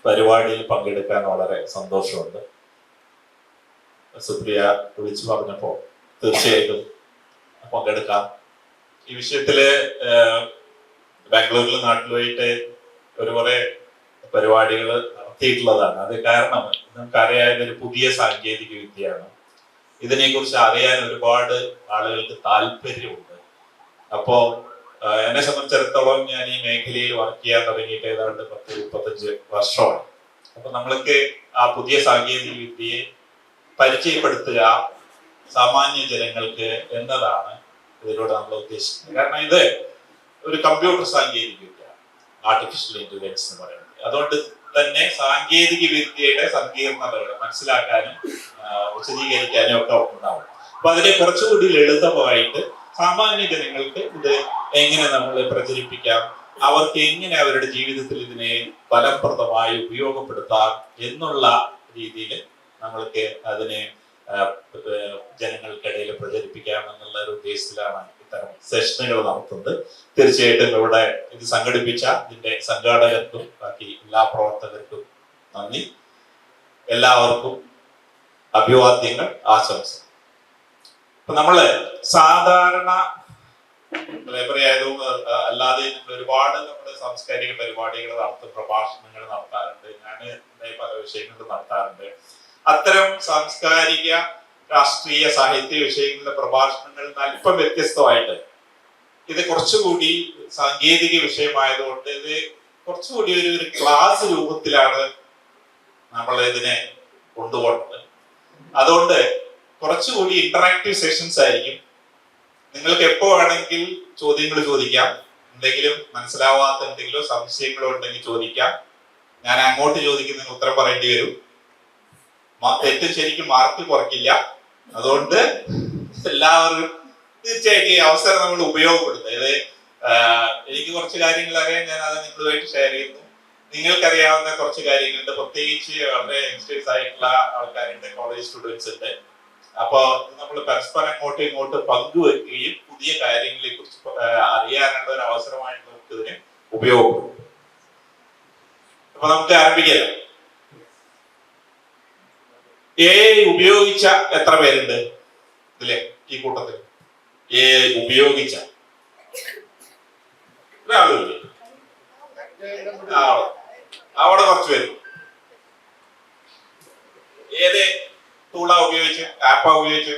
പരിപാടിയിൽ പങ്കെടുക്കാൻ വളരെ സന്തോഷമുണ്ട്. സുപ്രിയ വിളിച്ചു പറഞ്ഞപ്പോ തീർച്ചയായിട്ടും പങ്കെടുക്കാം. ഈ വിഷയത്തില് ബാംഗ്ലൂരിൽ നാട്ടിലുമായിട്ട് കുറെ പരിപാടികൾ നടത്തിയിട്ടുള്ളതാണ്. അത് കാരണം നമുക്കറിയാവുന്ന ഒരു പുതിയ സാങ്കേതിക വിദ്യയാണ്. ഇതിനെക്കുറിച്ച് അറിയാൻ ഒരുപാട് ആളുകൾക്ക് താല്പര്യമുണ്ട്. അപ്പോ എന്നെ സംബന്ധിച്ചിടത്തോളം ഞാൻ ഈ മേഖലയിൽ വർക്ക് ചെയ്യാൻ തുടങ്ങിയിട്ട് ഏതാണ്ട് 10-35 വർഷമാണ്. അപ്പൊ നമ്മൾക്ക് ആ പുതിയ സാങ്കേതിക വിദ്യയെ പരിചയപ്പെടുത്തുക സാമാന്യ ജനങ്ങൾക്ക് എന്നതാണ് ഇതിലൂടെ നമ്മൾ ഉദ്ദേശിക്കുന്നത്. കാരണം ഇത് ഒരു കമ്പ്യൂട്ടർ സാങ്കേതിക വിദ്യ, ആർട്ടിഫിഷ്യൽ ഇന്റലിജൻസ് എന്ന് പറയുന്നത്. അതുകൊണ്ട് തന്നെ സാങ്കേതിക വിദ്യയുടെ സങ്കീർണതകൾ മനസ്സിലാക്കാനും വിശദീകരിക്കാനും ഒക്കെ ഉണ്ടാവും. അപ്പൊ അതിനെ കുറച്ചുകൂടി ലളിതമായിട്ട് സാമാന്യ ജനങ്ങൾക്ക് ഇത് എങ്ങനെ നമ്മൾ പ്രചരിപ്പിക്കാം, അവർക്ക് എങ്ങനെ അവരുടെ ജീവിതത്തിൽ ഇതിനെ ഫലപ്രദമായി ഉപയോഗപ്പെടുത്താം എന്നുള്ള രീതിയിൽ നമ്മൾക്ക് അതിനെ ജനങ്ങൾക്കിടയിൽ പ്രചരിപ്പിക്കാം എന്നുള്ള ഒരു ഉദ്ദേശത്തിലാണ് ഇത്തരം സെഷനുകൾ നടത്തുന്നത്. തീർച്ചയായിട്ടും ഇവിടെ ഇത് സംഘടിപ്പിച്ച ഇതിന്റെ സംഘാടകർക്കും ബാക്കി എല്ലാ പ്രവർത്തകർക്കും നന്ദി. എല്ലാവർക്കും അഭിവാദ്യങ്ങൾ, ആശംസ. ഇപ്പൊ നമ്മള് സാധാരണ ലൈബ്രറി ആയതുകൊണ്ട് അല്ലാതെ ഒരുപാട് നമ്മുടെ സാംസ്കാരിക പരിപാടികൾ നടത്തും, പ്രഭാഷണങ്ങൾ നടത്താറുണ്ട്. ഞാൻ പല വിഷയങ്ങളും നടത്താറുണ്ട്. അത്തരം സാംസ്കാരിക, രാഷ്ട്രീയ, സാഹിത്യ വിഷയങ്ങളിലെ പ്രഭാഷണങ്ങളിൽ നിന്ന് അല്പം വ്യത്യസ്തമായിട്ട് ഇത് കുറച്ചുകൂടി സാങ്കേതിക വിഷയമായതുകൊണ്ട് ഇത് കുറച്ചുകൂടി ഒരു ക്ലാസ് രൂപത്തിലാണ് നമ്മൾ ഇതിനെ കൊണ്ടുപോകുന്നത്. അതുകൊണ്ട് കുറച്ചുകൂടി ഇന്ററാക്റ്റീവ് സെഷൻസ് ആയിരിക്കും. നിങ്ങൾക്ക് എപ്പോ വേണമെങ്കിൽ ചോദ്യങ്ങൾ ചോദിക്കാം. എന്തെങ്കിലും മനസ്സിലാവാത്ത എന്തെങ്കിലും സംശയങ്ങളോ ഉണ്ടെങ്കിൽ ചോദിക്കാം. ഞാൻ അങ്ങോട്ട് ചോദിക്കുന്നതിന് ഉത്തരം പറയേണ്ടി വരും. തെറ്റും ശരിക്കും മാർക്ക് കുറയ്ക്കില്ല. അതുകൊണ്ട് എല്ലാവരും തീർച്ചയായിട്ടും ഈ അവസരം നമ്മൾ ഉപയോഗപ്പെടുത്തും. അതായത് എനിക്ക് കുറച്ച് കാര്യങ്ങൾ അറിയാൻ ഞാൻ അത് നിങ്ങളുമായിട്ട് ഷെയർ ചെയ്യുന്നു. നിങ്ങൾക്കറിയാവുന്ന കുറച്ച് കാര്യങ്ങളുണ്ട്. പ്രത്യേകിച്ച് വളരെ യങ്സ്റ്റേഴ്സ് ആയിട്ടുള്ള ആൾക്കാരുണ്ട്, കോളേജ് സ്റ്റുഡൻസ് ഉണ്ട്. അപ്പൊ നമ്മൾ പരസ്പരം അങ്ങോട്ടും ഇങ്ങോട്ടും പങ്കുവെക്കുകയും പുതിയ കാര്യങ്ങളെ കുറിച്ച് അറിയാനുള്ള ഒരു അവസരമായിട്ട് നമുക്ക് ഇതിനെ ഉപയോഗപ്പെടും. അപ്പൊ നമുക്ക് ആരംഭിക്കാം. AI ഉപയോഗിച്ച എത്ര പേരുണ്ട് ഇതിലെ ഈ കൂട്ടത്തിൽ? AI ഉപയോഗിച്ച ഒരാളില്ലേ? അവിടെ കുറച്ച് പേര്. ഏത് ടൂളാ ഉപയോഗിച്ച്? ആപ്പാ ഉപയോഗിച്ച്?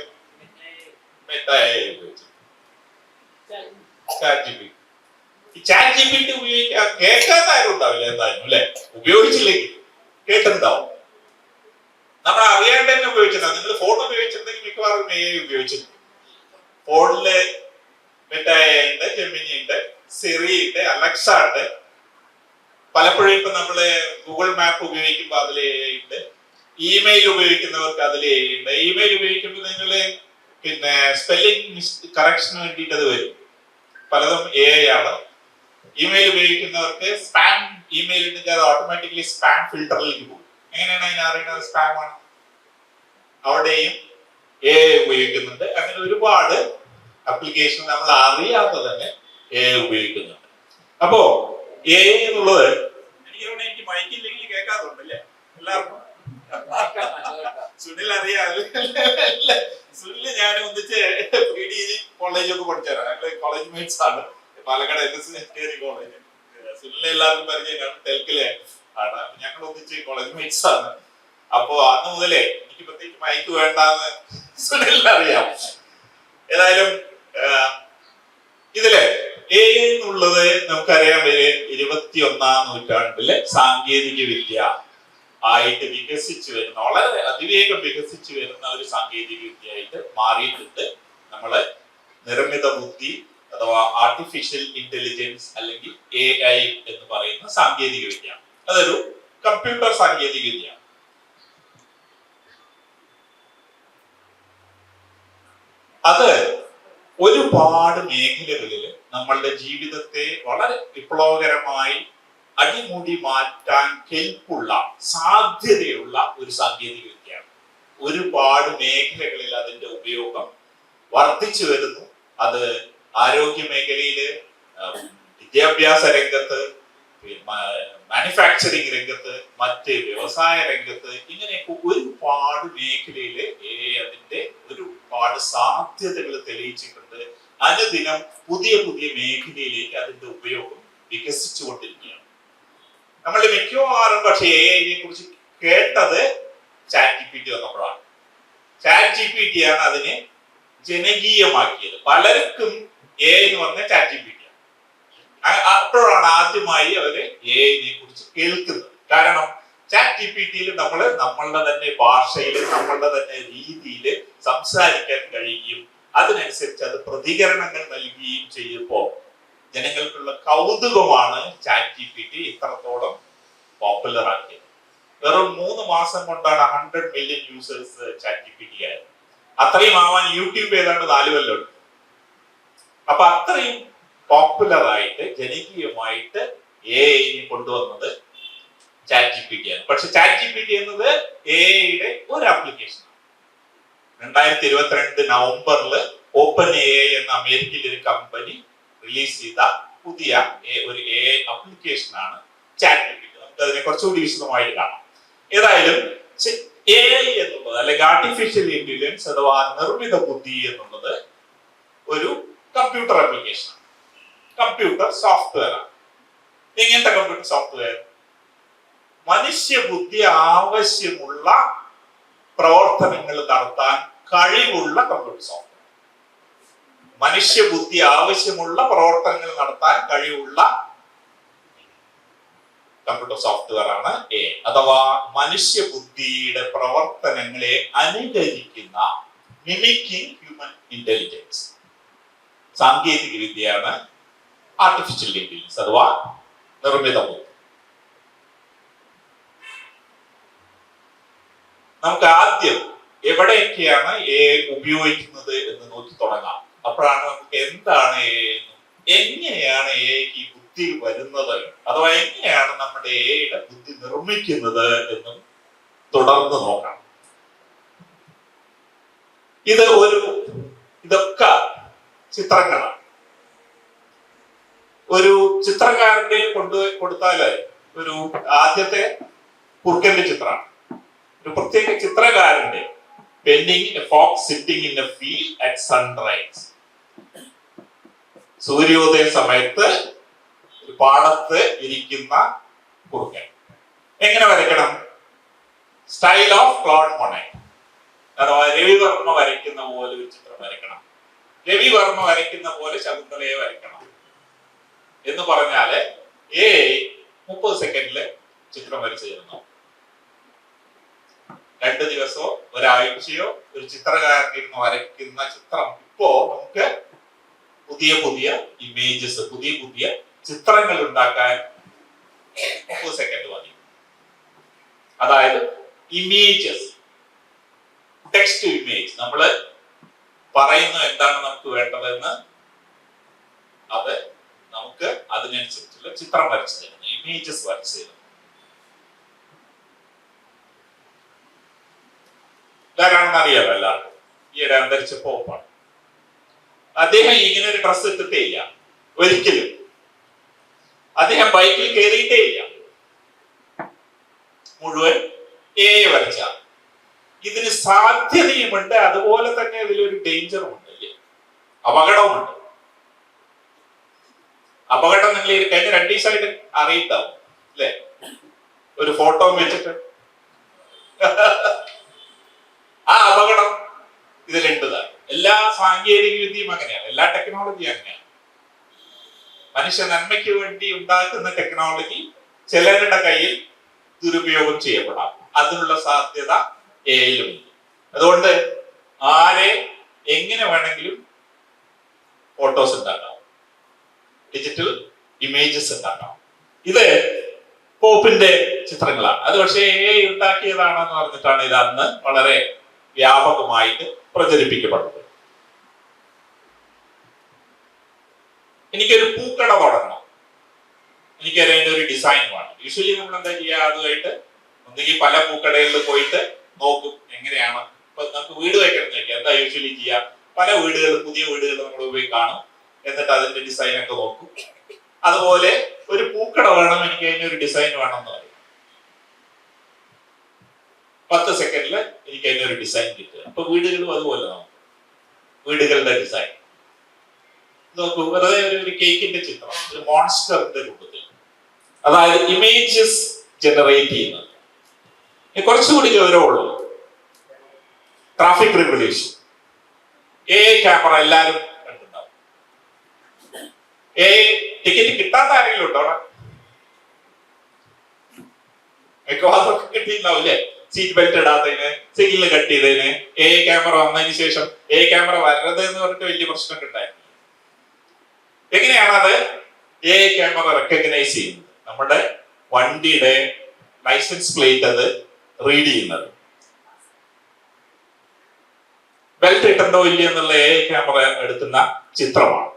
ചാറ്റ് GPT ഉപയോഗിക്കാൻ കേൾക്കാത്ത ആരും ഉണ്ടാവില്ല എന്തായാലും, അല്ലെ? ഉപയോഗിച്ചില്ലെങ്കിൽ കേട്ടിട്ടുണ്ടാവും. നമ്മൾ അറിയാണ്ട് തന്നെ ഉപയോഗിച്ചിട്ടുണ്ടാവും. നിങ്ങൾ ഫോൺ ഉപയോഗിച്ചിട്ടുണ്ടെങ്കിൽ മിക്കവാറും AI ഉപയോഗിച്ചിട്ടുണ്ട്. ഫോണില് ഉണ്ട്, ജെമിനി ഉണ്ട്, സിറി ഉണ്ട്, അലക്സ ഉണ്ട്. പലപ്പോഴും ഇപ്പൊ നമ്മള് ഗൂഗിൾ മാപ്പ് ഉപയോഗിക്കുമ്പോൾ അതിൽ AI ഉണ്ട്. ഇമെയിൽ ഉപയോഗിക്കുന്നവർക്ക് അതിൽ AI ഉണ്ട്. ഇമെയിൽ ഉപയോഗിക്കുമ്പോൾ നിങ്ങള് സ്പെല്ലിംഗ് കറക്ഷന് വേണ്ടിയിട്ട് അത് വരും. പലതും AI ആണ്. ഇമെയിൽ ഉപയോഗിക്കുന്നവർക്ക് സ്പാം ഇമെയിൽ ഉണ്ടെങ്കിൽ അത് ഓട്ടോമാറ്റിക്കലി സ്പാം ഫിൽട്ടറിലേക്ക് പോകും. എങ്ങനെയാണ് അതിനെ അറിയുന്നത് സ്പാം ആണ്? അവിടെയും AI ഉപയോഗിക്കുന്നുണ്ട്. അങ്ങനെ ഒരുപാട് ആപ്ലിക്കേഷൻ നമ്മൾ അറിയാതെ തന്നെ AI ഉപയോഗിക്കുന്നുണ്ട്. അപ്പോ AI എന്നുള്ളത് എനിക്ക് മൈക്കില്ലെങ്കിൽ കേൾക്കാറുണ്ടല്ലേ എല്ലാവർക്കും? സുനിൽ അറിയാം. സുനില് ഞാൻ ഒന്നിച്ച് PDG കോളേജൊക്കെ പഠിച്ചതാണ്. കോളേജ് മേറ്റ്സ് ആണ്. Palakkad NS college. സുനിലെ എല്ലാവർക്കും പരിചയം, തെൽക്കിലെ ആണ്. ഞങ്ങൾ ഒന്നിച്ച് കോളേജ് മേറ്റ്സ് ആണ്. അപ്പോ അന്ന് മുതലേ എനിക്ക് പ്രത്യേകിച്ച് മൈക്ക് വേണ്ടാന്ന് സുനിലിന് അറിയാം. ഏതായാലും ഇതില് AI എന്നുള്ളത് നമുക്കറിയാം 21ാം നൂറ്റാണ്ടിലെ സാങ്കേതിക വിദ്യ ആയിട്ട് വികസിച്ചു വരുന്ന, വളരെ അതിവേഗം വികസിച്ചു വരുന്ന ഒരു സാങ്കേതിക വിദ്യയായിട്ട് മാറിയിട്ടുണ്ട്. നമ്മള് നിർമ്മിത ബുദ്ധി അഥവാ ആർട്ടിഫിഷ്യൽ ഇന്റലിജൻസ് അല്ലെങ്കിൽ AI എന്ന് പറയുന്ന സാങ്കേതിക വിദ്യ. അതൊരു കമ്പ്യൂട്ടർ സാങ്കേതിക വിദ്യ. അത് ഒരുപാട് മേഖലകളിൽ നമ്മളുടെ ജീവിതത്തെ വളരെ വിപ്ലവകരമായി അടിമുടി മാറ്റാൻ കെൽപ്പുള്ള, സാധ്യതയുള്ള ഒരു സാങ്കേതിക വിദ്യയാണ്. ഒരുപാട് മേഖലകളിൽ അതിന്റെ ഉപയോഗം വർദ്ധിച്ചു വരുന്നു. അത് ആരോഗ്യ മേഖലയില്, വിദ്യാഭ്യാസ രംഗത്ത്, മാനുഫാക്ചറിങ് രംഗത്ത്, മറ്റ് വ്യവസായ രംഗത്ത്, ഇങ്ങനെയൊക്കെ ഒരുപാട് മേഖലയില് അതിന്റെ ഒരുപാട് സാധ്യതകൾ തെളിയിച്ചിട്ടുണ്ട്. അനുദിനം പുതിയ പുതിയ മേഖലയിലേക്ക് അതിന്റെ ഉപയോഗം വികസിച്ചുകൊണ്ടിരിക്കുകയാണ്. നമ്മൾ മിക്കവാറും പക്ഷേ AI കുറിച്ച് കേട്ടത് ChatGPT വന്നപ്പോഴാണ്. ChatGPT ആണ് അതിനെ ജനകീയമാക്കിയത്. പലർക്കും AI എന്ന് പറഞ്ഞ ChatGPT അപ്പോഴാണ് ആദ്യമായി അവര് AI കുറിച്ച് കേൾക്കുന്നത്. കാരണം ChatGPT നമ്മളുടെ തന്നെ ഭാഷയിൽ, നമ്മളുടെ തന്നെ രീതിയിൽ സംസാരിക്കാൻ കഴിയുകയും അതിനനുസരിച്ച് അത് പ്രതികരണങ്ങൾ നൽകുകയും ചെയ്യുമ്പോൾ ജനങ്ങൾക്കുള്ള കൗതുകമാണ് ChatGPT ഇത്രത്തോളം പോപ്പുലർ ആക്കിയത്. വെറും 3 മാസം കൊണ്ടാണ് 100 മില്യൺ യൂസേഴ്സ് ChatGPT ആയത്. അത്രയും ആവാൻ യൂട്യൂബ് ഏതാണ്ട് 4 കൊല്ലമുണ്ട്. അപ്പൊ അത്രയും പോപ്പുലർ ആയിട്ട് ജനകീയമായിട്ട് AI കൊണ്ടുവന്നത് ChatGPT ആണ്. പക്ഷെ ChatGPT എന്നത് AI ഒരു ആപ്ലിക്കേഷൻ. 2022 നവംബറിൽ OpenAI എന്ന അമേരിക്കയിലെ ഒരു കമ്പനി റിലീസ് ചെയ്ത പുതിയ ഒരു AI ആപ്ലിക്കേഷൻ ആണ് ChatGPT. നമുക്ക് അതിനെ കുറച്ചുകൂടി വിശദമായിട്ട് കാണാം. ഏതായാലും AI എന്നുള്ളത് അല്ലെങ്കിൽ ആർട്ടിഫിഷ്യൽ ഇന്റലിജൻസ് അഥവാ നിർമ്മിത ബുദ്ധി എന്നുള്ളത് ഒരു കമ്പ്യൂട്ടർ ആപ്ലിക്കേഷൻ ആണ്, കമ്പ്യൂട്ടർ സോഫ്റ്റ്വെയർ ആണ്. എങ്ങനത്തെ കമ്പ്യൂട്ടർ സോഫ്റ്റ്വെയർ? മനുഷ്യ ബുദ്ധി ആവശ്യമുള്ള പ്രവർത്തനങ്ങൾ നടത്താൻ കഴിവുള്ള കമ്പ്യൂട്ടർ സോഫ്റ്റ്വെയർ. മനുഷ്യ ബുദ്ധി ആവശ്യമുള്ള പ്രവർത്തനങ്ങൾ നടത്താൻ കഴിവുള്ള കമ്പ്യൂട്ടർ സോഫ്റ്റ്വെയർ ആണ് AI. അഥവാ മനുഷ്യ ബുദ്ധിയുടെ പ്രവർത്തനങ്ങളെ അനുകരിക്കുന്ന മിമിക്കിംഗ് ഹ്യൂമൻ ഇന്റലിജൻസ് സാങ്കേതിക വിദ്യയാണ് ആർട്ടിഫിഷ്യൽ ഇന്റലിജൻസ് അഥവാ നിർമ്മിത ബുദ്ധി. നമുക്ക് ആദ്യം എവിടെയൊക്കെയാണ് AI ഉപയോഗിക്കുന്നത് എന്ന് നോക്കി തുടങ്ങാം. അപ്പോഴാണ് നമുക്ക് എന്താണ് AI എന്നും എങ്ങനെയാണ് AI ബുദ്ധി വരുന്നത് അഥവാ എങ്ങനെയാണ് നമ്മുടെ AI ബുദ്ധി നിർമ്മിക്കുന്നത് എന്നും തുടർന്ന് നോക്കാം. ഇതൊക്കെ ചിത്രങ്ങളാണ്. ഒരു ചിത്രകാരന്റെ കൊടുത്താല് ഒരു ആദ്യത്തെ കുറുക്കന്റെ ചിത്രമാണ്. ഒരു പ്രത്യേക ചിത്രകാരന്റെ painting a fox sitting in a field at sunrise. സൂര്യോദയ സമയത്ത് ഒരു പാടത്ത് ഇരിക്കുന്ന കുറുക്കൻ. എങ്ങനെ വരയ്ക്കണം? സ്റ്റൈൽ ഓഫ് ക്ലോഡ് മോണെ അഥവാ രവിവർമ്മ വരയ്ക്കുന്ന പോലെ ഒരു ചിത്രം വരയ്ക്കണം. രവിവർമ്മ വരയ്ക്കുന്ന പോലെ ശകുന്തളയെ വരയ്ക്കണം എന്ന് പറഞ്ഞാല് AI 30 സെക്കൻഡില് ചിത്രം വരച്ചു തരുന്നു. 2 ദിവസമോ ഒരാഴ്ചയോ ഒരു ചിത്രകാരൻ ഇരുന്ന് വരയ്ക്കുന്ന ചിത്രം ഇപ്പോ നമുക്ക് പുതിയ പുതിയ ഇമേജസ്, പുതിയ പുതിയ ചിത്രങ്ങൾ ഉണ്ടാക്കാൻ 30 സെക്കൻഡ് മതി. അതായത് ഇമേജസ്, ടെക്സ്റ്റ് ടു ഇമേജ്, നമ്മൾ പറയുന്നു എന്താണ് നമുക്ക് വേണ്ടതെന്ന് അത് നമുക്ക് അതിനനുസരിച്ചുള്ള ചിത്രം വരച്ചു തരുന്നു, ഇമേജസ് വരച്ചു തരുന്നു. ഇതാരാണെന്ന് അറിയാലോ എല്ലാവർക്കും. ഈയിടെ അന്തരിച്ച പോപ്പാണ്. അദ്ദേഹം ഇങ്ങനെ ഒരു ഡ്രസ് ഇട്ടിട്ടേ ഇല്ല ഒരിക്കലും. അദ്ദേഹം ബൈക്കിൽ കയറിയിട്ടേ ഇല്ല. മുഴുവൻ AI വരച്ച. ഇതിന് സാധ്യതയുമുണ്ട്, അതുപോലെ തന്നെ ഇതിലൊരു ഡേഞ്ചറുമുണ്ട്, അപകടവുമുണ്ട്. അപകടം നിങ്ങൾ കഴിഞ്ഞ 2 ദിവസമായിട്ട് അറിയിണ്ടാവും അല്ലെ? ഒരു ഫോട്ടോ വെച്ചിട്ട് ആ അപകടം ഇതിലുണ്ട്. എല്ലാ സാങ്കേതിക വിദ്യയും അങ്ങനെയാണ്, എല്ലാ ടെക്നോളജിയും അങ്ങനെയാണ്. മനുഷ്യ നന്മയ്ക്ക് വേണ്ടി ഉണ്ടാക്കുന്ന ടെക്നോളജി ചിലരുടെ കയ്യിൽ ദുരുപയോഗം ചെയ്യപ്പെടാം. അതിനുള്ള സാധ്യത AI-യിലുണ്ട്. അതുകൊണ്ട് ആരെ എങ്ങനെ വേണമെങ്കിലും ഫോട്ടോസ് ഉണ്ടാക്കാം, ഡിജിറ്റൽ ഇമേജസ് ഉണ്ടാക്കാം. ഇത് പോപ്പിന്റെ ചിത്രങ്ങളാണ്. അത് പക്ഷേ AI ഉണ്ടാക്കിയതാണെന്ന് പറഞ്ഞിട്ടാണ് ഇത് അന്ന് വളരെ വ്യാപകമായിട്ട് പ്രചരിപ്പിക്കപ്പെട്ടത്. എനിക്കൊരു പൂക്കട തുടങ്ങണം, എനിക്ക് അതിന്റെ ഒരു ഡിസൈൻ വേണം. യൂഷ്വലി നമ്മൾ എന്താ ചെയ്യുക? അതുമായിട്ട് ഒന്നുകിൽ പല പൂക്കടകളിൽ പോയിട്ട് നോക്കും എങ്ങനെയാണ്. ഇപ്പൊ നമുക്ക് വീട് വയ്ക്കണം നോക്കിയാൽ എന്താ യൂഷ്വലി ചെയ്യുക? പല വീടുകൾ, പുതിയ വീടുകൾ നമ്മൾ പോയി കാണും, എന്നിട്ട് അതിന്റെ ഡിസൈൻ ഒക്കെ നോക്കും. അതുപോലെ ഒരു പൂക്കട വേണം, എനിക്ക് അതിനൊരു ഡിസൈൻ വേണം എന്ന് പറയും. 10 സെക്കൻഡിൽ എനിക്ക് അതിനൊരു ഡിസൈൻ കിട്ടുക. അപ്പൊ വീടുകളും അതുപോലെ നമുക്ക് വീടുകളുടെ ഡിസൈൻ നോക്കൂ. വെറുതെ ഒരു കേക്കിന്റെ ചിത്രം, ഒരു മോൺസ്റ്ററിന്റെ രൂപത്തിൽ, അതായത് ഇമേജസ് ജനറേറ്റ് ചെയ്യുന്നത്. കുറച്ചുകൂടി ഗൗരവമുള്ളൂ ട്രാഫിക് റെഗുലേഷൻ. ക്യാമറ എല്ലാവരും കണ്ടിട്ടുണ്ടാവും. ടിക്കറ്റ് കിട്ടാത്ത ആരെങ്കിലും ഉണ്ടോ അവിടെ? മിക്കവാറും കിട്ടിയിട്ടുണ്ടാവില്ലേ? സീറ്റ് ബെൽറ്റ് ഇടാത്തതിന്, സിഗ്നൽ കട്ട് ചെയ്തതിന്. ക്യാമറ വന്നതിന് ശേഷം ക്യാമറ വരരുത് എന്ന് പറഞ്ഞിട്ട് വലിയ പ്രശ്നം ഉണ്ടായിരുന്നു. എങ്ങനെയാണ് അത് ക്യാമറ റെക്കഗ്നൈസ് ചെയ്യുന്നത്? നമ്മുടെ വണ്ടിയുടെ ലൈസൻസ് പ്ലേറ്റ് അത് റീഡ് ചെയ്യുന്നത്. ബെൽറ്റ് ഇട്ടുണ്ടോ ഇല്ല എന്നുള്ള ക്യാമറ എടുക്കുന്ന ചിത്രമാണ്.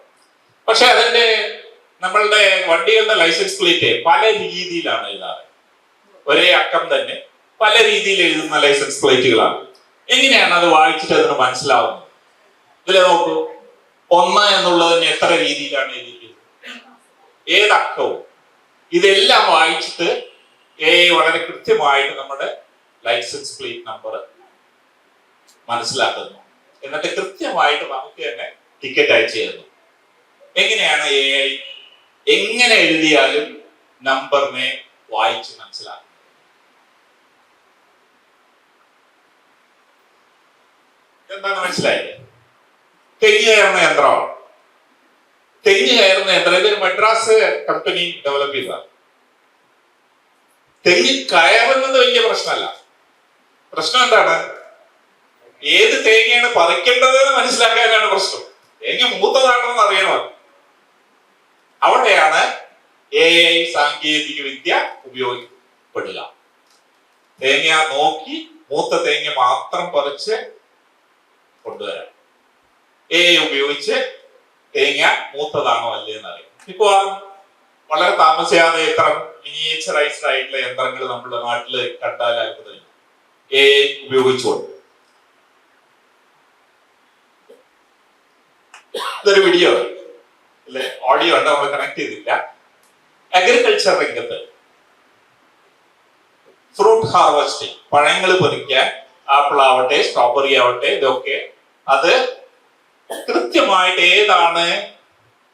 പക്ഷെ അതിന്റെ നമ്മളുടെ വണ്ടികളുടെ ലൈസൻസ് പ്ലേറ്റ് പല രീതിയിലാണ് എഴുതാറ്. ഒരേ അക്കം തന്നെ പല രീതിയിൽ എഴുതുന്ന ലൈസൻസ് പ്ലേറ്റുകളാണ്. എങ്ങനെയാണ് അത് വായിച്ചിട്ട് അതിന് മനസ്സിലാവുന്നത്? ഇതിലെ നോക്കൂ, 1 എന്നുള്ളതിന് എത്ര രീതിയിലാണ് എഴുതിയിരിക്കുന്നത്, ഏതക്കവും. ഇതെല്ലാം വായിച്ചിട്ട് വളരെ കൃത്യമായിട്ട് നമ്മുടെ ലൈസൻസ് പ്ലേറ്റ് നമ്പർ മനസ്സിലാക്കുന്നു. എന്നിട്ട് കൃത്യമായിട്ട് നമുക്ക് തന്നെ ടിക്കറ്റ് അയച്ചു തരുന്നു. എങ്ങനെയാണ് AI എങ്ങനെ എഴുതിയാലും നമ്പറിനെ വായിച്ച് മനസ്സിലാക്കുന്നത്? എന്താണ് മനസ്സിലായത്? തെങ്ങ് കയറുന്ന യന്ത്രമാണ്. തെങ്ങ് കയറുന്ന യന്ത്രം ഇതൊരു മദ്രാസ് കമ്പനി ഡെവലപ്പ് ചെയ്തതാണ്. തെങ്ങ് കയറുന്നത് വലിയ പ്രശ്നമല്ല. പ്രശ്നം എന്താണ്? ഏത് തേങ്ങയാണ് പറിക്കേണ്ടതെന്ന് മനസ്സിലാക്കാനാണ് പ്രശ്നം. തേങ്ങ മൂത്തതാണെന്ന് അറിയണം. അവിടെയാണ് AI സാങ്കേതിക വിദ്യ ഉപയോഗിക്കപ്പെടുക. തേങ്ങ നോക്കി മൂത്ത തേങ്ങ മാത്രം പറിച്ച് കൊണ്ടുവരാം. AI ഉപയോഗിച്ച് തേങ്ങ മൂത്തതാണോ അല്ലേ എന്നറിയാം. ഇപ്പൊ വളരെ താമസിയാതെ ഇത്തരം മിനിയേച്ചറൈസ്ഡ് ആയിട്ടുള്ള യന്ത്രങ്ങൾ നമ്മുടെ നാട്ടില് കണ്ടാൽ അത്ഭുതമില്ല. AI ഉപയോഗിച്ചുകൊണ്ട് ഇതൊരു വീഡിയോ അല്ലെ, ഓഡിയോ ഉണ്ട്, നമ്മൾ കണക്ട് ചെയ്തില്ല. അഗ്രികൾച്ചർ രംഗത്ത് ഫ്രൂട്ട് ഹാർവെസ്റ്റിംഗ്, പഴങ്ങൾ പൊരിക്കാൻ, ആപ്പിൾ ആവട്ടെ സ്ട്രോബെറി ആവട്ടെ, ഇതൊക്കെ അത് കൃത്യമായിട്ട് ഏതാണ്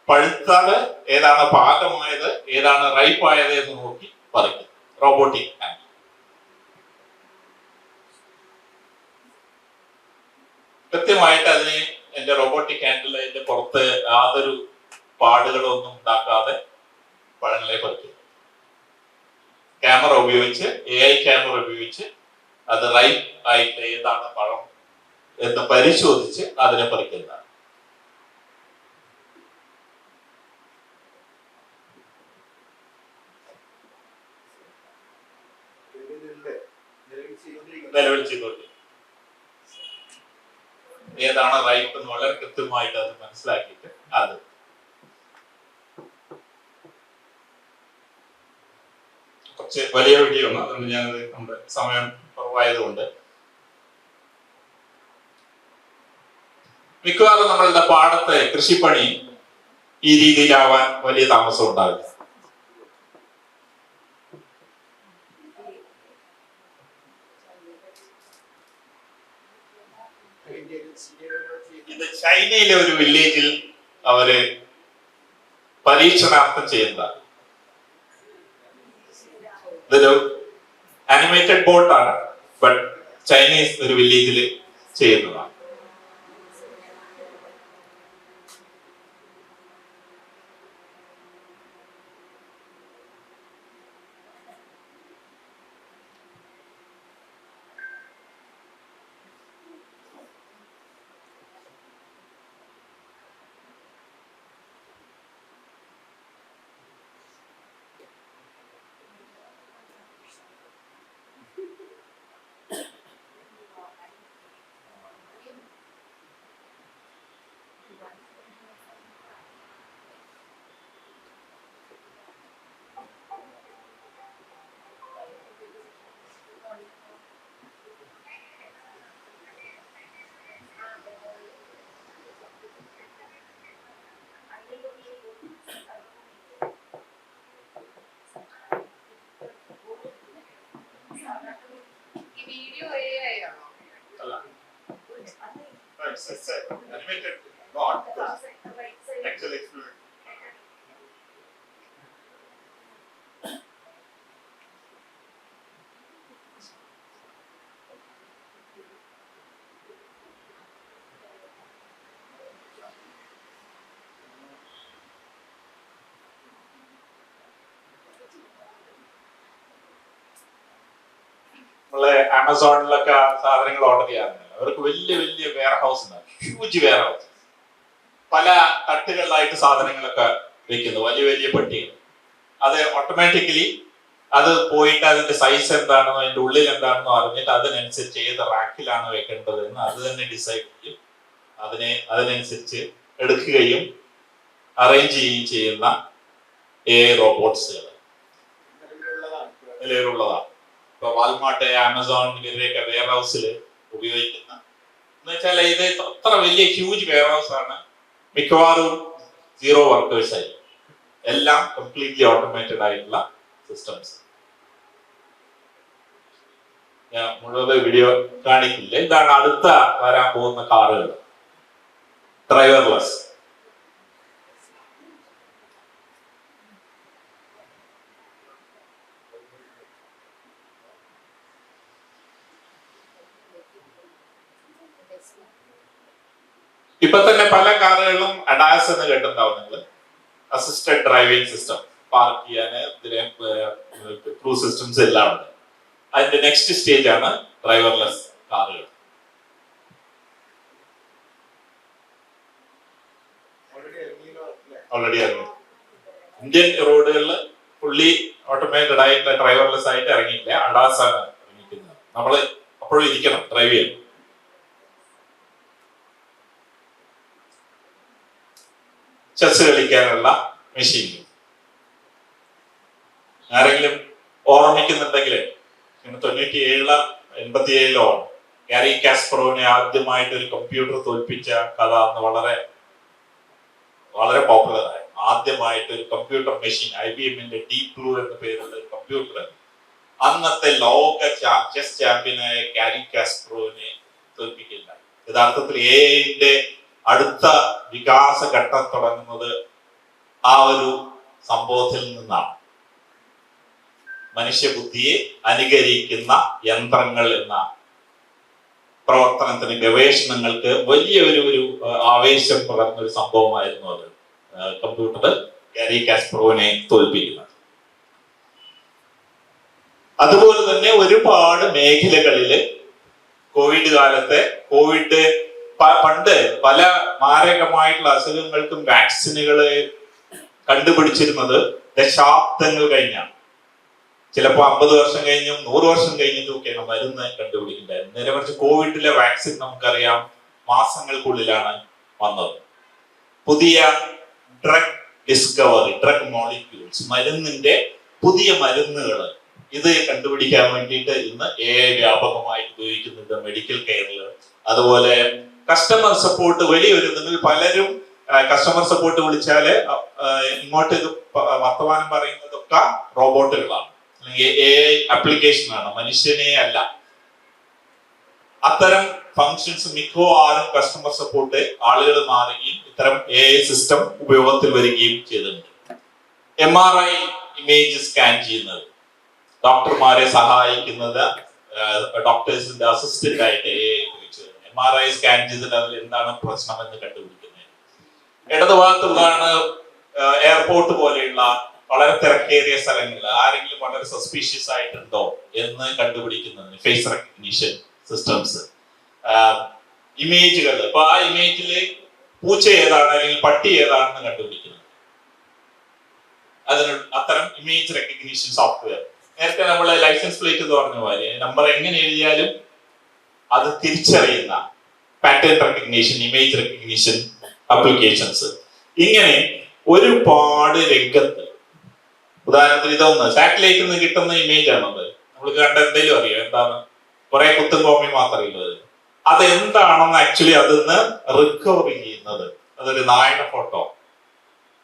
പഴുത്തത്, ഏതാണ് പാകമായത്, ഏതാണ് റൈപ്പായത് എന്ന് നോക്കി പറിക്കും. Robotic hand. കൃത്യമായിട്ട് അതിന് എന്റെ റോബോട്ടിക് ഹാൻഡിൽ അതിന്റെ പുറത്ത് യാതൊരു പാടുകളൊന്നും ഉണ്ടാക്കാതെ പഴങ്ങളെ പറിക്കും. ക്യാമറ ഉപയോഗിച്ച്, AI ക്യാമറ ഉപയോഗിച്ച് അത് റൈപ്പ് ആയിട്ട് ഏതാണ് പഴം എന്ന് പരിശോധിച്ച് അതിനെ പറിക്കുന്നതാണ്. നിലവിൽ ചെയ്തോട്ടെ ഏതാണ് റൈപ്പ് എന്ന് വളരെ കൃത്യമായിട്ട് അത് മനസ്സിലാക്കിയിട്ട് അത് കുറച്ച് വലിയ വീഡിയോ ആണ്. അതുകൊണ്ട് ഞാനത് നമ്മുടെ സമയം കുറവായതുകൊണ്ട് മിക്കവാറും നമ്മളുടെ പാടത്തെ കൃഷിപ്പണി ഈ രീതിയിലാവാൻ വലിയ താമസം ഉണ്ടാവില്ല. ഇത് ചൈനയിലെ ഒരു വില്ലേജിൽ അവര് പരീക്ഷണാർത്ഥം ചെയ്യുന്നതാണ്. ഇതൊരു ആനിമേറ്റഡ് ബോട്ടാണ്, ബട്ട് ചൈനീസ് ഒരു വില്ലേജിൽ ചെയ്യുന്നതാണ്. നമ്മളെ ആമസോണിലൊക്കെ സാധനങ്ങൾ ഓർഡർ ചെയ്യാറുണ്ടല്ലോ, അവർക്ക് വലിയ വലിയ വെയർ ഹൗസ് ഉണ്ടാവും, ഹ്യൂജ് വെയർ ഹൗസ്, പല തട്ടുകളിലായിട്ട് സാധനങ്ങളൊക്കെ വെക്കുന്നു, വലിയ വലിയ പെട്ടികൾ. അത് ഓട്ടോമാറ്റിക്കലി അത് പോയിട്ട് അതിന്റെ സൈസ് എന്താണെന്നോ അതിന്റെ ഉള്ളിൽ എന്താണെന്നോ അറിഞ്ഞിട്ട് അതിനനുസരിച്ച് ഏത് റാക്കിലാണ് വെക്കേണ്ടത് എന്ന് അത് തന്നെ ഡിസൈഡ് ചെയ്യും. അതിനനുസരിച്ച് എടുക്കുകയും അറേഞ്ച് ചെയ്യുകയും ചെയ്യുന്ന റോബോട്ട്സുകൾ നിലവിലുള്ളതാണ്. ഇപ്പൊ വാൾമാർട്ട്, ആമസോൺ ഇവരുടെയൊക്കെ വെയർ ഹൗസിൽ ഉപയോഗിക്കുന്ന എന്ന് വെച്ചാൽ ഇത് അത്ര വലിയ ഹ്യൂജ് വെയർ ഹൗസ് ആണ്. മിക്കവാറും 0 വർക്കേഴ്സ് ആയി, എല്ലാം കംപ്ലീറ്റ്ലി ഓട്ടോമേറ്റഡ് ആയിട്ടുള്ള സിസ്റ്റംസ്. ഞാൻ മുഴുവൻ വീഡിയോ കാണിക്കില്ല. ഇതാണ് അടുത്ത വരാൻ പോകുന്ന കാറുകൾ, ഡ്രൈവർലെസ്. ഇപ്പൊ തന്നെ പല കാറുകളിലും അഡാസ് എന്ന് കേട്ടിട്ടുണ്ടാവും നിങ്ങൾ, അസിസ്റ്റഡ് ഡ്രൈവിംഗ് സിസ്റ്റം. പാർക്ക് ചെയ്യാന് ഇതിലെ ക്രൂസ് സിസ്റ്റംസ് എല്ലാം ഉണ്ട്. അതിന്റെ നെക്സ്റ്റ് സ്റ്റേജ് ആണ് ഡ്രൈവർലെസ് കാറുകൾ. ഓൾറെഡി ഇറങ്ങി ഇന്ത്യൻ റോഡുകളിൽ ഫുള്ളി ഓട്ടോമേറ്റഡ് ആയിട്ട് ഡ്രൈവർലെസ് ആയിട്ട് ഇറങ്ങിയില്ല, അഡാസ് ആണ് ഇറങ്ങിയിരിക്കുന്നത്. നമ്മൾ അപ്പോഴും ഇരിക്കണം ഡ്രൈവ് ചെയ്യണം. ചെസ് കളിക്കാനുള്ള മെഷീൻ ആരെങ്കിലും ഓർമ്മിക്കുന്നുണ്ടെങ്കിൽ 87-87 ഗാരി കാസ്പറോവിനെ ആദ്യമായിട്ട് ഒരു കമ്പ്യൂട്ടർ തോൽപ്പിച്ച കഥ അന്ന് വളരെ വളരെ പോപ്പുലർ ആയി. ആദ്യമായിട്ട് ഒരു കമ്പ്യൂട്ടർ മെഷീൻ, IBMന്റെ ഡീപ് ബ്ലൂ എന്ന പേരുള്ള ഒരു കമ്പ്യൂട്ടർ അന്നത്തെ ലോക ചെസ് ചാമ്പ്യനായ ഗാരി കാസ്പറോവിനെ തോൽപ്പിക്കില്ല. യഥാർത്ഥത്തിൽ AI അടുത്ത വികാസ ഘട്ടം തുടങ്ങുന്നത് ആ ഒരു സംഭവത്തിൽ നിന്നാണ്. മനുഷ്യബുദ്ധിയെ അനുകരിക്കുന്ന യന്ത്രങ്ങൾ എന്ന പ്രവർത്തനത്തിന്, ഗവേഷണങ്ങൾക്ക് വലിയ ഒരു ആവേശം പകർന്ന ഒരു സംഭവമായിരുന്നു അത്. കമ്പ്യൂട്ടർ ഗാരി കാസ്പറോവിനെ തോൽപ്പിക്കുന്നത്. അതുപോലെ തന്നെ ഒരുപാട് മേഖലകളില് കോവിഡ് കാലത്തെ പണ്ട് പല മാരകമായിട്ടുള്ള അസുഖങ്ങൾക്കും വാക്സിനുകള് കണ്ടുപിടിച്ചിരുന്നത് ദശാബ്ദങ്ങൾ കഴിഞ്ഞാണ്. ചിലപ്പോൾ 50 വർഷം കഴിഞ്ഞും 100 വർഷം കഴിഞ്ഞിട്ടൊക്കെയാണ് മരുന്ന് കണ്ടുപിടിക്കുന്നത്. നേരെ മറിച്ച് കോവിഡിലെ വാക്സിൻ നമുക്കറിയാം മാസങ്ങൾക്കുള്ളിലാണ് വന്നത്. പുതിയ ഡ്രഗ് ഡിസ്കവറി, ഡ്രഗ് മോളിക്യൂൾസ്, മരുന്നിന്റെ പുതിയ മരുന്നുകൾ, ഇത് കണ്ടുപിടിക്കാൻ വേണ്ടിയിട്ട് ഇന്ന് AI വ്യാപകമായിട്ട് ഉപയോഗിക്കുന്നുണ്ട് മെഡിക്കൽ കെയറിൽ. അതുപോലെ കസ്റ്റമർ സപ്പോർട്ട് വലിയൊരു, നിങ്ങൾ പലരും കസ്റ്റമർ സപ്പോർട്ട് വിളിച്ചാല് ഇങ്ങോട്ട് വർത്തമാനം പറയുന്നതൊക്കെ റോബോട്ടുകളാണ്, അല്ലെങ്കിൽ AI ആപ്ലിക്കേഷൻ ആണ്, മനുഷ്യനെ അല്ല. അത്തരം ഫങ്ഷൻസ് മിക്കവാറും കസ്റ്റമർ സപ്പോർട്ട് ആളുകൾ മാറുകയും ഇത്തരം AI സിസ്റ്റം ഉപയോഗത്തിൽ വരികയും ചെയ്തിട്ടുണ്ട്. MRI ഇമേജ് സ്കാൻ ചെയ്യുന്നത്, ഡോക്ടർമാരെ സഹായിക്കുന്നത്, ഡോക്ടേഴ്സിന്റെ അസിസ്റ്റന്റ് ആയിട്ട് AI ഉപയോഗിച്ചത്. MRI സ്കാൻ ചെയ്തിട്ട് അതിൽ എന്താണ് പ്രശ്നം എന്ന് കണ്ടുപിടിക്കുന്നത്. ഇടതുഭാഗത്തുള്ളതാണ് എയർപോർട്ട് പോലെയുള്ള വളരെ തിരക്കേറിയ സ്ഥലങ്ങളിൽ ആരെങ്കിലും വളരെ സസ്പീഷ്യസ് ആയിട്ടുണ്ടോ എന്ന് കണ്ടുപിടിക്കുന്നതിന് ഫേസ് റെക്കഗ്നിഷൻ സിസ്റ്റംസ്. ഇമേജുകൾ, അപ്പൊ ആ ഇമേജില് പൂച്ച ഏതാണ് അല്ലെങ്കിൽ പട്ടി ഏതാണെന്ന് കണ്ടുപിടിക്കുന്നത്. അതിന് അത്തരം ഇമേജ് റെക്കഗ്നിഷൻ സോഫ്റ്റ്വെയർ. നേരത്തെ നമ്മളെ ലൈസൻസ് പ്ലേറ്റ് എന്ന് പറഞ്ഞ പോലെ നമ്പർ എങ്ങനെ എഴുതിയാലും അത് തിരിച്ചറിയുന്ന pattern recognition, image recognition applications. ഇങ്ങനെ ഒരുപാട് രംഗത്ത്, ഉദാഹരണത്തിന് ഇതൊന്ന് സാറ്റലൈറ്റിൽ നിന്ന് കിട്ടുന്ന ഇമേജ് ആണത്. നമ്മൾ കണ്ട എന്തെങ്കിലും അറിയോ എന്താണ്? കുറെ കുത്തും കോമി മാത്രമേ അതെന്താണെന്ന് ആക്ച്വലി അതിന്ന് റിക്കവർ ചെയ്യുന്നത്. അതൊരു നായയുടെ ഫോട്ടോ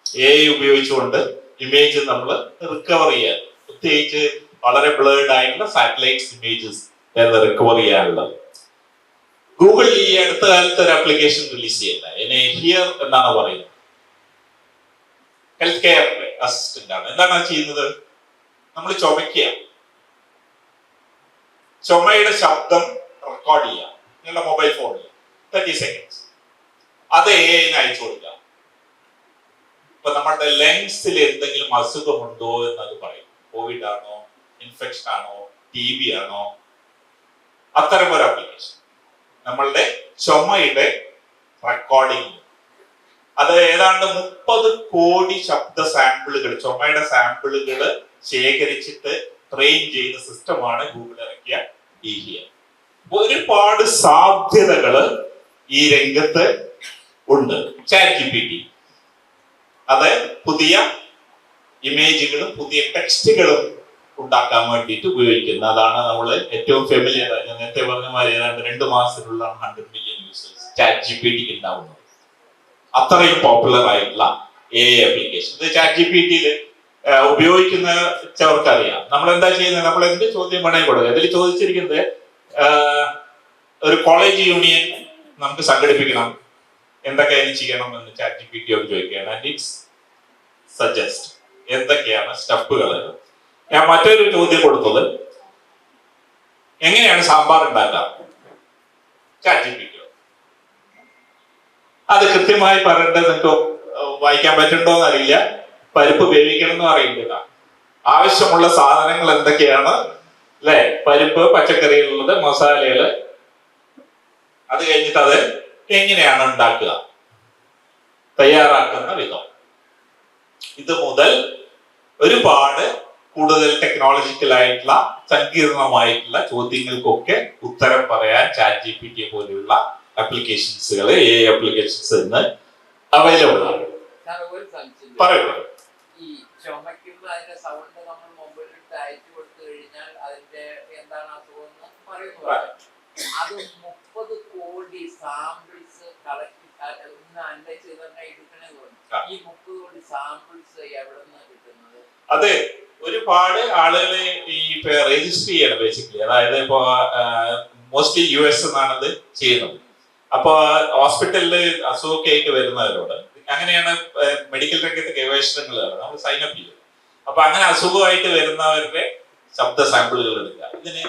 AI ഉപയോഗിച്ചുകൊണ്ട് ഇമേജ് നമ്മൾ റിക്കവർ ചെയ്യാൻ, പ്രത്യേകിച്ച് വളരെ ബ്ലേർഡ് ആയിട്ടുള്ള സാറ്റലൈറ്റ് ഇമേജസ് എന്ന് റിക്കവർ ചെയ്യാനുള്ളത്. ഗൂഗിൾ ഈ അടുത്ത കാലത്ത് ഒരു ആപ്ലിക്കേഷൻ റിലീസ് ചെയ്യില്ല, എന്നെ ഹിയർ എന്നാണ് പറയുന്നത്. ഹെൽത്ത് കെയർ അസിസ്റ്റന്റ് ആണ്. എന്താണ് ചെയ്യുന്നത്? നമ്മൾ ചുമയ്ക്കുക, ചുമയുടെ ശബ്ദം റെക്കോർഡ് ചെയ്യാം നിങ്ങളുടെ മൊബൈൽ ഫോണിൽ 30 seconds. അത് AI-ന് അയച്ചു കൊടുക്കുക. ഇപ്പൊ നമ്മുടെ ലങ്സിൽ എന്തെങ്കിലും അസുഖമുണ്ടോ എന്നത് പറയും. കോവിഡ് ആണോ, ഇൻഫെക്ഷൻ ആണോ, TB ആണോ, അത്തരം ഒരു ആപ്ലിക്കേഷൻ. നമ്മളുടെ ചുമയുടെ റെക്കോർഡിംഗ്, അത് ഏതാണ്ട് 30 കോടി ശബ്ദ സാമ്പിളുകൾ, ചുമയുടെ സാമ്പിളുകൾ ശേഖരിച്ചിട്ട് ട്രെയിൻ ചെയ്ത സിസ്റ്റമാണ് ഗൂഗിൾ ഇറക്കിയ ഹിയർ. ഒരുപാട് സാധ്യതകൾ ഈ രംഗത്ത് ഉണ്ട്. ChatGPT അത് പുതിയ ഇമേജുകളും പുതിയ ടെക്സ്റ്റുകളും ഉണ്ടാക്കാൻ വേണ്ടിയിട്ട് ഉപയോഗിക്കുന്നത്. അതാണ് നമ്മൾ ഏറ്റവും ഫെമിലിയർ. ഞാൻ നേരത്തെ പറഞ്ഞ മാതിരി ഏതാണ്ട് 2 മാസത്തിനുള്ള 100 മില്യൺ യൂസേഴ്സ് ChatGPT ഉണ്ടാവുന്നത്. അത്രയും പോപ്പുലർ ആയിട്ടുള്ള AI ആപ്ലിക്കേഷൻ. ഇത് ChatGPT-യിൽ ഉപയോഗിക്കുന്നവർക്കറിയാം നമ്മൾ എന്താ ചെയ്യുന്നത്. നമ്മൾ എന്ത് ചോദ്യം വേണമെങ്കിൽ കൊടുക്കുക. ഇതിൽ ചോദിച്ചിരിക്കുന്നത് ഒരു കോളേജ് യൂണിയൻ നമുക്ക് സംഘടിപ്പിക്കണം, എന്തൊക്കെ അതിന് ചെയ്യണം എന്ന് ChatGPT ചോദിക്കുകയാണ്. ആൻഡ് ഇറ്റ്സ് സജസ്റ്റ് എന്തൊക്കെയാണ് സ്റ്റെപ്പുകൾ. ഞാൻ മറ്റൊരു ചോദ്യം കൊടുത്തത് എങ്ങനെയാണ് സാമ്പാർ ഉണ്ടാക്കുക. ChatGPT അത് കൃത്യമായി പറയേണ്ടത് നിങ്ങൾക്ക് വായിക്കാൻ പറ്റുണ്ടോ എന്നറിയില്ല. പരിപ്പ് വേവിക്കണം എന്ന് അറിയില്ല. ആവശ്യമുള്ള സാധനങ്ങൾ എന്തൊക്കെയാണ് അല്ലെ? പരിപ്പ്, പച്ചക്കറികളുള്ളത്, മസാലകള്, അത് കഴിഞ്ഞിട്ട് അത് എങ്ങനെയാണ് ഉണ്ടാക്കുക, തയ്യാറാക്കുന്ന വിധം, ഇത് മുതൽ ഒരുപാട് കൂടുതൽ ടെക്നോളജിക്കൽ ആയിട്ടുള്ള സങ്കീർണമായിട്ടുള്ള ചോദ്യങ്ങൾക്കൊക്കെ ഉത്തരം പറയാൻ ChatGPT പോലെയുള്ള ആപ്ലിക്കേഷൻസുകൾ, AI ആപ്ലിക്കേഷൻസ് ഇന്ന് അവൈലബിൾ ആണ്. പറയുന്നത് ഈ ചുമക്കുമ്പോൾ അതിന്റെ സൗണ്ട് നമ്മൾ മൊബൈലിൽ അയച്ചു കൊടുത്തു കഴിഞ്ഞാൽ അതിന്റെ എന്താണ് അസുഖം എന്ന് പറയുന്നു. അത് 30 കോടി സാമ്പിൾസ് കളക്ട് അനലൈസ് ചെയ്ത് തന്നെ എടുക്കണേ തോന്നുന്നു. ഈ 30 കോടി സാമ്പിൾസ് എവിടെ നിന്നാണ് കിട്ടുന്നത്? അതെ, ഒരുപാട് ആളുകളെ ഈ രജിസ്റ്റർ ചെയ്യണം ബേസിക്കലി. അതായത് ഇപ്പോ മോസ്റ്റ്ലി US എന്നാണത് ചെയ്യുന്നത്. അപ്പൊ ഹോസ്പിറ്റലില് അസുഖമൊക്കെ ആയിട്ട് വരുന്നവരോട് അങ്ങനെയാണ് മെഡിക്കൽ രംഗത്ത് ഗവേഷണങ്ങൾ നമ്മൾ സൈനപ്പ് ചെയ്യും. അപ്പൊ അങ്ങനെ അസുഖമായിട്ട് വരുന്നവരുടെ ശബ്ദ സാമ്പിളുകൾ എടുക്കുക. ഇതിന്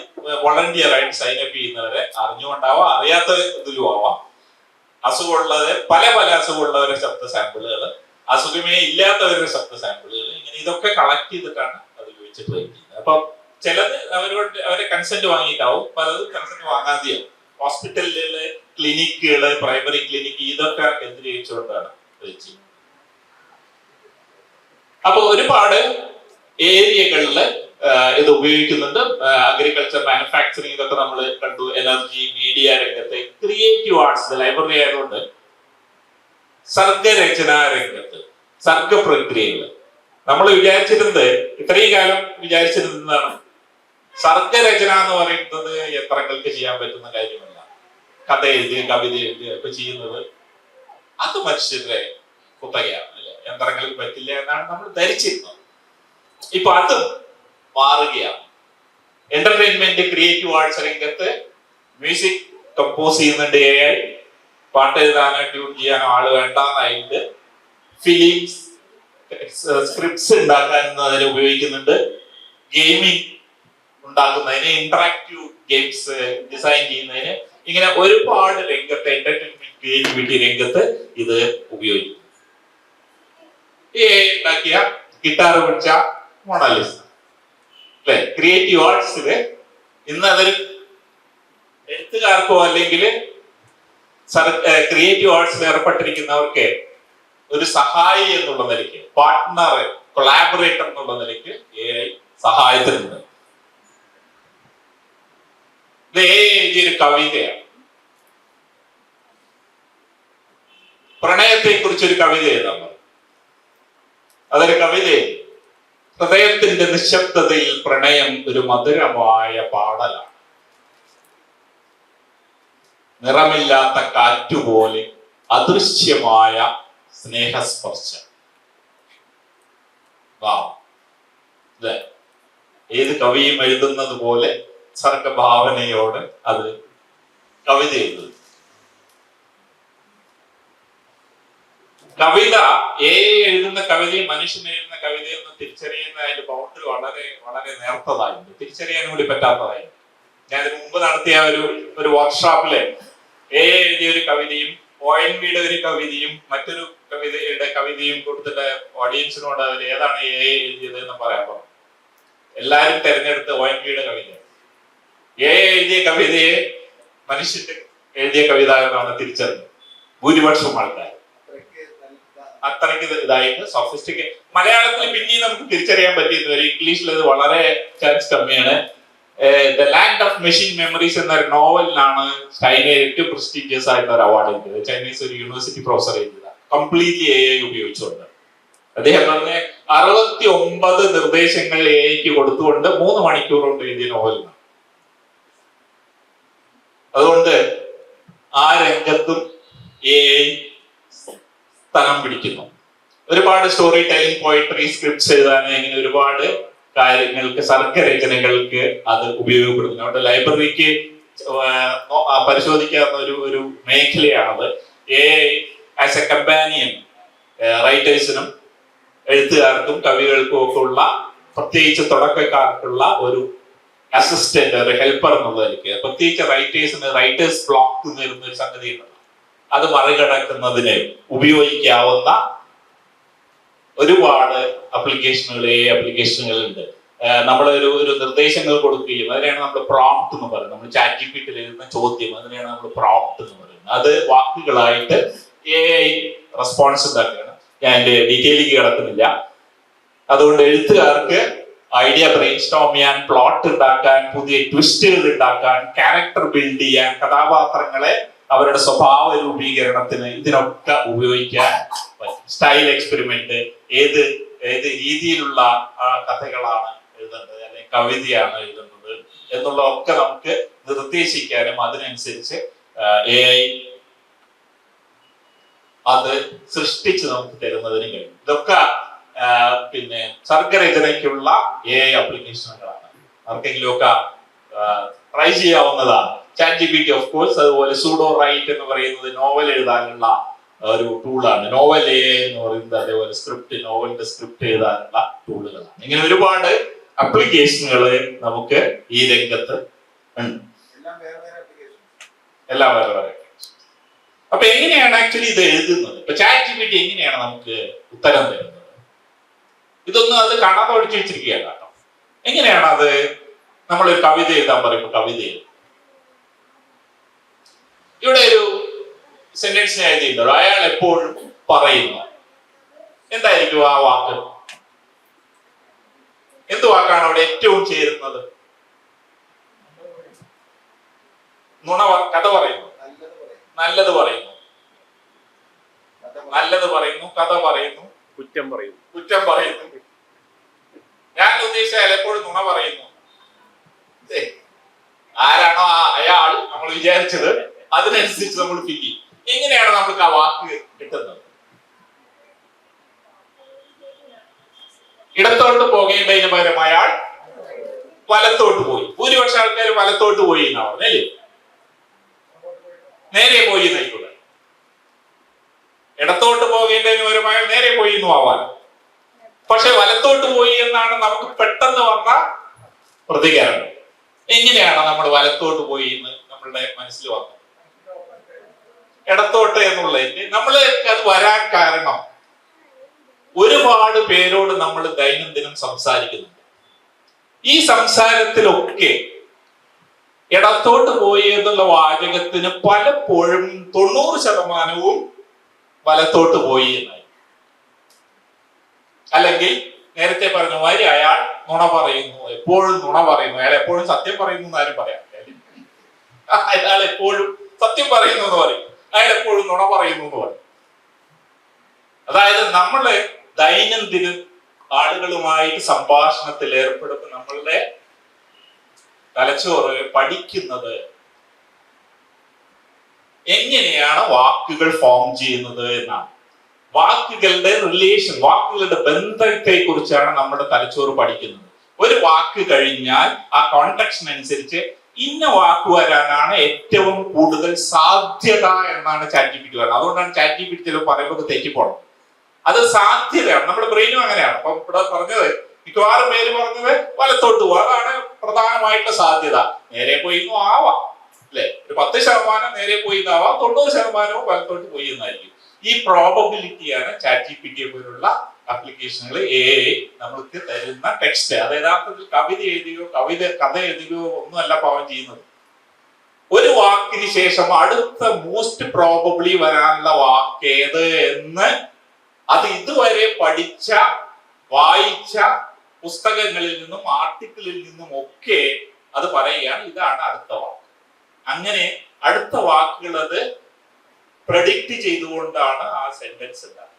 വോളണ്ടിയർ ആയിട്ട് സൈനപ്പ് ചെയ്യുന്നവരെ അറിഞ്ഞുകൊണ്ടാവാം, അറിയാത്ത ഇതിലും ആവാം. അസുഖമുള്ളത് പല അസുഖമുള്ളവരുടെ ശബ്ദ സാമ്പിളുകൾ, അസുഖമേ ഇല്ലാത്തവരുടെ ശബ്ദ സാമ്പിളുകൾ, ഇങ്ങനെ ഇതൊക്കെ കളക്ട് ചെയ്തിട്ടാണ് അത് ഉപയോഗിച്ച് ട്രെയിൻ ചെയ്യുന്നത്. അപ്പൊ ചിലത് അവരെ കൺസെന്റ് വാങ്ങിയിട്ടാവും, പലതും കൺസെന്റ് വാങ്ങാതെയാവും. ഹോസ്പിറ്റലിലെ ക്ലിനിക്കുകള്, പ്രൈമറി ക്ലിനിക്ക്, ഇതൊക്കെ കേന്ദ്രീകരിച്ചുകൊണ്ടാണ് ചെയ്യുന്നത്. അപ്പൊ ഒരുപാട് ഏരിയകളിൽ ഇത് ഉപയോഗിക്കുന്നുണ്ട്. അഗ്രികൾച്ചർ, മാനുഫാക്ചറിങ്, ഇതൊക്കെ നമ്മൾ കണ്ടു. എനർജി, മീഡിയ രംഗത്ത്, ക്രിയേറ്റീവ് ആർട്സ്, ലൈബ്രറി ആയതുകൊണ്ട് സർഗരചനാ രംഗത്ത്, സർഗ പ്രക്രിയകൾ നമ്മൾ വിചാരിച്ചിരുന്നത്, ഇത്രയും കാലം വിചാരിച്ചിരുന്നതാണ് സർഗരചന എന്ന് പറയുന്നത് യന്ത്രങ്ങൾക്ക് ചെയ്യാൻ പറ്റുന്ന കാര്യമല്ല. കഥ എഴുതി, കവിത എഴുതി ഒക്കെ ചെയ്യുന്നത് അത് മനുഷ്യരുടെ കുത്തകയാണ്, അല്ലെ? യന്ത്രങ്ങൾക്ക് പറ്റില്ല എന്നാണ് നമ്മൾ ധരിച്ചിരുന്നത്. ഇപ്പൊ അതും മാറുകയാണ്. എന്റർടൈൻമെന്റ്, ക്രിയേറ്റീവ് ആർട്സ് രംഗത്ത് മ്യൂസിക് കമ്പോസ് ചെയ്യുന്നുണ്ട് AI. പാട്ട് എഴുതാനോ ട്യൂൺ ചെയ്യാനോ ആള് വേണ്ടാന്നായിട്ട് ഫിലിംസ്, സ്ക്രിപ്റ്റ്സ് ഉണ്ടാക്കാൻ അതിനെ ഉപയോഗിക്കുന്നുണ്ട്. ഗെയിമിംഗ് ഉണ്ടാക്കുന്നതിന്, ഇന്ററാക്റ്റീവ് ഗെയിംസ് ഡിസൈൻ ചെയ്യുന്നതിന്, ഇങ്ങനെ ഒരുപാട് രംഗത്ത്, എന്റർടൈൻമെന്റ്, ക്രിയേറ്റിവിറ്റി രംഗത്ത് ഇത് ഉപയോഗിക്കുന്നു. AI ഉണ്ടാക്കിയ ഗിറ്റാർ പിടിച്ച മൊണാലിസ, അല്ലെ? ക്രിയേറ്റീവ് ആർട്സില് ഇന്ന് അതൊരു എഴുത്തുകാർക്കോ അല്ലെങ്കിൽ ക്രിയേറ്റീവ് ആർട്സിൽ ഏർപ്പെട്ടിരിക്കുന്നവർക്ക് ഒരു സഹായി എന്നുള്ള നിലയ്ക്ക്, പാർട്ട്ണർ, കൊളാബറേറ്റർ എന്നുള്ള നിലയ്ക്ക് AI സഹായത്തിനുണ്ട്. ഇത് AI എഴുതിയൊരു കവിതയാണ്. പ്രണയത്തെ കുറിച്ചൊരു കവിത എഴുതാൻ പറഞ്ഞു. അതൊരു കവിതയിൽ ഹൃദയത്തിന്റെ നിശബ്ദതയിൽ പ്രണയം ഒരു മധുരമായ പാടലാണ്. നിറമില്ലാത്ത കാറ്റുപോലെ അദൃശ്യമായ സ്നേഹസ്പർശം. ഏത് കവിയും എഴുതുന്നത് പോലെ സർഗഭാവനയോട് അത് കവിത എഴുതുന്നത്. കവിത എഴുതുന്ന കവിതയും മനുഷ്യൻ എഴുതുന്ന കവിതയിൽ നിന്ന് തിരിച്ചറിയുന്ന അതിന്റെ ബൗണ്ടറി വളരെ വളരെ നേർത്തതായിരുന്നു, തിരിച്ചറിയാൻ കൂടി പറ്റാത്തതായിരുന്നു. ഞാൻ ഇതിനു മുമ്പ് നടത്തിയ ഒരു വർക്ക്ഷോപ്പില് എഴുതിയ ഒരു കവിതയും ONVയുടെ ഒരു കവിതയും മറ്റൊരു കവിതയും കൊടുത്തിട്ട് ഓഡിയൻസിനോട് അതിൽ ഏതാണ് എഴുതിയത് എന്ന് പറയാൻ പറഞ്ഞു. എല്ലാരും തെരഞ്ഞെടുത്ത് ONVയുടെ കവിത. എഴുതിയ കവിതയെ മനുഷ്യന്റെ എഴുതിയ കവിത എന്നാണ് തിരിച്ചറിഞ്ഞത് ഭൂരിപക്ഷം ആൾക്കാർ. അത്രയ്ക്ക് ഇതായിട്ട് സോഫിസ്റ്റിക്കേറ്റ്. മലയാളത്തിൽ പിന്നെയും നമുക്ക് തിരിച്ചറിയാൻ പറ്റിയത്, ഇംഗ്ലീഷിൽ ഇത് വളരെ ചാൻസ് കമ്മിയാണ്. The land of machine memories എന്ന ഒരു നോവലിനാണ് ചൈനയിൽ ഏറ്റവും പ്രസ്റ്റീജിയസ് ആയിട്ടുള്ള ഒരു അവാർഡ് കിട്ടിയത്. ചൈനീസ് ഒരു യൂണിവേഴ്സിറ്റി പ്രൊഫസർ എഴുതിയത് കംപ്ലീറ്റ്ലി AI ഉപയോഗിച്ചുകൊണ്ട്. അദ്ദേഹം പറഞ്ഞ 69 നിർദ്ദേശങ്ങൾ AIക്ക് കൊടുത്തുകൊണ്ട് 3 മണിക്കൂർ കൊണ്ട് എഴുതിയ നോവലിനാണ്. അതുകൊണ്ട് ആ രംഗത്തും AI സ്ഥലം പിടിക്കുന്നു. ഒരുപാട് സ്റ്റോറി ടെല്ലിംഗ്, പോയിട്രി, സ്ക്രിപ്റ്റ്സ് എഴുതാൻ, ഇങ്ങനെ ഒരുപാട് കാര്യങ്ങൾക്ക്, സർഗരചനകൾക്ക് അത് ഉപയോഗപ്പെടുത്തുന്നു. അവിടെ ലൈബ്രറിക്ക് പരിശോധിക്കാവുന്ന ഒരു മേഖലയാണത്. AI ആസ് എ കമ്പാനിയൻ റൈറ്റേഴ്സിനും എഴുത്തുകാർക്കും കവികൾക്കും ഒക്കെ ഉള്ള, പ്രത്യേകിച്ച് തുടക്കക്കാർക്കുള്ള ഒരു അസിസ്റ്റന്റ്, ഒരു ഹെൽപ്പർ എന്നുള്ളതിലേക്ക്, പ്രത്യേകിച്ച് റൈറ്റേഴ്സിന് റൈറ്റേഴ്സ് ബ്ലോക്ക് നേരുന്ന ഒരു സംഗതി ഉണ്ടല്ലോ, അത് മറികടക്കുന്നതിന് ഉപയോഗിക്കാവുന്ന ഒരുപാട് ആപ്ലിക്കേഷനുകൾ ഉണ്ട്. നമ്മൾ ഒരു നിർദ്ദേശങ്ങൾ കൊടുക്കുകയും അതിനെയാണ് നമ്മൾ പ്രോംപ്റ്റ് എന്ന് പറയുന്നത്. നമ്മൾ ChatGPT എഴുതുന്ന ചോദ്യം, അതിനെയാണ് നമ്മൾ പ്രോംപ്റ്റ് എന്ന് പറയുന്നത്. അത് വാക്കുകളായിട്ട് AI റെസ്പോൺസ് ഉണ്ടാക്കുകയാണ്. ഞാൻ എന്റെ ഡീറ്റെയിലേക്ക് കിടക്കുന്നില്ല. അതുകൊണ്ട് എഴുത്തുകാർക്ക് ഐഡിയ ബ്രെയിൻ സ്റ്റോം ചെയ്യാൻ, പ്ലോട്ട് ഉണ്ടാക്കാൻ, പുതിയ ട്വിസ്റ്റുകൾ ഉണ്ടാക്കാൻ, ക്യാരക്ടർ ബിൽഡ് ചെയ്യാൻ, കഥാപാത്രങ്ങളെ അവരുടെ സ്വഭാവ രൂപീകരണത്തിന് ഇതിനൊക്കെ ഉപയോഗിക്കാൻ പറ്റും. സ്റ്റൈൽ എക്സ്പെരിമെന്റ്, ഏത് രീതിയിലുള്ള കഥകളാണ് എഴുതേണ്ടത് അല്ലെങ്കിൽ കവിതയാണ് എഴുതുന്നത് എന്നുള്ളതൊക്കെ നമുക്ക് നിർദ്ദേശിക്കാനും അതിനനുസരിച്ച് AI അത് സൃഷ്ടിച്ച് നമുക്ക് തരുന്നതിന് കഴിയും. ഇതൊക്കെ പിന്നെ സർഗരചനയ്ക്കുള്ള AI ആപ്ലിക്കേഷനുകളാണ്. ആർക്കെങ്കിലും ഒക്കെ ട്രൈ ചെയ്യാവുന്നതാണ്. ChatGPT of course. അതുപോലെ സൂഡോ റൈറ്റ് എന്ന് പറയുന്നത് നോവൽ എഴുതാനുള്ള ഒരു ടൂളാണ്. നോവൽ AI എന്ന് പറയുന്നത് അതേപോലെ നോവലിന്റെ സ്ക്രിപ്റ്റ് എഴുതാനുള്ള ടൂളുകളാണ്. ഇങ്ങനെ ഒരുപാട് ആപ്ലിക്കേഷനുകൾ നമുക്ക് ഈ രംഗത്ത് ഉണ്ട്. എല്ലാം വേറെ വേറെ. അപ്പൊ എങ്ങനെയാണ് ആക്ച്വലി ഇത് എഴുതുന്നത്? ഇപ്പൊ ChatGPT എങ്ങനെയാണ് നമുക്ക് ഉത്തരം തരുന്നത്? ഇതൊന്നും അത് കാണാതെ പഠിച്ചു വെച്ചിരിക്കുകയാണ് കേട്ടോ. എങ്ങനെയാണ് അത്? നമ്മളൊരു കവിത എഴുതാൻ പറയുമ്പോൾ കവിത എഴുതും. ഇവിടെ ഒരു സെന്റൻസ് എഴുതിയിട്ടുണ്ടോ, അയാൾ എപ്പോഴും പറയുന്നു. എന്തായിരിക്കും ആ വാക്ക്? എന്ത് വാക്കാണ് അവിടെ ഏറ്റവും ചേരുന്നത്? കഥ പറയുന്നു, നല്ലത് പറയുന്നു, നല്ലത് പറയുന്നു, കഥ പറയുന്നു, കുറ്റം പറയുന്നു. ഞാൻ ഉദ്ദേശിച്ച അയാൾ എപ്പോഴും നുണ പറയുന്നു. ആരാണോ അയാൾ നമ്മൾ വിചാരിച്ചത് അതിനനുസരിച്ച് നമ്മൾ ഫിൽ ചെയ്യും. എങ്ങനെയാണ് നമുക്ക് ആ വാക്ക് കിട്ടുന്നത്? ഇടത്തോട്ട് പോകേണ്ടതിന് പകരം അയാൾ വലത്തോട്ട് പോയി. ഭൂരിപക്ഷം ആൾക്കാർ വലത്തോട്ട് പോയി എന്നാണ് അല്ലേ? നേരെ പോയി എന്നായിക്കൂടെ. ഇടത്തോട്ട് പോകേണ്ടതിന് പകരം അയാൾ നേരെ പോയി എന്നും ആവാൻ. പക്ഷെ വലത്തോട്ട് പോയി എന്നാണ് നമുക്ക് പെട്ടെന്ന് വന്ന പ്രതികരണം. എങ്ങനെയാണ് നമ്മൾ വലത്തോട്ട് പോയി എന്ന് നമ്മളുടെ മനസ്സിൽ വന്നത്? ഇടത്തോട്ട് എന്നുള്ളതിന് നമ്മള് അത് വരാൻ കാരണം ഒരുപാട് പേരോട് നമ്മൾ ദൈനംദിനം സംസാരിക്കുന്നുണ്ട്. ഈ സംസാരത്തിലൊക്കെ ഇടത്തോട്ട് പോയി എന്നുള്ള വാചകത്തിന് പലപ്പോഴും 90% വലത്തോട്ട് പോയി എന്നായി. അല്ലെങ്കിൽ നേരത്തെ പറഞ്ഞ മാതിരി അയാൾ നുണ പറയുന്നു, എപ്പോഴും നുണ പറയുന്നു. അയാൾ എപ്പോഴും സത്യം പറയുന്നു എന്ന് ആരും പറയാം. അയാൾ എപ്പോഴും സത്യം പറയുന്നു എന്ന് പറയും, അയാൾ എപ്പോഴും നുണ പറയുന്നു എന്ന് പറയും. അതായത് നമ്മള് ദൈനംദിന ആളുകളുമായിട്ട് സംഭാഷണത്തിൽ ഏർപ്പെടുന്ന നമ്മളുടെ തലച്ചോറ് പഠിക്കുന്നത് എങ്ങനെയാണ് വാക്കുകൾ ഫോം ചെയ്യുന്നത് എന്നാണ്. വാക്കുകളുടെ റിലേഷൻ, വാക്കുകളുടെ ബന്ധത്തെ കുറിച്ചാണ് നമ്മുടെ തലച്ചോറ് പഠിക്കുന്നത്. ഒരു വാക്ക് കഴിഞ്ഞാൽ ആ കോണ്ടക്ഷൻ അനുസരിച്ച് ഇന്ന വാക്ക് വരാനാണ് ഏറ്റവും കൂടുതൽ സാധ്യത എന്നാണ് ChatGPT പറയുന്നത്. അതുകൊണ്ടാണ് ChatGPT ചിലപ്പോൾ പറയുമ്പോൾ തെറ്റിപ്പോണം. അത് സാധ്യതയാണ്. നമ്മുടെ ബ്രെയിനും അങ്ങനെയാണ്. അപ്പൊ ഇവിടെ പറഞ്ഞത് മിക്കവാറും പേര് പറഞ്ഞത് വലത്തോട്ട് പോവാ, അതാണ് പ്രധാനമായിട്ടുള്ള സാധ്യത. നേരെ പോയി എന്നും ആവാം അല്ലെ, ഒരു 10% നേരെ പോയി എന്നാവാം, 90% വലത്തോട്ട് പോയി എന്നായിരിക്കും. ഈ പ്രോബബിലിറ്റിയാണ് ChatGPT പോലുള്ള ആപ്ലിക്കേഷനുകൾ AI നമ്മൾക്ക് തരുന്ന ടെക്സ്റ്റ്. അത് യഥാർത്ഥത്തിൽ കവിത എഴുതിയോ കഥ എഴുതിയോ ഒന്നുമല്ല പാവം ചെയ്യുന്നത്. ഒരു വാക്കിന് ശേഷം അടുത്ത മോസ്റ്റ് പ്രോബബ്ലി വരാനുള്ള വാക്ക് ഏത് എന്ന് അത് ഇതുവരെ പഠിച്ച വായിച്ച പുസ്തകങ്ങളിൽ നിന്നും ആർട്ടിക്കിളിൽ നിന്നും ഒക്കെ അത് പറയുകയാണ്, ഇതാണ് അടുത്ത വാക്ക്. അങ്ങനെ അടുത്ത വാക്കുകൾ അത് പ്രഡിക്റ്റ് ചെയ്തുകൊണ്ടാണ് ആ സെന്റൻസ് ഉണ്ടാകുന്നത്.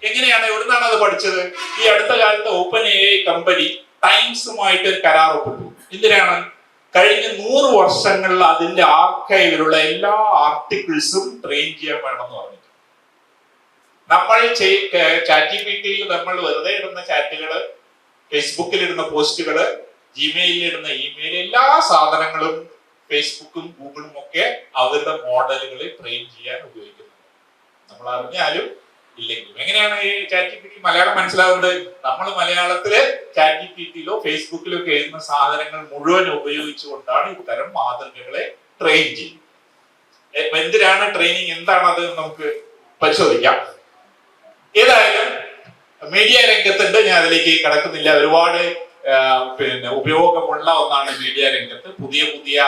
എങ്ങനെയാണ്, എവിടുന്നാണ് അത് പഠിച്ചത്? ഈ അടുത്ത കാലത്ത് ഓപ്പൺ AI കമ്പനി ടൈംസുമായിട്ട് ഒരു കരാർ ഒപ്പിട്ടു. എന്തിനാണ്? കഴിഞ്ഞ 100 വർഷങ്ങളിൽ അതിന്റെ ആർക്കൈവിലുള്ള എല്ലാ ആർട്ടിക്കിൾസും ട്രെയിൻ ചെയ്യാൻ വേണമെന്ന് പറഞ്ഞിട്ട്. നമ്മൾ ChatGPTയിൽ നമ്മൾ വെറുതെ ഇടുന്ന ചാറ്റുകള്, ഫേസ്ബുക്കിൽ ഇടുന്ന പോസ്റ്റുകള്, ജിമെയിലിൽ ഇടുന്ന ഇമെയിൽ, എല്ലാ സാധനങ്ങളും ഫേസ്ബുക്കും ഗൂഗിളും ഒക്കെ അവരുടെ മോഡലുകളെ ട്രെയിൻ ചെയ്യാൻ ഉപയോഗിക്കുന്നുണ്ട്. നമ്മൾ അറിഞ്ഞാലും ഇല്ലെങ്കിലും. എങ്ങനെയാണ് ഈ ChatGPT മലയാളം മനസ്സിലാവുന്നത്? നമ്മൾ മലയാളത്തില് ChatGPTയിലോ ഫേസ്ബുക്കിലോ ഒക്കെ എഴുതുന്ന സാധനങ്ങൾ മുഴുവൻ ഉപയോഗിച്ചുകൊണ്ടാണ് ഇത്തരം മാതൃകകളെ ട്രെയിൻ ചെയ്യുന്നത്. എന്തിനാണ് ട്രെയിനിങ്, എന്താണത് നമുക്ക് പരിശോധിക്കാം. ഏതായാലും മീഡിയ രംഗത്തുണ്ട്, ഞാൻ അതിലേക്ക് കടക്കുന്നില്ല. ഒരുപാട് ഉപയോഗമുള്ള ഒന്നാണ് മീഡിയ രംഗത്ത്. പുതിയ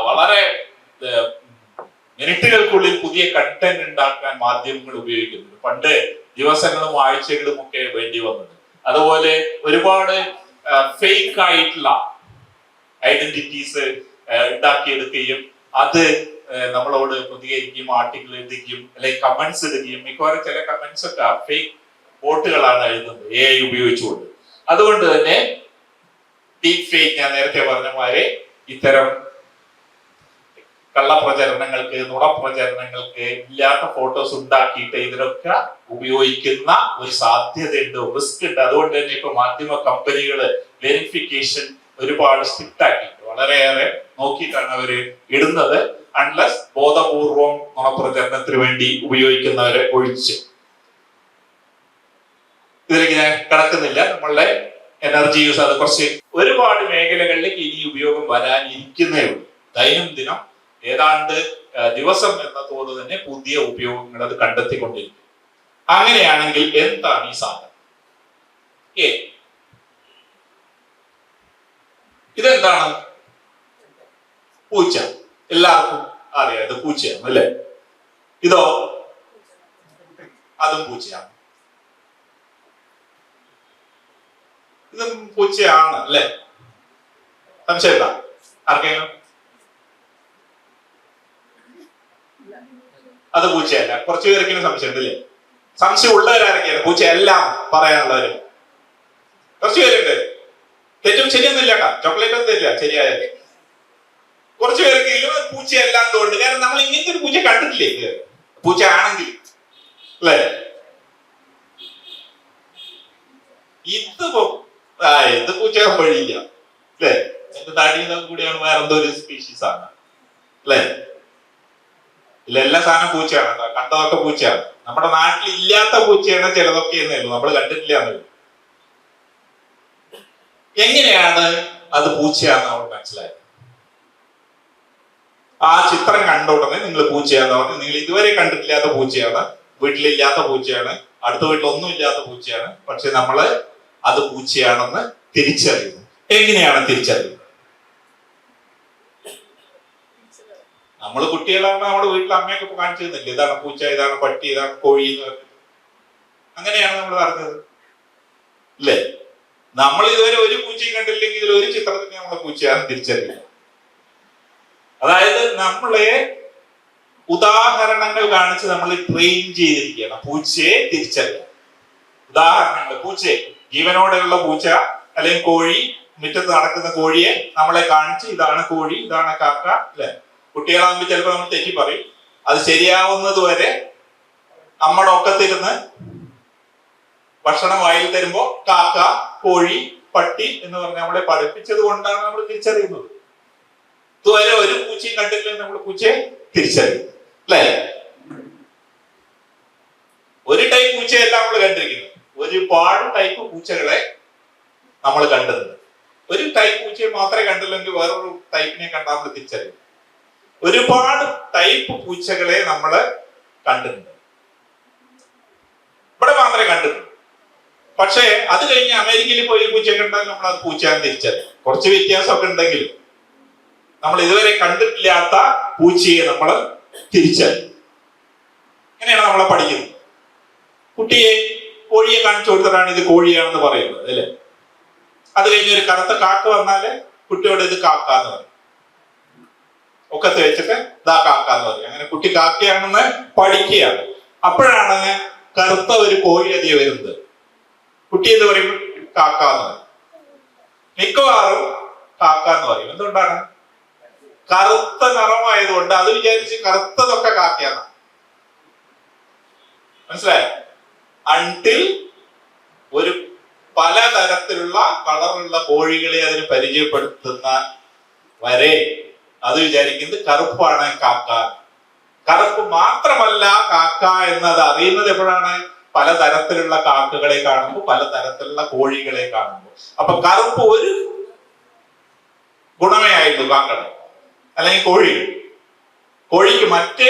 വളരെ മിനിറ്റുകൾക്കുള്ളിൽ പുതിയ കണ്ടന്റ് ഉണ്ടാക്കാൻ മാധ്യമങ്ങൾ ഉപയോഗിക്കുന്നുണ്ട്. പണ്ട് ദിവസങ്ങളും ആഴ്ചകളും ഒക്കെ വേണ്ടി വന്നത്. അതുപോലെ ഒരുപാട് ഫേക്ക് ആയിട്ടുള്ള ഐഡന്റിറ്റീസ് ഉണ്ടാക്കിയെടുക്കുകയും അത് നമ്മളോട് പ്രതികരിക്കുകയും ആർട്ടിക്കിൾ എഴുതുകയും അല്ലെങ്കിൽ കമന്റ്സ് ഇടുകയും, മിക്കവാറും ചില കമന്റ്സ് ഒക്കെ ഫേക്ക് ബോട്ടുകളാണ് എഴുതുന്നത് AI ഉപയോഗിച്ചുകൊണ്ട്. അതുകൊണ്ട് തന്നെ ഡീപ് ഫേക്ക്, ഞാൻ നേരത്തെ പറഞ്ഞ മാതിരി ഇത്തരം കള്ളപ്രചരണങ്ങൾക്ക്, നുണപ്രചരണങ്ങൾക്ക് ഇല്ലാത്ത ഫോട്ടോസ് ഉണ്ടാക്കിയിട്ട് ഇതിലൊക്കെ ഉപയോഗിക്കുന്ന ഒരു സാധ്യതയുണ്ട്, റിസ്ക് ഉണ്ട്. അതുകൊണ്ട് തന്നെ ഇപ്പൊ മാധ്യമ കമ്പനികള് വെരിഫിക്കേഷൻ ഒരുപാട് സ്ട്രിക്റ്റ് ആക്കിയിട്ട് വളരെയേറെ നോക്കിയിട്ടാണ് അവര് ഇടുന്നത്. അൺലെസ് ബോധപൂർവം നുണപ്രചരണത്തിന് വേണ്ടി ഉപയോഗിക്കുന്നവരെ ഒഴിച്ച്. ഇതിലേക്ക് ഞാൻ കടക്കുന്നില്ല. നമ്മളുടെ എനർജി യൂസ് അത് കുറച്ച് ഒരുപാട് മേഖലകളിലേക്ക് ഇനി ഉപയോഗം വരാനിരിക്കുന്നേ ഉള്ളൂ. ദൈനംദിനം ഏതാണ്ട് ദിവസം എന്ന തോത് തന്നെ പുതിയ ഉപയോഗങ്ങൾ അത് കണ്ടെത്തിക്കൊണ്ടിരിക്കും. അങ്ങനെയാണെങ്കിൽ എന്താണ് ഈ സാധനം? ഇതെന്താണ്? പൂച്ച. എല്ലാവർക്കും അറിയാം ഇത് പൂച്ചയാണ് അല്ലെ. ഇതോ? അതും പൂച്ചയാണ്. ഇതും പൂച്ചയാണ് അല്ലെ. സംശയമില്ല ആർക്കെങ്കിലും? അത് പൂച്ചയല്ല. കുറച്ചു പേർക്കെങ്കിലും സംശയം ഉണ്ടല്ലേ? സംശയം ഉള്ളവരാരൊക്കെയാണ്? പൂച്ചയെല്ലാം പറയാനുള്ളവര് കുറച്ചു പേരുണ്ട്. തെറ്റും ശരിയൊന്നുമില്ല കേട്ടോ, ചോക്ലേറ്റ് ഒന്നും തരില്ല ശരിയായാലേ. കുറച്ചു പേർക്കെങ്കിലും പൂച്ചയെല്ലാം തോണ്ട്. കാരണം നമ്മൾ ഇങ്ങനത്തെ ഒരു പൂച്ച കണ്ടിട്ടില്ലേ? പൂച്ച ആണെങ്കിൽ അല്ലേ? ഇത് പൂച്ച വഴിയില്ല അല്ലേ? എന്റെ നാടിൽ കൂടിയാണ് വേറെ എന്തോ ഒരു സ്പീഷീസ് ആണ് അല്ലേ? ഇല്ല, എല്ലാ സാധനം പൂച്ചയാണ്. കണ്ടതൊക്കെ പൂച്ചയാണ്. നമ്മുടെ നാട്ടിൽ ഇല്ലാത്ത പൂച്ചയാണ് ചിലതൊക്കെ എന്നേയുള്ളൂ, നമ്മൾ കണ്ടിട്ടില്ല എന്നേ. എങ്ങനെയാണ് അത് പൂച്ചയാന്ന് നമ്മൾ മനസ്സിലായത്? ആ ചിത്രം കണ്ട ഉടനെ നിങ്ങൾ പൂച്ചയാന്ന് പറഞ്ഞു. നിങ്ങൾ ഇതുവരെ കണ്ടിട്ടില്ലാത്ത പൂച്ചയാണ്, വീട്ടിലില്ലാത്ത പൂച്ചയാണ്, അടുത്ത വീട്ടിൽ ഒന്നും ഇല്ലാത്ത പൂച്ചയാണ്. പക്ഷെ നമ്മള് അത് പൂച്ചയാണെന്ന് തിരിച്ചറിയുന്നു. എങ്ങനെയാണ് തിരിച്ചറിയുന്നത്? നമ്മൾ കുട്ടികളാണ്, നമ്മുടെ വീട്ടിൽ അമ്മയൊക്കെ കാണിച്ചു തന്നില്ലേ, ഇതാണ് പൂച്ച, ഇതാണ് പട്ടി, ഇതാണ് കോഴി എന്ന് പറഞ്ഞിട്ട്. അങ്ങനെയാണ് നമ്മൾ അറിഞ്ഞത് അല്ലേ? നമ്മൾ ഇതുവരെ ഒരു പൂച്ചയും കണ്ടില്ലെങ്കിൽ ഒരു ചിത്രത്തിന് നമ്മളെ പൂച്ചയാണെന്ന് തിരിച്ചറിയില്ല. അതായത് നമ്മളെ ഉദാഹരണങ്ങൾ കാണിച്ച് നമ്മൾ ട്രെയിൻ ചെയ്തിരിക്കുകയാണ് പൂച്ചയെ തിരിച്ചറിയാൻ. ഉദാഹരണങ്ങൾ, പൂച്ചയെ, ജീവനോടെയുള്ള പൂച്ച അല്ലെങ്കിൽ കോഴി, മുറ്റത്ത് നടക്കുന്ന കോഴിയെ നമ്മളെ കാണിച്ച് ഇതാണ് കോഴി, ഇതാണ് കാക്ക അല്ലെ. കുട്ടികളാകുമ്പോൾ ചിലപ്പോൾ നമ്മൾ തെറ്റി പറയും. അത് ശരിയാവുന്നത് വരെ നമ്മുടെ ഒക്കത്തിരുന്ന് ഭക്ഷണം വായിൽ തരുമ്പോ കാക്ക, കോഴി പട്ടി എന്ന് പറഞ്ഞാൽ നമ്മളെ പഠിപ്പിച്ചത് കൊണ്ടാണ് നമ്മൾ തിരിച്ചറിയുന്നത്. ഇതുവരെ ഒരു പൂച്ചയും കണ്ടില്ലെങ്കിൽ നമ്മൾ പൂച്ചയെ തിരിച്ചറിയും, അല്ലേ? ഒരു ടൈപ്പ് പൂച്ചയല്ല നമ്മൾ കണ്ടിരിക്കുന്നത്, ഒരുപാട് ടൈപ്പ് പൂച്ചകളെ നമ്മൾ കണ്ടിട്ടുണ്ട്. ഒരു ടൈപ്പ് പൂച്ചയെ മാത്രമേ കണ്ടില്ലെങ്കിൽ വേറൊരു ടൈപ്പിനെ കണ്ടാൽ നമ്മൾ തിരിച്ചറിയും. ഒരുപാട് ടൈപ്പ് പൂച്ചകളെ നമ്മൾ കണ്ടിട്ടുണ്ട്, ഇവിടെ മാത്രമേ കണ്ടിട്ടുള്ളൂ. പക്ഷേ അത് കഴിഞ്ഞ് അമേരിക്കയിൽ പോയി പൂച്ചയെ കണ്ടാൽ നമ്മൾ അത് പൂച്ചയാന്ന് തിരിച്ചറിയും. കുറച്ച് വ്യത്യാസമൊക്കെ ഉണ്ടെങ്കിലും നമ്മൾ ഇതുവരെ കണ്ടിട്ടില്ലാത്ത പൂച്ചയെ നമ്മൾ തിരിച്ചറിയും. ഇങ്ങനെയാണ് നമ്മളെ പഠിക്കുന്നത്. കുട്ടിയെ കോഴിയെ കാണിച്ചു കൊടുത്തിട്ടാണ് ഇത് കോഴിയാണെന്ന് പറയുന്നത്, അല്ലേ? അത് കഴിഞ്ഞ് ഒരു കറുത്ത കാക്ക വന്നാല് കുട്ടിയോട് ഇത് കാക്കാന്ന് പറയും, ഒക്കത്ത് വെച്ചിട്ട് ഇതാ കാക്കാന്ന് പറയും. അങ്ങനെ കുട്ടി കാക്കയാണെന്ന് പഠിക്കുകയാണ്. അപ്പോഴാണ് കറുത്ത ഒരു കോഴി അധികം വരുന്നത്. കുട്ടി എന്ന് പറയുമ്പോൾ കാക്കാന്ന് പറയും, മിക്കവാറും കാക്കാന്ന് പറയും. എന്തുകൊണ്ടാണ്? കറുത്ത നിറമായതുകൊണ്ട് അത് വിചാരിച്ച് കറുത്തതൊക്കെ കാക്കയാണ്. മനസ്സിലായോ? അൺടിൽ ഒരു പലതരത്തിലുള്ള കളറുള്ള കോഴികളെ അതിന് പരിചയപ്പെടുത്തുന്ന വരെ അത് വിചാരിക്കുന്നത് കറുപ്പാണ് കാക്ക. കറുപ്പ് മാത്രമല്ല കാക്ക എന്നത് അറിയുന്നത് എപ്പോഴാണ്? പലതരത്തിലുള്ള കാക്കകളെ കാണുമ്പോൾ, പലതരത്തിലുള്ള കോഴികളെ കാണുമ്പോൾ. അപ്പൊ കറുപ്പ് ഒരു ഗുണമേ ആയിരുന്നു കാക്കയുടെ അല്ലെങ്കിൽ കോഴിക്ക് മറ്റ്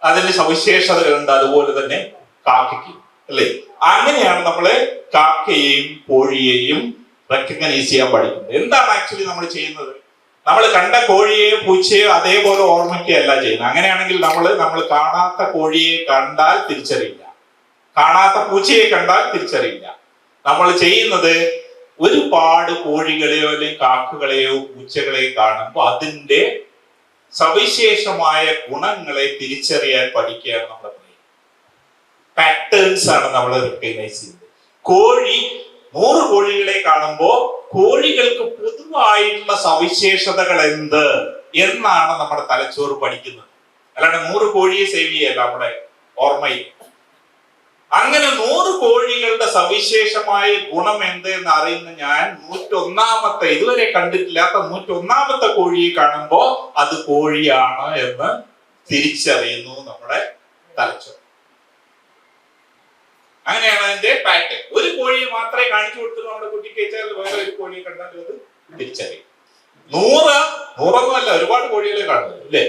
അതിന്റെ സവിശേഷതകളുണ്ട്, അതുപോലെ തന്നെ കാക്കയ്ക്ക്, അല്ലേ? അങ്ങനെയാണ് നമ്മള് കാക്കയെയും കോഴിയെയും റെക്കഗ്നൈസ് ചെയ്യാൻ പഠിക്കുന്നത്. എന്താണ് ആക്ച്വലി നമ്മൾ ചെയ്യുന്നത്? നമ്മൾ കണ്ട കോഴിയെയോ പൂച്ചയോ അതേപോലെ ഓർമ്മിക്കുകയല്ല ചെയ്യുന്നത്. അങ്ങനെയാണെങ്കിൽ നമ്മൾ കാണാത്ത കോഴിയെ കണ്ടാൽ തിരിച്ചറിയില്ല, കാണാത്ത പൂച്ചയെ കണ്ടാൽ തിരിച്ചറിയില്ല. നമ്മൾ ചെയ്യുന്നത് ഒരുപാട് കോഴികളെയോ അല്ലെങ്കിൽ കാക്കകളെയോ പൂച്ചകളെയോ കാണുമ്പോൾ അതിന്റെ സവിശേഷമായ ഗുണങ്ങളെ തിരിച്ചറിയാൻ പഠിക്കുകയാണ് നമ്മൾ. പാറ്റേൺസ് ആണ് നമ്മൾ റെക്കഗ്നൈസ് ചെയ്യുന്നത്. 100 കോഴികളെ കാണുമ്പോൾ കോഴികൾക്ക് പൊതുവായിട്ടുള്ള സവിശേഷതകൾ എന്ത് എന്നാണ് നമ്മുടെ തലച്ചോറ് പഠിക്കുന്നത്. അല്ലാണ്ട് 100 കോഴിയെ സേവ് ചെയ്യല്ല നമ്മുടെ ഓർമ്മയിൽ. അങ്ങനെ 100 കോഴികളുടെ സവിശേഷമായ ഗുണം എന്ത് എന്ന് അറിയുന്ന ഞാൻ 101ാമത്തെ, ഇതുവരെ കണ്ടിട്ടില്ലാത്ത 101ാമത്തെ കോഴിയെ കാണുമ്പോ അത് കോഴിയാണ് എന്ന് തിരിച്ചറിയുന്നു നമ്മുടെ തലച്ചോറ്. അങ്ങനെയാണ് അതിന്റെ പാറ്റേൺ. ഒരു കോഴിയെ മാത്രമേ കാണിച്ചു കൊടുത്തു നമ്മുടെ കുട്ടിക്ക് വെച്ചാൽ വേറെ ഒരു കോഴിയെ കണ്ടാൽ അത് തിരിച്ചറിയും. 100 ഒരുപാട് കോഴികളെ കാണുന്നത്, അല്ലേ?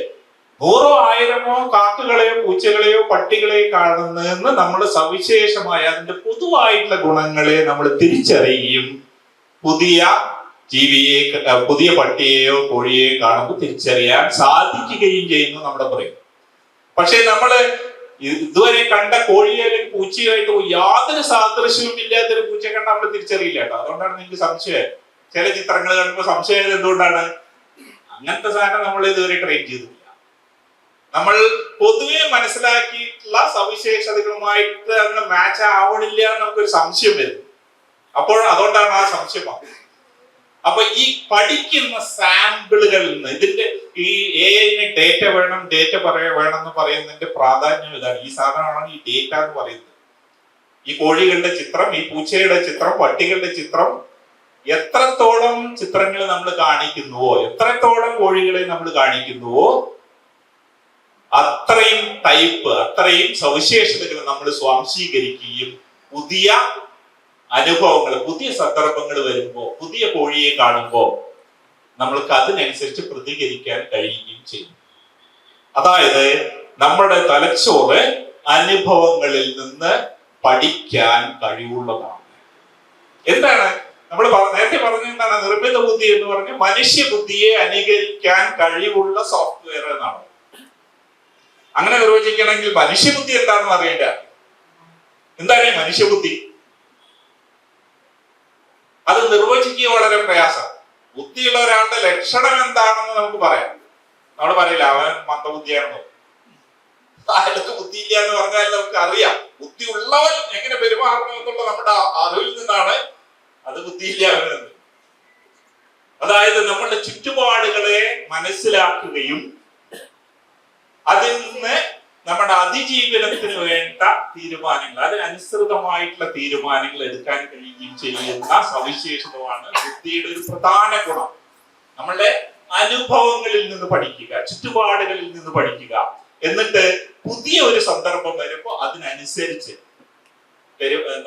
100 1000 കാക്കകളെയോ പൂച്ചകളെയോ പട്ടികളെയോ കാണുന്നതെന്ന് നമ്മൾ സവിശേഷമായ അതിന്റെ പൊതുവായിട്ടുള്ള ഗുണങ്ങളെ നമ്മൾ തിരിച്ചറിയുകയും പുതിയ ജീവിയെ, പുതിയ പട്ടിയെയോ കോഴിയെയോ കാണുമ്പോൾ തിരിച്ചറിയാൻ സാധിക്കുകയും ചെയ്യുന്നു നമ്മുടെ ബ്രെയിൻ. പക്ഷെ നമ്മള് ഇതുവരെ കണ്ട കോഴിയോ അല്ലെങ്കിൽ പൂച്ചയായിട്ട് യാതൊരു സാദൃശ്യവും ഇല്ലാത്തൊരു പൂച്ചയെ കണ്ടാൽ നമ്മൾ തിരിച്ചറിയില്ല കേട്ടോ. അതുകൊണ്ടാണ് നിങ്ങൾക്ക് സംശയം. ചില ചിത്രങ്ങൾ കാണുമ്പോൾ സംശയം എന്തുകൊണ്ടാണ്? അങ്ങനത്തെ സാധനം നമ്മൾ ഇതുവരെ ട്രെയിൻ ചെയ്തിട്ടില്ല. നമ്മൾ പൊതുവെ മനസ്സിലാക്കിയിട്ടുള്ള സവിശേഷതകളുമായിട്ട് അതിന് മാച്ച് ആവണില്ല എന്ന് നമുക്കൊരു സംശയം വരും. അതുകൊണ്ടാണ് ആ സംശയം. അപ്പൊ ഈ പഠിക്കുന്ന സാമ്പിളുകളിൽ നിന്ന് ഇതിന്റെ ഈ AI-ന് ഡേറ്റ വേണം എന്ന് പറയുന്നതിന്റെ പ്രാധാന്യം ഇതാണ്. ഈ സാധനമാണ് ഈ ഡേറ്റ എന്ന് പറയുന്നത്. ഈ കോഴികളുടെ ചിത്രം, ഈ പൂച്ചയുടെ ചിത്രം, പട്ടികളുടെ ചിത്രം, എത്രത്തോളം ചിത്രങ്ങൾ നമ്മൾ കാണിക്കുന്നുവോ, എത്രത്തോളം കോഴികളെ നമ്മൾ കാണിക്കുന്നുവോ, അത്രയും ടൈപ്പ്, അത്രയും സവിശേഷതകൾ നമ്മൾ സ്വാംശീകരിക്കുകയും പുതിയ അനുഭവങ്ങൾ, പുതിയ സന്ദർഭങ്ങൾ വരുമ്പോൾ, പുതിയ കോഴിയെ കാണുമ്പോൾ നമ്മൾക്ക് അതിനനുസരിച്ച് പ്രതികരിക്കാൻ കഴിയുകയും ചെയ്യും. അതായത് നമ്മുടെ തലച്ചോറ് അനുഭവങ്ങളിൽ നിന്ന് പഠിക്കാൻ കഴിവുള്ളതാണ്. എന്താണ് നമ്മൾ നേരത്തെ പറഞ്ഞ എന്താണ്? നിർമ്മിത ബുദ്ധി എന്ന് പറഞ്ഞ് മനുഷ്യ ബുദ്ധിയെ അനുകരിക്കാൻ കഴിവുള്ള സോഫ്റ്റ്വെയർ എന്നാണ്. അങ്ങനെ നിർവചിക്കണമെങ്കിൽ മനുഷ്യബുദ്ധി എന്താണെന്ന് അറിയേണ്ട. എന്താണ് മനുഷ്യബുദ്ധി? അത് നിർവചിക്കുക വളരെ പ്രയാസം. ബുദ്ധിയുള്ള ഒരാളുടെ ലക്ഷണം എന്താണെന്ന് നമുക്ക് പറയാം. നമ്മൾ പറയില്ല അവൻ മന്ദബുദ്ധിയാണെന്നോ, അയാൾക്ക് ബുദ്ധിയില്ല എന്ന് പറഞ്ഞാൽ നമുക്ക് അറിയാം. ബുദ്ധി ഉള്ളവൻ എങ്ങനെ പെരുമാറണമെന്നുള്ള നമ്മുടെ അറിവിൽ നിന്നാണ് അത് ബുദ്ധിയില്ല അവനെന്ന്. അതായത് നമ്മളുടെ ചുറ്റുപാടുകളെ മനസ്സിലാക്കുകയും അതിൽ നിന്ന് നമ്മുടെ അതിജീവനത്തിന് വേണ്ട തീരുമാനങ്ങൾ, അതിനനുസൃതമായിട്ടുള്ള തീരുമാനങ്ങൾ എടുക്കാൻ കഴിയുകയും ചെയ്യുന്ന സവിശേഷതമാണ് ബുദ്ധിയുടെ ഒരു പ്രധാന ഗുണം. നമ്മളുടെ അനുഭവങ്ങളിൽ നിന്ന് പഠിക്കുക, ചുറ്റുപാടുകളിൽ നിന്ന് പഠിക്കുക, എന്നിട്ട് പുതിയ ഒരു സന്ദർഭം വരുമ്പോൾ അതിനനുസരിച്ച്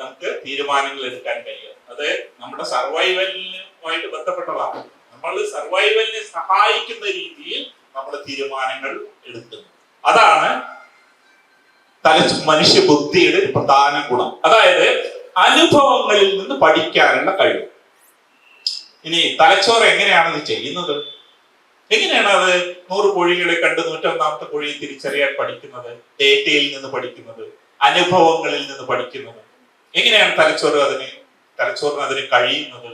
നമുക്ക് തീരുമാനങ്ങൾ എടുക്കാൻ കഴിയും. അത് നമ്മുടെ സർവൈവലിനുമായിട്ട് ബന്ധപ്പെട്ടതാണ്. നമ്മൾ സർവൈവലിനെ സഹായിക്കുന്ന രീതിയിൽ നമ്മൾ തീരുമാനങ്ങൾ എടുക്കുന്നു. അതാണ് മനുഷ്യ ബുദ്ധിയുടെ ഒരു പ്രധാന ഗുണം. അതായത് അനുഭവങ്ങളിൽ നിന്ന് പഠിക്കാനുള്ള കഴിവ്. ഇനി തലച്ചോറ് എങ്ങനെയാണ് ഇത് ചെയ്യുന്നത്? എങ്ങനെയാണ് അത് 100 കോഴികളെ കണ്ട് 101ാമത്തെ കോഴിയെ തിരിച്ചറിയാൻ പഠിക്കുന്നത്? ഡേറ്റയിൽ നിന്ന് പഠിക്കുന്നത്, അനുഭവങ്ങളിൽ നിന്ന് പഠിക്കുന്നത്. എങ്ങനെയാണ് തലച്ചോറിന് അതിന് കഴിയുന്നത്?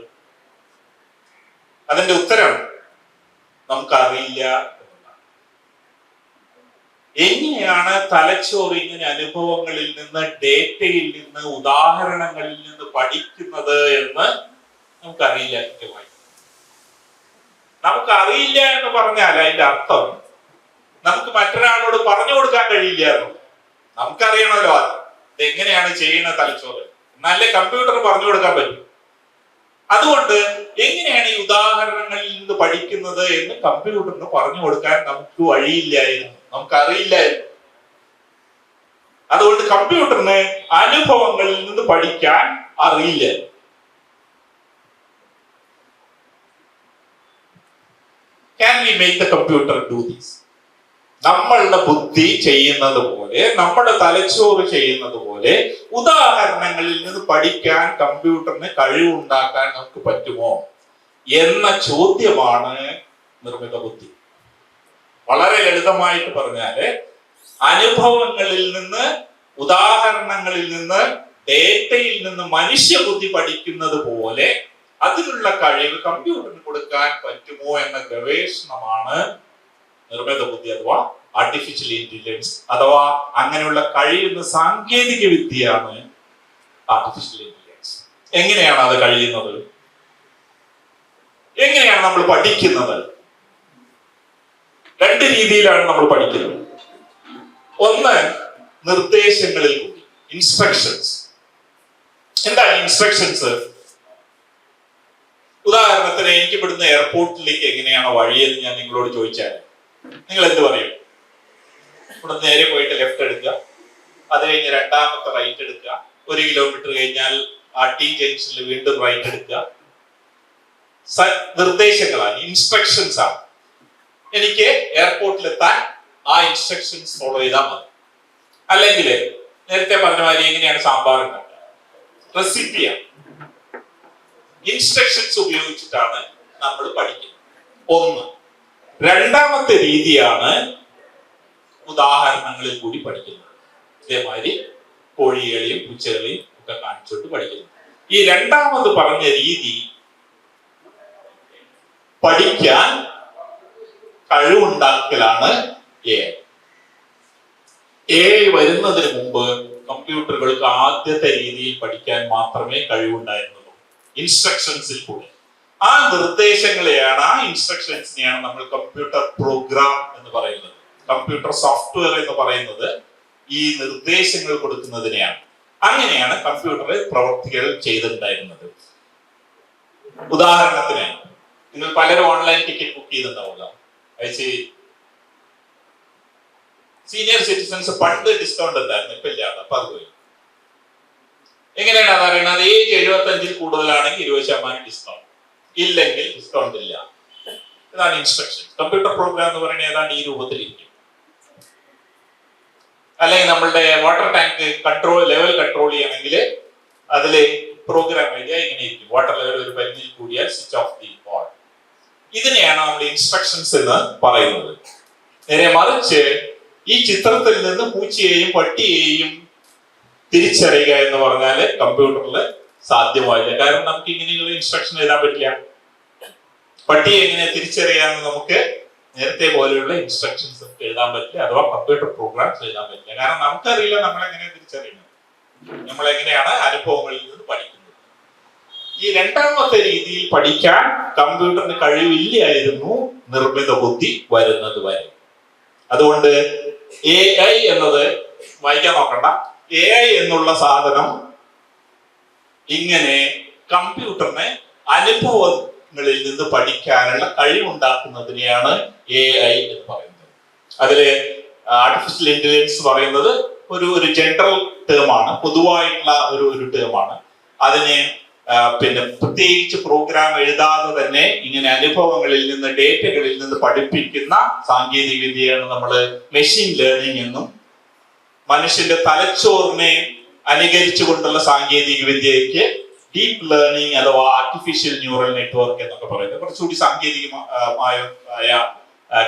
അതിന്റെ ഉത്തരം നമുക്കറിയില്ല. എങ്ങനെയാണ് തലച്ചോറ് ഇങ്ങനെ അനുഭവങ്ങളിൽ നിന്ന്, ഡേറ്റയിൽ നിന്ന്, ഉദാഹരണങ്ങളിൽ നിന്ന് പഠിക്കുന്നത് എന്ന് നമുക്കറിയില്ല. കൃത്യമായി നമുക്കറിയില്ല എന്ന് പറഞ്ഞാൽ അതിന്റെ അർത്ഥം നമുക്ക് മറ്റൊരാളോട് പറഞ്ഞു കൊടുക്കാൻ കഴിയില്ല എന്ന്. നമുക്കറിയണമല്ലോ അത് എങ്ങനെയാണ് ചെയ്യുന്ന തലച്ചോറ്, എന്നാലേ കമ്പ്യൂട്ടർ പറഞ്ഞു കൊടുക്കാൻ പറ്റും. അതുകൊണ്ട് എങ്ങനെയാണ് ഈ ഉദാഹരണങ്ങളിൽ നിന്ന് പഠിക്കുന്നത് എന്ന് കമ്പ്യൂട്ടറിന് പറഞ്ഞു കൊടുക്കാൻ നമുക്ക് വഴിയില്ലായിരുന്നു, നമുക്കറിയില്ലായിരുന്നു. അതുകൊണ്ട് കമ്പ്യൂട്ടറിന് അനുഭവങ്ങളിൽ നിന്ന് പഠിക്കാൻ അറിയില്ല. Can we make the computer do this? നമ്മളുടെ ബുദ്ധി ചെയ്യുന്നത് പോലെ, നമ്മുടെ തലച്ചോറ് ചെയ്യുന്നത് പോലെ ഉദാഹരണങ്ങളിൽ നിന്ന് പഠിക്കാൻ കമ്പ്യൂട്ടറിന് കഴിവുണ്ടാക്കാൻ നമുക്ക് പറ്റുമോ എന്ന ചോദ്യമാണ് നിർമ്മിത ബുദ്ധി. വളരെ ലളിതമായിട്ട് പറഞ്ഞാല് അനുഭവങ്ങളിൽ നിന്ന്, ഉദാഹരണങ്ങളിൽ നിന്ന്, ഡേറ്റയിൽ നിന്ന് മനുഷ്യ ബുദ്ധി പഠിക്കുന്നത് പോലെ അതിനുള്ള കഴിവ് കമ്പ്യൂട്ടറിന് കൊടുക്കാൻ പറ്റുമോ എന്ന ഗവേഷണമാണ് നിർമ്മിത ബുദ്ധി അഥവാ ആർട്ടിഫിഷ്യൽ ഇന്റലിജൻസ്, അഥവാ അങ്ങനെയുള്ള കഴിയുന്ന സാങ്കേതിക വിദ്യയാണ് ആർട്ടിഫിഷ്യൽ ഇന്റലിജൻസ്. എങ്ങനെയാണ് അത് കഴിയുന്നത്? എങ്ങനെയാണ് നമ്മൾ പഠിക്കുന്നത്? 2 രീതിയിലാണ് നമ്മൾ പഠിക്കുന്നത്. ഒന്ന്, നിർദ്ദേശങ്ങളിൽ കൂടി, ഇൻസ്ട്രക്ഷൻസ്. എന്താണ് ഇൻസ്ട്രക്ഷൻസ്? ഉദാഹരണത്തിന് എനിക്ക് ഇവിടുന്ന് എയർപോർട്ടിലേക്ക് എങ്ങനെയാണ് വഴിയെന്ന് ഞാൻ നിങ്ങളോട് ചോദിച്ചാൽ നിങ്ങൾ എന്ത് പറയും? ഇവിടെ നേരെ പോയിട്ട് ലെഫ്റ്റ് എടുക്കുക, അത് കഴിഞ്ഞ് 2ാമത്തെ റൈറ്റ് എടുക്കുക, 1 കിലോമീറ്റർ കഴിഞ്ഞാൽ ടി ജംഗ്ഷനിൽ വീണ്ടും റൈറ്റ് എടുക്കുക. നിർദ്ദേശങ്ങളാണ്, ഇൻസ്ട്രക്ഷൻസ് ആണ്. എനിക്ക് എയർപോർട്ടിൽ എത്താൻ ആ ഇൻസ്ട്രക്ഷൻസ് ഫോളോ ചെയ്താൽ മതി. അല്ലെങ്കിൽ നേരത്തെ പറഞ്ഞ മാതിരി എങ്ങനെയാണ് സാമ്പാർ ഉണ്ടാക്കുക, റെസിപ്പിയാണ്. ഇൻസ്ട്രക്ഷൻസ് ഉപയോഗിച്ചിട്ടാണ് നമ്മൾ പഠിക്കുന്നത്. ഒന്ന്. 2ാമത്തെ രീതിയാണ് ഉദാഹരണങ്ങളിൽ കൂടി പഠിക്കുന്നത്. ഇതേമാതിരി കോഴികളെയും പൂച്ചകളെയും ഒക്കെ കാണിച്ചുകൊണ്ട് പഠിക്കുന്നത്. ഈ 2ാമത് പറഞ്ഞ രീതി പഠിക്കാൻ കഴിവുണ്ടാക്കലാണ് AI വരുന്നതിന് മുമ്പ് കമ്പ്യൂട്ടറുകൾക്ക് ആദ്യത്തെ രീതിയിൽ പഠിക്കാൻ മാത്രമേ കഴിവുണ്ടായിരുന്നുള്ളൂ, ഇൻസ്ട്രക്ഷൻസിൽ കൂടി. ആ നിർദ്ദേശങ്ങളെയാണ്, ആ ഇൻസ്ട്രക്ഷൻസിനെയാണ് നമ്മൾ കമ്പ്യൂട്ടർ പ്രോഗ്രാം എന്ന് പറയുന്നത്. കമ്പ്യൂട്ടർ സോഫ്റ്റ്വെയർ എന്ന് പറയുന്നത് ഈ നിർദ്ദേശങ്ങൾ കൊടുക്കുന്നതിനെയാണ്. അങ്ങനെയാണ് കമ്പ്യൂട്ടർ പ്രവർത്തികൾ ചെയ്തിട്ടുണ്ടായിരുന്നത്. ഉദാഹരണത്തിന് നിങ്ങൾ പലരും ഓൺലൈൻ ടിക്കറ്റ് ബുക്ക് ചെയ്തിട്ടുണ്ടാവുക. സീനിയർ സിറ്റിസൺസ് പണ്ട് ഡിസ്കൗണ്ട് ഉണ്ടായിരുന്നു, ഇപ്പൊ ഇല്ലാതെ, അപ്പൊ അത് പോയി. എങ്ങനെയാണ് അത് അറിയുന്നത്? ഏജ് 75-ൽ കൂടുതലാണെങ്കിൽ 20% ഡിസ്കൗണ്ട്, ഇല്ലെങ്കിൽ ഡിസ്കൗണ്ട് ഇല്ല. ഇതാണ് ഇൻസ്ട്രക്ഷൻ. കമ്പ്യൂട്ടർ പ്രോഗ്രാം എന്ന് പറയുന്നത് ഏതാണ്ട് ഈ രൂപത്തിലിരിക്കും. അല്ലെങ്കിൽ നമ്മളുടെ വാട്ടർ ടാങ്ക് ലെവൽ കൺട്രോൾ ചെയ്യണമെങ്കിൽ അതില് പ്രോഗ്രാം എഴുതിയാൽ ഇങ്ങനെ ഇരിക്കും. വാട്ടർ ലെവൽ ഒരു പരിധിയിൽ കൂടിയാൽ സ്വിച്ച് ഓഫ് ദി വാട്ടർ. ഇതിനെയാണ് നമ്മൾ ഇൻസ്ട്രക്ഷൻസ് എന്ന് പറയുന്നത്. നേരെ മറിച്ച് ഈ ചിത്രത്തിൽ നിന്ന് പൂച്ചയെയും പട്ടിയെയും തിരിച്ചറിയുക എന്ന് പറഞ്ഞാൽ കമ്പ്യൂട്ടറിൽ സാധ്യമായില്ല. കാരണം നമുക്ക് ഇങ്ങനെയുള്ള ഇൻസ്ട്രക്ഷൻ എഴുതാൻ പറ്റില്ല. പട്ടിയെ എങ്ങനെ തിരിച്ചറിയാമെന്ന് നമുക്ക് നേരത്തെ പോലെയുള്ള ഇൻസ്ട്രക്ഷൻസ് എഴുതാൻ പറ്റില്ല, അഥവാ കമ്പ്യൂട്ടർ പ്രോഗ്രാംസ് എഴുതാൻ പറ്റില്ല. കാരണം നമുക്കറിയില്ല നമ്മളെങ്ങനെ തിരിച്ചറിയുന്നത്, നമ്മളെങ്ങനെയാണ് അനുഭവങ്ങളിൽ നിന്ന് പഠിക്കുന്നത്. ഈ 2ാമത്തെ രീതിയിൽ പഠിക്കാൻ കമ്പ്യൂട്ടറിന് കഴിവില്ലായിരുന്നു നിർമ്മിത ബുദ്ധി വരുന്നത് വരെ. അതുകൊണ്ട് AI എന്നത് വായിക്കാൻ നോക്കണ്ട. AI എന്നുള്ള സാധനം ഇങ്ങനെ കമ്പ്യൂട്ടറിനെ അനുഭവങ്ങളിൽ നിന്ന് പഠിക്കാനുള്ള കഴിവുണ്ടാക്കുന്നതിനെയാണ് AI എന്ന് പറയുന്നത്. അതില് ആർട്ടിഫിഷ്യൽ ഇന്റലിജൻസ് പറയുന്നത് ഒരു ജനറൽ ടേമാണ്, പൊതുവായിട്ടുള്ള ഒരു ടേമാണ്. അതിനെ പിന്നെ പ്രത്യേകിച്ച് പ്രോഗ്രാം എഴുതാതെ തന്നെ ഇങ്ങനെ അനുഭവങ്ങളിൽ നിന്ന്, ഡേറ്റകളിൽ നിന്ന് പഠിപ്പിക്കുന്ന സാങ്കേതിക വിദ്യയാണ് നമ്മൾ മെഷീൻ ലേണിംഗ് എന്നും, മനുഷ്യന്റെ തലച്ചോറിനെ അനുകരിച്ചുകൊണ്ടുള്ള സാങ്കേതിക വിദ്യയ്ക്ക് ഡീപ് ലേണിംഗ് അഥവാ ആർട്ടിഫിഷ്യൽ ന്യൂറൽ നെറ്റ്വർക്ക് എന്നൊക്കെ പറയുന്നത്. കുറച്ചുകൂടി സാങ്കേതികമായ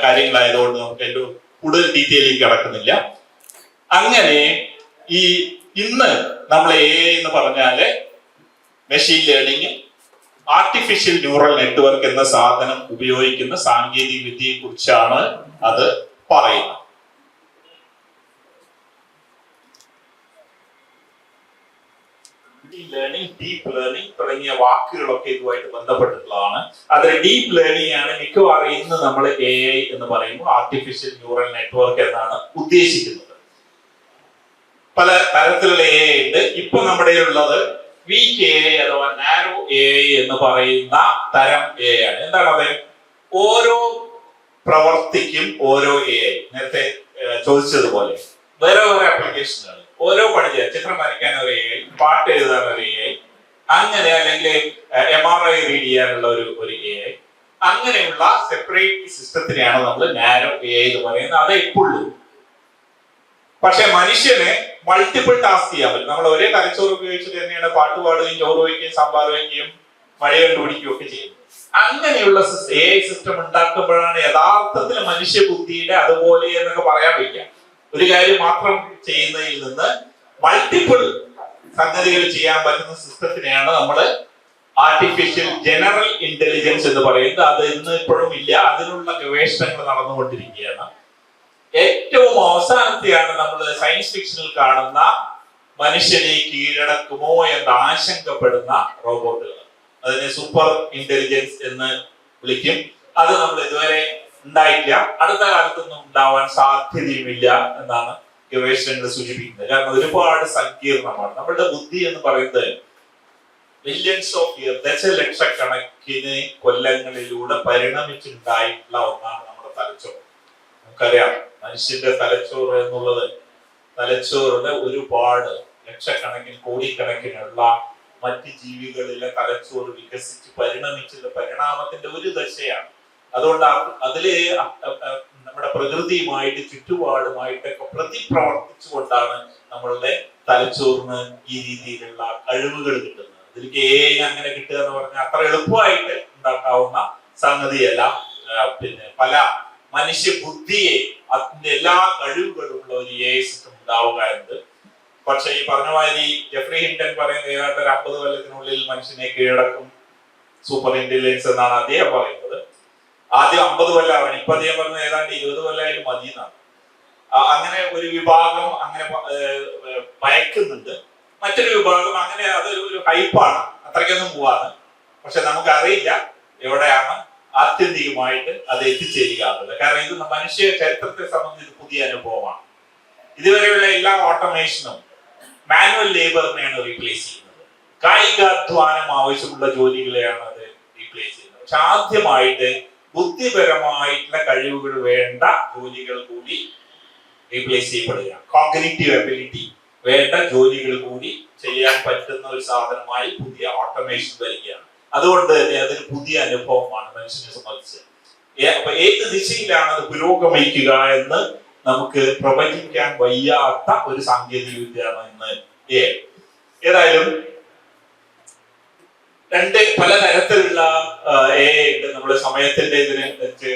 കാര്യങ്ങളായതുകൊണ്ട് നമുക്ക് അതിന്റെ കൂടുതൽ ഡീറ്റെയിലേക്ക് കടക്കുന്നില്ല. അങ്ങനെ ഈ ഇന്ന് നമ്മൾ AI എന്ന് പറഞ്ഞാല് machine learning, artificial neural network എന്ന സാധനം ഉപയോഗിക്കുന്ന സാങ്കേതിക വിദ്യയെ കുറിച്ചാണ് അത് പറയുന്നത്. ലേണിംഗ്, ഡീപ്പ് ലേണിംഗ് തുടങ്ങിയ വാക്കുകളൊക്കെ ഇതുമായിട്ട് ബന്ധപ്പെട്ടിട്ടുള്ളതാണ്. അതിൽ ഡീപ്പ് ലേണിംഗ് ആണ് മിക്കവാറും ഇന്ന് നമ്മൾ AI എന്ന് പറയുമ്പോൾ ആർട്ടിഫിഷ്യൽ ന്യൂറൽ നെറ്റ്വർക്ക് എന്നാണ് ഉദ്ദേശിക്കുന്നത്. പല തരത്തിലുള്ള AI ഉണ്ട്. ഇപ്പൊ നമ്മുടെ ഉള്ളത് വീക്ക് AI അഥവാ നാരോ AI എന്ന് പറയുന്ന തരം AI ആണ്. എന്താണ് അത്? ഓരോ പ്രവർത്തിക്കും ഓരോ AI, നേരത്തെ ചോദിച്ചതുപോലെ വേറെ വേറെ ആപ്ലിക്കേഷനുകൾ, ഓരോ പണി ചെയ്യാൻ, ചിത്രം വരയ്ക്കാൻ ഒരു AI, പാട്ട് എഴുതാൻ ഒരു AI, അങ്ങനെ അല്ലെങ്കിൽ MRI റീഡ് ചെയ്യാനുള്ള ഒരു AI, അങ്ങനെയുള്ള സെപ്പറേറ്റ് സിസ്റ്റത്തിനെയാണ് നമ്മൾ നാരോ AI എന്ന് പറയുന്നത്. അതേ ഇപ്പോഴുള്ളൂ. പക്ഷെ മനുഷ്യന് മൾട്ടിപ്പിൾ ടാസ്ക് ചെയ്യാൻ പറ്റും. നമ്മൾ ഒരേ തലച്ചോറ് ഉപയോഗിച്ചിട്ട് തന്നെയാണ് പാട്ട് പാടുകയും ചോറ് വയ്ക്കുകയും സാമ്പാർ വയ്ക്കുകയും മഴ കണ്ടുപിടിക്കുകയും ഒക്കെ ചെയ്യുന്നത്. അങ്ങനെയുള്ള AI സിസ്റ്റം ഉണ്ടാക്കുമ്പോഴാണ് യഥാർത്ഥത്തിൽ മനുഷ്യ ബുദ്ധിയുടെ അതുപോലെ എന്നൊക്കെ പറയാൻ വയ്ക്കാം. ഒരു കാര്യം മാത്രം ചെയ്യുന്നതിൽ നിന്ന് മൾട്ടിപ്പിൾ സംഗതികൾ ചെയ്യാൻ പറ്റുന്ന സിസ്റ്റത്തിനെയാണ് നമ്മൾ ആർട്ടിഫിഷ്യൽ ജനറൽ ഇന്റലിജൻസ് എന്ന് പറയുന്നത്. അത് ഇന്ന് ഇപ്പോഴും ഇല്ല, അതിനുള്ള ഗവേഷണങ്ങൾ നടന്നുകൊണ്ടിരിക്കുകയാണ്. ഏറ്റവും അവസാനത്തെയാണ് നമ്മൾ സയൻസ് ഫിക്ഷനിൽ കാണുന്ന മനുഷ്യനെ കീഴടക്കുമോ എന്ന് ആശങ്കപ്പെടുന്ന റോബോട്ടുകൾ. അതിനെ സൂപ്പർ ഇന്റലിജൻസ് എന്ന് വിളിക്കും. അത് നമ്മൾ ഇതുവരെ ഉണ്ടായിട്ടില്ല, അടുത്ത കാലത്തൊന്നും ഉണ്ടാവാൻ സാധ്യതയുമില്ല എന്നാണ് ഗവേഷണങ്ങൾ സൂചിപ്പിക്കുന്നത്. കാരണം ഒരുപാട് സങ്കീർണമാണ്. നമ്മളുടെ ബുദ്ധി എന്ന് പറയുന്നത് മില്യൺസ് ഓഫ് ഇയർ, ദശലക്ഷക്കണക്കിന് കൊല്ലങ്ങളിലൂടെ പരിണമിച്ചുണ്ടായിട്ടുള്ള ഒന്നാണ് നമ്മുടെ തലച്ചോറ്. നമുക്കറിയാം, മനുഷ്യന്റെ തലച്ചോറ് എന്നുള്ളത് തലച്ചോറിന് ഒരുപാട് ലക്ഷക്കണക്കിന് കോടിക്കണക്കിനുള്ള മറ്റ് ജീവികളിലെ തലച്ചോറ് വികസിച്ച് പരിണമിച്ചുള്ള പരിണാമത്തിന്റെ ഒരു ദശയാണ്. അതുകൊണ്ട് അതില് നമ്മുടെ പ്രകൃതിയുമായിട്ട് ചുറ്റുപാടുമായിട്ടൊക്കെ പ്രതിപ്രവർത്തിച്ചുകൊണ്ടാണ് നമ്മളുടെ തലച്ചോറിന് ഈ രീതിയിലുള്ള കഴിവുകൾ കിട്ടുന്നത്. അതിലേക്ക് അങ്ങനെ കിട്ടുക എന്ന് പറഞ്ഞാൽ അത്ര എളുപ്പമായിട്ട് ഉണ്ടാക്കാവുന്ന സംഗതിയല്ല. പിന്നെ പല മനുഷ്യ ബുദ്ധിയെ, അതിന്റെ എല്ലാ കഴിവുകളുള്ള ഒരു AI സിസ്റ്റം ഉണ്ടാവുക എന്നത്. പക്ഷെ ഈ പറഞ്ഞ മാതിരി ജെഫ്രി ഹിൻടൺ പറയുന്ന ഏതാണ്ട് ഒരു 50 കൊല്ലത്തിനുള്ളിൽ മനുഷ്യനെ കീഴടക്കും സൂപ്പർ ഇന്റലിജൻസ് എന്നാണ് അദ്ദേഹം പറയുന്നത്. ആദ്യം 50 കൊല്ലമാണ്, ഇപ്പൊ അദ്ദേഹം പറഞ്ഞത് ഏതാണ്ട് 20 കൊല്ലമായാലും മതി എന്നാണ്. അങ്ങനെ ഒരു വിഭാഗം അങ്ങനെ ഭയക്കുന്നുണ്ട്, മറ്റൊരു വിഭാഗം അങ്ങനെ അതൊരു ഹൈപ്പാണ്, അത്രയ്ക്കൊന്നും പോവാണ്. പക്ഷെ നമുക്കറിയില്ല എവിടെയാണ് ആത്യന്തികമായിട്ട് അത് എത്തിച്ചേരുക. കാരണം ഇത് മനുഷ്യ ചരിത്രത്തെ സംബന്ധിച്ച് പുതിയ അനുഭവമാണ്. ഇതുവരെയുള്ള എല്ലാ ഓട്ടോമേഷനും മാനുവൽ ലേബറിനെയാണ് റീപ്ലേസ് ചെയ്യുന്നത്. കായികാധ്വാനം ആവശ്യമുള്ള ജോലികളെയാണ് അത് റീപ്ലേസ് ചെയ്യുന്നത്. പക്ഷെ ആദ്യമായിട്ട് ബുദ്ധിപരമായിട്ടുള്ള കഴിവുകൾ വേണ്ട ജോലികൾ കൂടി റീപ്ലേസ് ചെയ്യപ്പെടുകയാണ്. കോഗ്നിറ്റീവ് എബിലിറ്റി വേണ്ട ജോലികൾ കൂടി ചെയ്യാൻ പറ്റുന്ന ഒരു സാധനമായി പുതിയ ഓട്ടോമേഷൻ വരികയാണ്. അതുകൊണ്ട് തന്നെ അതൊരു പുതിയ അനുഭവമാണ് മനുഷ്യനെ സംബന്ധിച്ച്. അപ്പൊ ഏത് ദിശയിലാണ് അത് പുരോഗമിക്കുക എന്ന് നമുക്ക് പ്രവചിക്കാൻ വയ്യാത്ത ഒരു സാങ്കേതിക വിദ്യയാണ് ഇന്ന് AI. ഏതായാലും പല തരത്തിലുള്ള AI ഉണ്ട്. നമ്മുടെ സമയത്തിന്റെ ഇതിനെ വെച്ച്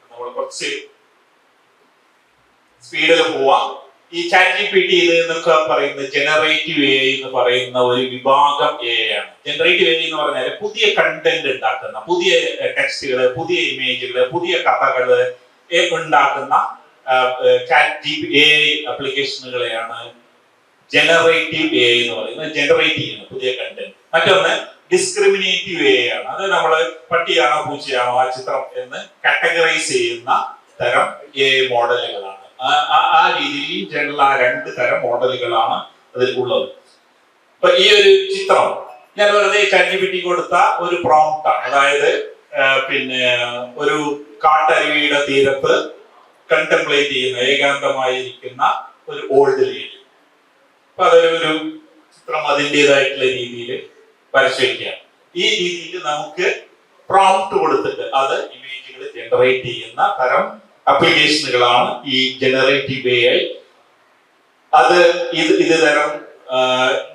നമ്മൾ കുറച്ച് സ്പീഡിൽ പോവാം. ഈ ChatGPT എന്നൊക്കെ പറയുന്ന ജനറേറ്റീവ് AI എന്ന് പറയുന്ന ഒരു വിഭാഗം AI ആണ്. ജനറേറ്റീവ് AI എന്ന് പറഞ്ഞാൽ പുതിയ കണ്ടന്റ് ഉണ്ടാക്കുന്ന, പുതിയ ടെക്സ്റ്റുകള്, പുതിയ ഇമേജുകള്, പുതിയ കഥകള് ഉണ്ടാക്കുന്ന AI ആപ്ലിക്കേഷനുകളെയാണ് ജനറേറ്റീവ് AI എന്ന് പറയുന്നത്. ജനറേറ്റ് ചെയ്യുന്ന പുതിയ കണ്ടന്റ്. മറ്റൊന്ന് ഡിസ്ക്രിമിനേറ്റീവ് AI ആണ്. അത് നമ്മള് പട്ടിയാണോ പൂച്ചയാണോ ആ ചിത്രം എന്ന് കാറ്റഗറൈസ് ചെയ്യുന്ന തരം AI മോഡലുകളാണ്. ആ രീതിയിൽ ജനറൽ ആ 2 തരം മോഡലുകളാണ് അതിൽ ഉള്ളത്. അപ്പൊ ഈ ഒരു ചിത്രം ഞാൻ വെറുതെ ChatGPT കൊടുത്ത ഒരു പ്രോംപ്റ്റ് ആണ്. അതായത് പിന്നെ ഒരു കാട്ടരുവിയുടെ തീരത്ത് കണ്ടംപ്ലേറ്റ് ചെയ്യുന്ന, ഏകാന്തമായിരിക്കുന്ന ഒരു ഓൾഡ് ലേഡി. അപ്പൊ അതൊരു ചിത്രം അതിൻ്റെതായിട്ടുള്ള രീതിയിൽ വരച്ചിരിക്കുകയാണ്. ഈ രീതിയിൽ നമുക്ക് പ്രോംപ്റ്റ് കൊടുത്തിട്ട് അത് ഇമേജുകൾ ജനറേറ്റ് ചെയ്യുന്ന തരം ആപ്ലിക്കേഷനുകളാണ് ഈ ജനറേറ്റീവ് AI. അത് ഇത് തരം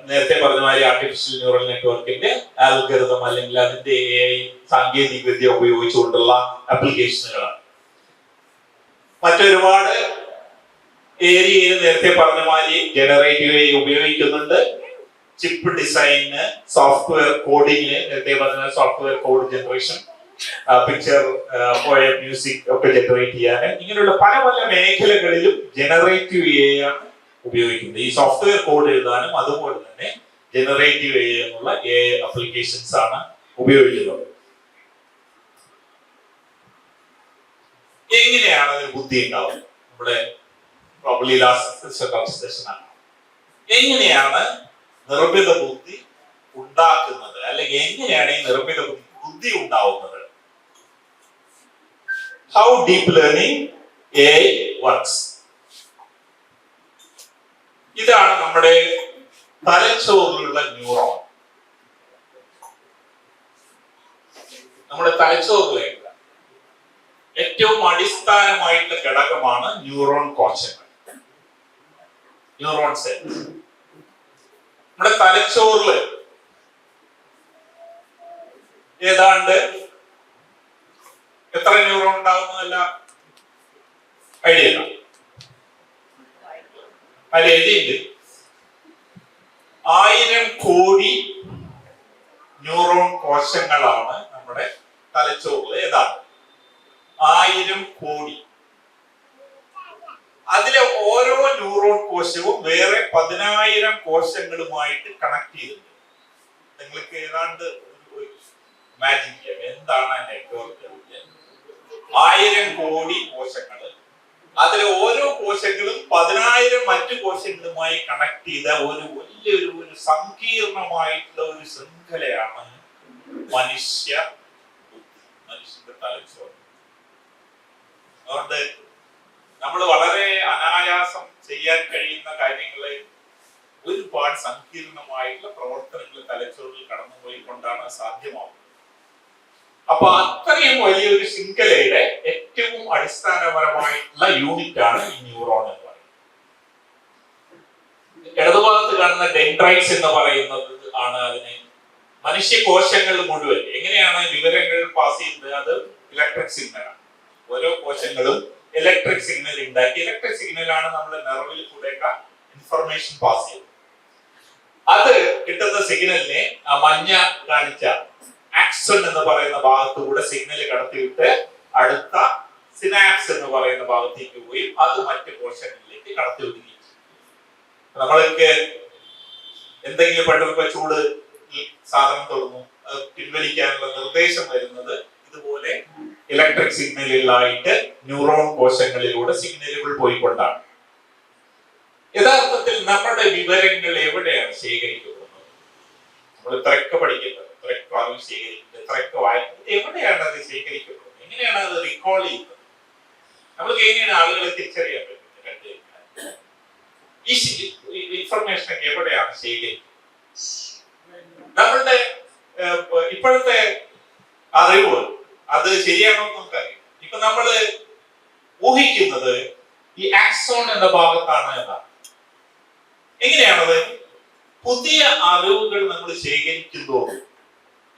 നേരത്തെ പറഞ്ഞ മാതിരി ആർട്ടിഫിഷ്യൽ ന്യൂറൽ നെറ്റ്വർക്കിന്റെ ആൽഗരിതം അല്ലെങ്കിൽ അതിന്റെ AI സാങ്കേതിക വിദ്യ ഉപയോഗിച്ചുകൊണ്ടുള്ള ആപ്ലിക്കേഷനുകളാണ്. മറ്റൊരുപാട് ഏരിയയിൽ നേരത്തെ പറഞ്ഞ മാതിരി ജനറേറ്റീവ് AI ഉപയോഗിക്കുന്നുണ്ട്. ചിപ്പ് ഡിസൈന്, സോഫ്റ്റ്വെയർ കോഡിങ്ങിന്, നേരത്തെ പറഞ്ഞ software code generation, picture, poem, music ഒക്കെ ജനറേറ്റ് ചെയ്യാൻ, ഇങ്ങനെയുള്ള പല പല മേഖലകളിലും ജനറേറ്റീവ് AI ആണ് ഉപയോഗിക്കുന്നത്. ഈ സോഫ്റ്റ്വെയർ കോഡ് എഴുതാനും അതുപോലെ തന്നെ ജനറേറ്റീവ് AI എന്നുള്ള AI ആപ്ലിക്കേഷൻസ് ആണ് ഉപയോഗിക്കുന്നത്. എങ്ങനെയാണ് അതിന് ബുദ്ധി ഉണ്ടാവുന്നത്? നമ്മുടെ പ്രോബ്ലി ലാസ്റ്റ് സെഷൻ ആണ്. എങ്ങനെയാണ് നിർമ്മിത ബുദ്ധി ഉണ്ടാക്കുന്നത്, അല്ലെങ്കിൽ എങ്ങനെയാണ് ഈ നിർമ്മിത ബുദ്ധി ഉണ്ടാവുന്നത്? How deep learning AI works. ഇതാണ് നമ്മുടെ തലച്ചോറിലുള്ള ന്യൂറോൺ. നമ്മുടെ തലച്ചോറിലുള്ള ഏറ്റവും അടിസ്ഥാനമായിട്ടുള്ള ഘടകമാണ് ന്യൂറോൺ കോശങ്ങൾ, ന്യൂറോൺ സെൽസ്. നമ്മുടെ തലച്ചോറില് ഏതാണ്ട് എത്ര ന്യൂറോൺ ഉണ്ടാവുന്നതല്ല ഐഡിയ ഇല്ല. അതിൽ എഴുതിയിട്ട് 1000 കോടി ന്യൂറോൺ കോശങ്ങളാണ് നമ്മുടെ തലച്ചോറില്. ഏതാണ്ട് 1000 കോടി. അതിലെ ഓരോ ന്യൂറോൺ കോശവും വേറെ 10,000 കോശങ്ങളുമായിട്ട് കണക്ട് ചെയ്തിട്ടുണ്ട്. നിങ്ങൾക്ക് ഏതാണ്ട് ഇമാജിൻ ചെയ്യാം എന്താണ് ആ നെറ്റ്വർക്ക്. 1000 കോടി കോശങ്ങൾ, അതിലെ ഓരോ കോശങ്ങളും 10,000 മറ്റു കോശങ്ങളുമായി കണക്ട് ചെയ്ത ഒരു വലിയൊരു സങ്കീർണമായിട്ടുള്ള ഒരു ശൃംഖലയാണ് മനുഷ്യന്റെ തലച്ചോറ്. അതുകൊണ്ട് നമ്മൾ വളരെ അനായാസം ചെയ്യാൻ കഴിയുന്ന കാര്യങ്ങളെ ഒരുപാട് സങ്കീർണമായിട്ടുള്ള പ്രവർത്തനങ്ങൾ തലച്ചോറിൽ കടന്നുപോയിക്കൊണ്ടാണ് സാധ്യമാവുന്നത്. അപ്പൊ അത്രയും വലിയൊരു ശൃംഖലയുടെ ഏറ്റവും അടിസ്ഥാനപരമായിട്ടുള്ള യൂണിറ്റ് ആണ് ഈ ന്യൂറോൺ എന്ന് പറയുന്നത്. ഇടതുഭാഗത്ത് കാണുന്ന ഡെൻഡ്രൈറ്റ്സ് എന്ന് പറയുന്നത് ആണ് അതിന് മനുഷ്യകോശങ്ങൾ മുഴുവൻ എങ്ങനെയാണ് വിവരങ്ങൾ പാസ് ചെയ്യുന്നത്? അത് ഇലക്ട്രിക് സിഗ്നലാണ്. ഓരോ കോശങ്ങളും ഇലക്ട്രിക് സിഗ്നൽ ഉണ്ടാക്കി, ഇലക്ട്രിക് സിഗ്നലാണ് നമ്മുടെ നെർവിൽ കൂടെയൊക്കെ ഇൻഫർമേഷൻ പാസ് ചെയ്യുന്നത്. അത് കിട്ടുന്ന സിഗ്നലിനെ ആ മഞ്ഞ കാണിച്ച ആക്സൺ എന്ന് പറയുന്ന ഭാഗത്തുകൂടെ സിഗ്നൽ കടത്തിവിട്ട് അടുത്ത സിനാപ്സ് എന്ന് പറയുന്ന ഭാഗത്തേക്ക് പോയി അത് മറ്റു കോശങ്ങളിലേക്ക് കടത്തിവിടുകയും. നമ്മളൊക്കെ എന്തെങ്കിലും പെട്ടെന്ന് ചൂട് സാധനം തൊടുന്നു, പിൻവലിക്കാനുള്ള നിർദ്ദേശം വരുന്നത് ഇതുപോലെ ഇലക്ട്രിക് സിഗ്നലുകളായിട്ട് ന്യൂറോൺ കോശങ്ങളിലൂടെ സിഗ്നലുകൾ പോയിക്കൊണ്ടാണ്. യഥാർത്ഥത്തിൽ നമ്മുടെ വിവരങ്ങൾ എവിടെയാണ് ശേഖരിക്കപ്പെടുന്നത്? നമ്മൾ ഇത്രയൊക്കെ പഠിക്കുന്നത്, ഇത്രയൊക്കെ അറിവ് ശേഖരിക്കുന്നത്, ഇത്രയൊക്കെ വായിക്കുന്നത്, എവിടെയാണ് അത് ശേഖരിക്കപ്പെടുന്നത്? എങ്ങനെയാണ് അത് റീകോൾ ചെയ്യുന്നത്? നമ്മൾക്ക് എങ്ങനെയാണ് ആളുകളെ തിരിച്ചറിയാൻ പറ്റുന്നത്? ഈ ഇൻഫർമേഷൻ ഒക്കെ എവിടെയാണ് ശേഖരിക്കുന്നത്? നമ്മളുടെ ഇപ്പോഴത്തെ അറിവ് അത് ശരിയാണോ എന്ന് നമുക്കറിയാം. ഇപ്പൊ നമ്മള് ഊഹിക്കുന്നത് ഈ ആക്സോൺ എന്ന ഭാഗത്താണ് എന്നാണ്. എങ്ങനെയാണത്? പുതിയ അറിവുകൾ നമ്മൾ ശേഖരിക്കുമ്പോൾ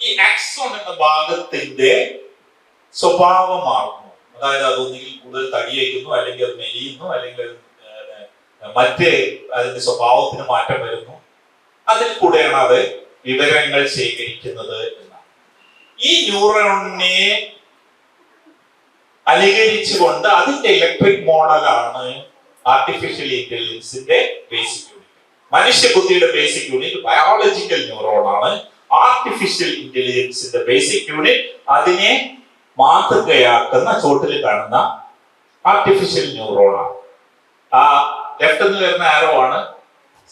ഈ ആക്സോൺ എന്ന ഭാഗത്തിന്റെ സ്വഭാവം മാറുന്നു. അതായത് അതൊന്നുകിൽ കൂടുതൽ തടിയേക്കുന്നു, അല്ലെങ്കിൽ അത് മെലിയുന്നു, അല്ലെങ്കിൽ മറ്റേ അതിന്റെ സ്വഭാവത്തിന് മാറ്റം വരുന്നു. അതിൽ കൂടെയാണ് അത് വിവരങ്ങൾ ശേഖരിക്കുന്നത് എന്നാണ്. ഈ ന്യൂറോണിനെ അനുകരിച്ചുകൊണ്ട് അതിന്റെ ഇലക്ട്രിക് മോഡലാണ് ആർട്ടിഫിഷ്യൽ ഇന്റലിജൻസിന്റെ ബേസിക് യൂണിറ്റ്. മനുഷ്യബുദ്ധിയുടെ ബേസിക് യൂണിറ്റ് ബയോളജിക്കൽ ന്യൂറോൺ ആണ്. ആർട്ടിഫിഷ്യൽ ഇന്റലിജൻസിന്റെ ബേസിക് യൂണിറ്റ് അതിനെ മാതൃകയാക്കുന്ന ചോട്ടിൽ കാണുന്ന ആർട്ടിഫിഷ്യൽ ന്യൂറോൺ ആണ്. ആ ലെഫ്റ്റ് നിന്ന് വരുന്ന ആരോ ആണ്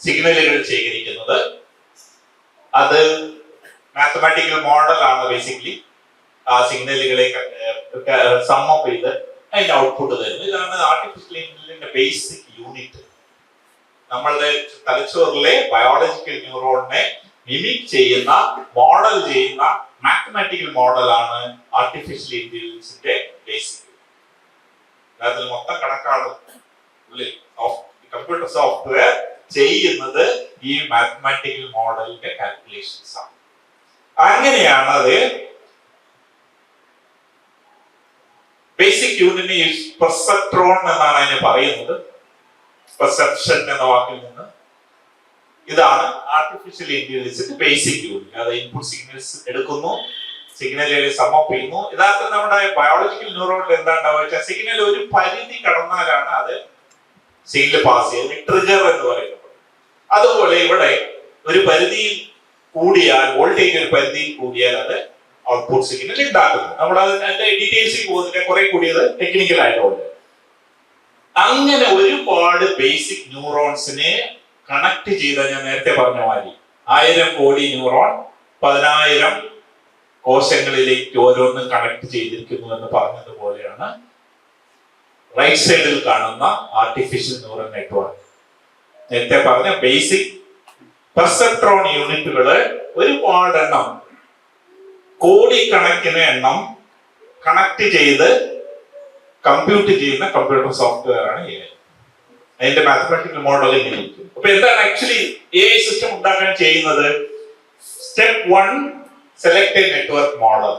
സിഗ്നലുകൾ ശേഖരിക്കുന്നത്. അത് മാത്തമാറ്റിക്കൽ മോഡൽ ആണ് ബേസിക്കലി ആ സിഗ്നലുകളെ സമ്മപ്പ് ചെയ്ത് അതിന്റെ ഔട്ട്പുട്ട് തരുന്നത്. ഇതാണ് ആർട്ടിഫിഷ്യൽ ഇന്റലിജൻസിന്റെ ബേസിക് യൂണിറ്റ്. നമ്മളുടെ തലച്ചോറിലെ ബയോളജിക്കൽ ന്യൂറോണിനെ മിമിക് ചെയ്യുന്ന, മോഡൽ ചെയ്യുന്ന മാത്തമാറ്റിക്കൽ മോഡലാണ് ആർട്ടിഫിഷ്യൽ ഇന്റലിജൻസിന്റെ ബേസിക്. അതിൽ മൊത്തം കണക്കാണ് ഉള്ളിൽ കമ്പ്യൂട്ടർ സോഫ്റ്റ്വെയർ ചെയ്യുന്നത് ഈ മാത്തമാറ്റിക്കൽ മോഡലിന്റെ കാൽക്കുലേഷൻസ് ആണ്. അങ്ങനെയാണ് അത് ബേസിക് യൂണിറ്റിനെ പെർസെപ്ട്രോൺ എന്നാണ് അതിനെ പറയുന്നത്. പെർസെപ്ഷൻ എന്ന വാക്കിൽ നിന്ന്. ഇതാണ് ആർട്ടിഫിഷ്യൽ ഇന്റലിജൻസിന്റെ ബേസിക് യൂണിറ്റ്. അത് ഇൻപുട്ട് സിഗ്നൽസ് എടുക്കുന്നു, സിഗ്നലുകളെ സമ്മപ്പ് ചെയ്യുന്നു. യഥാർത്ഥത്തിൽ നമ്മുടെ ബയോളജിക്കൽ ന്യൂറോണിൽ എന്താ ഉണ്ടാവുക, സിഗ്നൽ ഒരു പരിധി കടന്നാലാണ് അത് സിഗ്നൽ പാസ് ചെയ്യുന്നത്, ട്രിഗർ എന്ന് പറയുന്നത്. അതുപോലെ ഇവിടെ ഒരു പരിധിയിൽ കൂടിയാൽ, വോൾട്ടേജ് ഒരു പരിധിയിൽ കൂടിയാൽ അത് ഔട്ട്പുട്ട് സിഗ്നൽ ഉണ്ടാക്കുന്നു. നമ്മൾ അതിന്റെ ഡീറ്റെയിൽസിൽ പോകുന്നതിന്റെ കുറെ കൂടിയത് ടെക്നിക്കൽ ആയതുകൊണ്ട്. അങ്ങനെ ഒരുപാട് ബേസിക് ന്യൂറോൺസിനെ കണക്ട് ചെയ്ത, ഞാൻ നേരത്തെ പറഞ്ഞ മാതിരി 1000 കോടി ന്യൂറോൺ 10,000 കോശങ്ങളിലേക്ക് ഓരോന്നും കണക്ട് ചെയ്തിരിക്കുന്നു എന്ന് പറഞ്ഞതുപോലെയാണ് റൈറ്റ് സൈഡിൽ കാണുന്ന ആർട്ടിഫിഷ്യൽ ന്യൂറൽ നെറ്റ്വർക്ക്. നേരത്തെ പറഞ്ഞ ബേസിക് പെർസെപ്ട്രോൺ യൂണിറ്റുകള് ഒരുപാട് എണ്ണം, കോടിക്കണക്കിന് എണ്ണം കണക്ട് ചെയ്ത് കമ്പ്യൂട്ട് ചെയ്യുന്ന കമ്പ്യൂട്ടർ സോഫ്റ്റ്വെയർ ആണ് AI. അതിന്റെ മാത്തമാറ്റിക്കൽ മോഡൽ ഇങ്ങനെ ഇരിക്കും. അപ്പൊ എന്താണ് ആക്ച്വലി AI സിസ്റ്റം ഉണ്ടാക്കാൻ ചെയ്യുന്നത്? Step 1, select A network model.